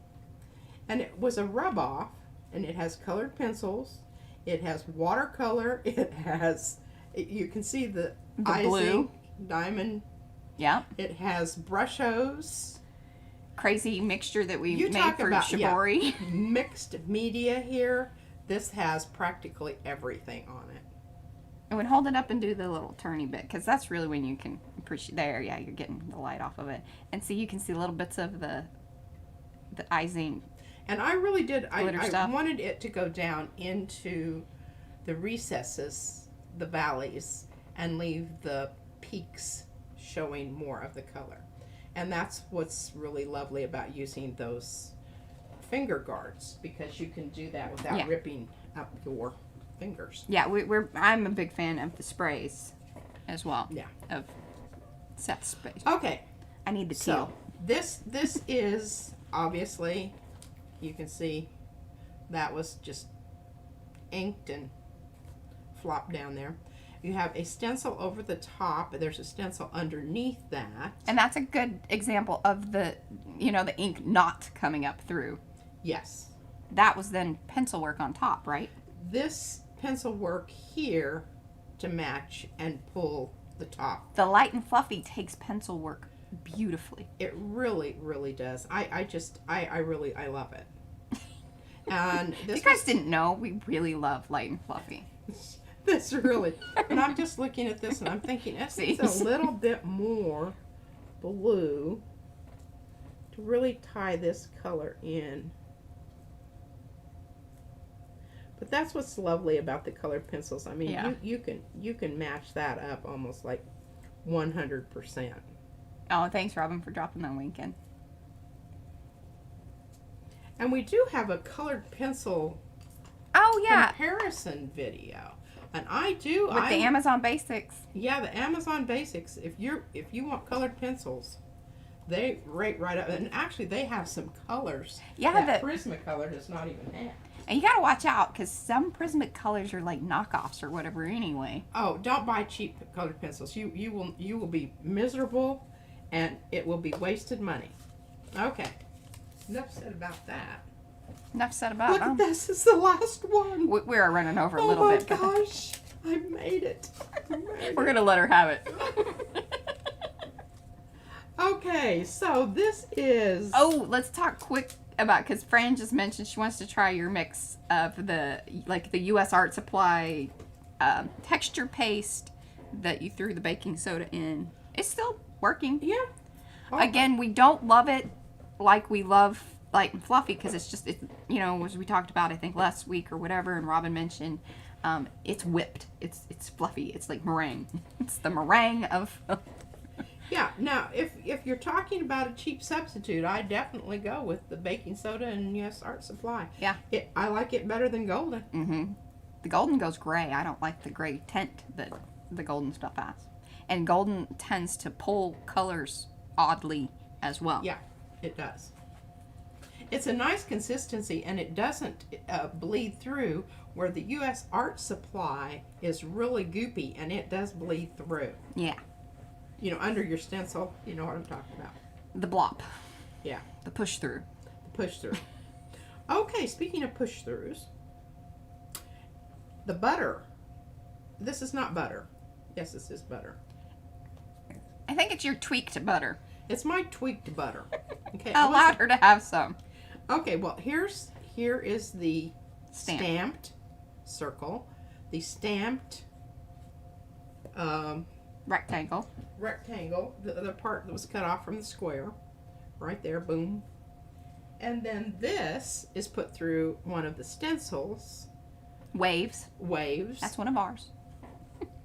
And it was a rub off, and it has colored pencils. It has watercolor. It has, you can see the icing, blue. Diamond. Yeah. It has brushos. Crazy mixture that we You made talk for about Shibori. Mixed media here. This has practically everything on it. And when hold it up and do the little turny bit, because that's really when you can appreciate. There, yeah, you're getting the light off of it, and see, you can see little bits of the icing. And I really did. I stuff. wanted it to go down into the recesses, the valleys, and leave the peaks showing more of the color. And that's what's really lovely about using those finger guards, because you can do that without ripping up your fingers. Yeah, I'm a big fan of the sprays as well. Yeah. Of Seth's sprays. Okay. I need the teal. So this is obviously, you can see that was just inked and flopped down there. You have a stencil over the top, and there's a stencil underneath that. And that's a good example of the ink not coming up through. Yes. That was then pencil work on top, right? This pencil work here to match and pull the top. The light and fluffy takes pencil work beautifully. It really, really does. I love it. And this You guys didn't know we really love light and fluffy. This really, and I'm just looking at this and I'm thinking, it's a little bit more blue to really tie this color in. But that's what's lovely about the colored pencils. I mean, Yeah. you can match that up almost like 100%. Oh, thanks, Robin, for dropping that link in. And we do have a colored pencil Oh, yeah. comparison video. And With the Amazon Basics. Yeah, the Amazon Basics. If you want colored pencils, they rate right up. And actually, they have some colors. Yeah, that Prismacolor does not even have. And you gotta watch out, because some Prismic colors are like knockoffs or whatever anyway. Oh, don't buy cheap colored pencils. You will be miserable, and it will be wasted money. Okay, enough said about that. Enough said about Look at this. It's the last one. We are running over a Oh little my bit. gosh, I made it. We're gonna let her have it. Okay, so this is. Oh, let's talk quick about, because Fran just mentioned she wants to try your mix of the U.S. Art Supply texture paste that you threw the baking soda in. It's still working. Yeah. Oh. Again, we don't love it like we love light and fluffy, because it's as we talked about, I think last week or whatever, and Robin mentioned, it's whipped. It's fluffy. It's like meringue. It's the meringue of. Yeah. Now, if you're talking about a cheap substitute, I definitely go with the baking soda and U.S. Art Supply. Yeah. I like it better than golden. Mm-hmm. The golden goes gray. I don't like the gray tint that the golden stuff has. And golden tends to pull colors oddly as well. Yeah, it does. It's a nice consistency, and it doesn't bleed through, where the U.S. Art Supply is really goopy, and it does bleed through. Yeah. You know, under your stencil, you know what I'm talking about. The blop. Yeah. The push through. The push through. Okay, speaking of push throughs, the butter. This is not butter. Yes, this is butter. I think it's your tweaked butter. It's my tweaked butter. Okay. I allowed her to have some. Okay, well, here is the Stamp. stamped circle, the stamped Rectangle. rectangle, the other part that was cut off from the square, right there, boom. And then this is put through one of the stencils. Waves. Waves. That's one of ours.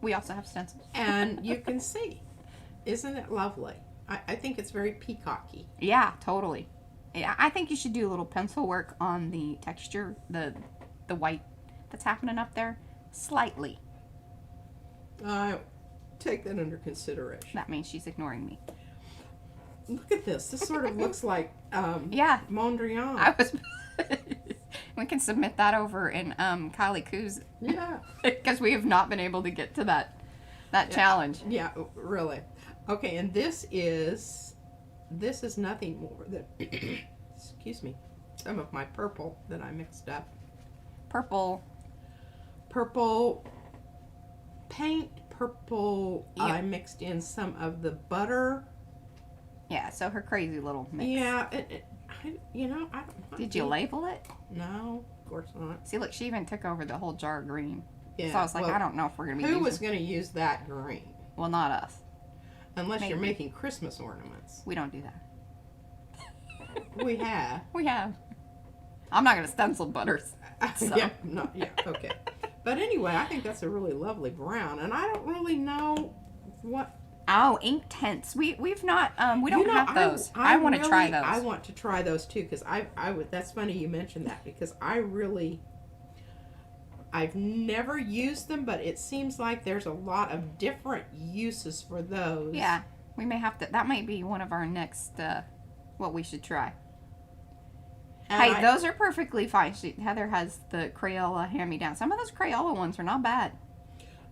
We also have stencils. And you can see. Isn't it lovely? I think it's very peacocky. Yeah, totally. Yeah, I think you should do a little pencil work on the texture, the white that's happening up there, slightly. I take that under consideration. That means she's ignoring me. Look at this. This sort of looks like Yeah. Mondrian. I was. We can submit that over in Kylie Koo's Yeah. because we have not been able to get to that challenge. Yeah, really. Okay, and this is nothing more than excuse me, some of my purple that I mixed up. Purple. Paint purple. Yep. I mixed in some of the butter. Yeah, so her crazy little mix. Yeah, I don't. Did you label it? No, of course not. See, look, she even took over the whole jar of green. Yeah, So I was like, well, I don't know if we're going to be who using... was going to use that green? Well, not us. Unless you're Maybe. making Christmas ornaments. We don't do that. We have. We have. I'm not going to stencil butters. So. Yeah, okay. But anyway, I think that's a really lovely brown, and I don't really know what. Oh, ink tints. We've not we don't have those. I want to really, try those. I want to try those too, because I would. That's funny you mentioned that, because I've never used them, but it seems like there's a lot of different uses for those. Yeah, we may have to. That might be one of our next what we should try. And Hey, those are perfectly fine. Heather has the Crayola hand-me-down. Some of those Crayola ones are not bad.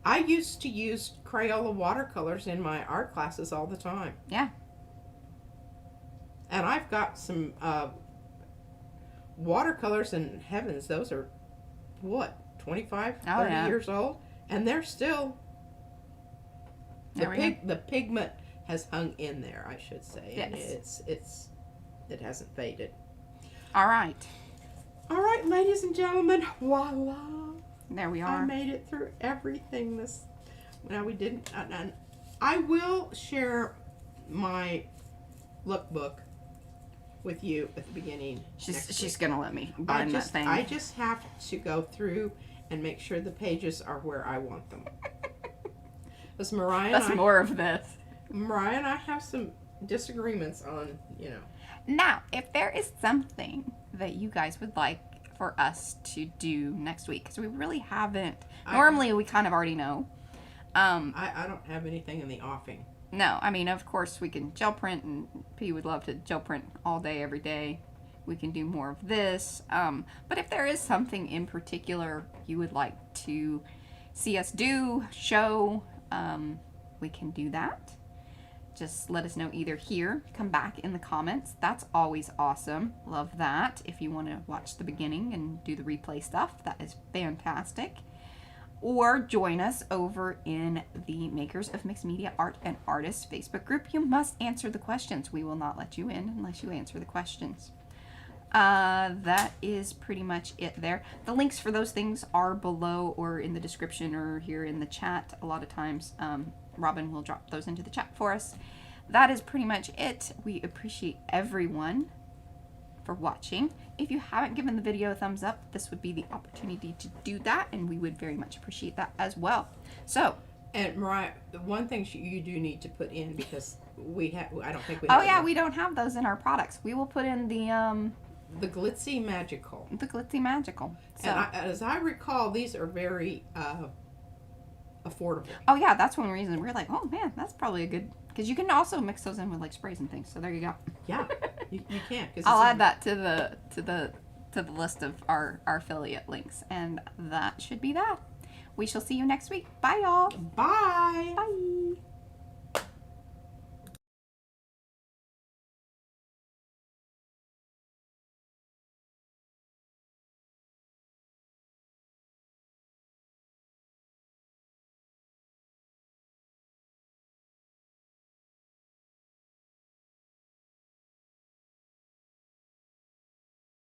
I used to use Crayola watercolors in my art classes all the time. Yeah. And I've got some watercolors, and heavens, those are, what, 25, 30 yeah. years old? And they're still, There we go. the pigment has hung in there, I should say. And Yes. it hasn't faded. All right. All right, ladies and gentlemen, voila. There we I are. made it through everything this. Now we didn't. I will share my lookbook with you at the beginning. She's gonna let me bind that thing. I just have to go through and make sure the pages are where I want them. Because That's more of this. Mariah and I have some disagreements on, Now, if there is something that you guys would like for us to do next week, because we really haven't. Normally, we kind of already know. I don't have anything in the offing. No, I mean, of course, we can gel print, and P would love to gel print all day, every day. We can do more of this. But if there is something in particular you would like to see us do, show, we can do that. Just let us know either here, come back in the comments. That's always awesome. Love that. If you want to watch the beginning and do the replay stuff, that is fantastic. Or join us over in the Makers of Mixed Media Art and Artists Facebook group. You must answer the questions. We will not let you in unless you answer the questions. That is pretty much it there. The links for those things are below or in the description or here in the chat. A lot of times Robin will drop those into the chat for us. That is pretty much it. We appreciate everyone for watching. If you haven't given the video a thumbs up, this would be the opportunity to do that, and we would very much appreciate that as well. So, and Mariah, the one thing you do need to put in, because I don't think we oh yeah, we don't have those in our products. We will put in the Glitzy Magical. The Glitzy Magical. So. And as I recall, these are very affordable. Oh yeah, that's one reason we're like, oh man, that's probably a good, because you can also mix those in with like sprays and things. So there you go. Yeah. You can't. 'Cause I'll it's add that to the list of our affiliate links, and that should be that. We shall see you next week. Bye, y'all. Bye. Bye.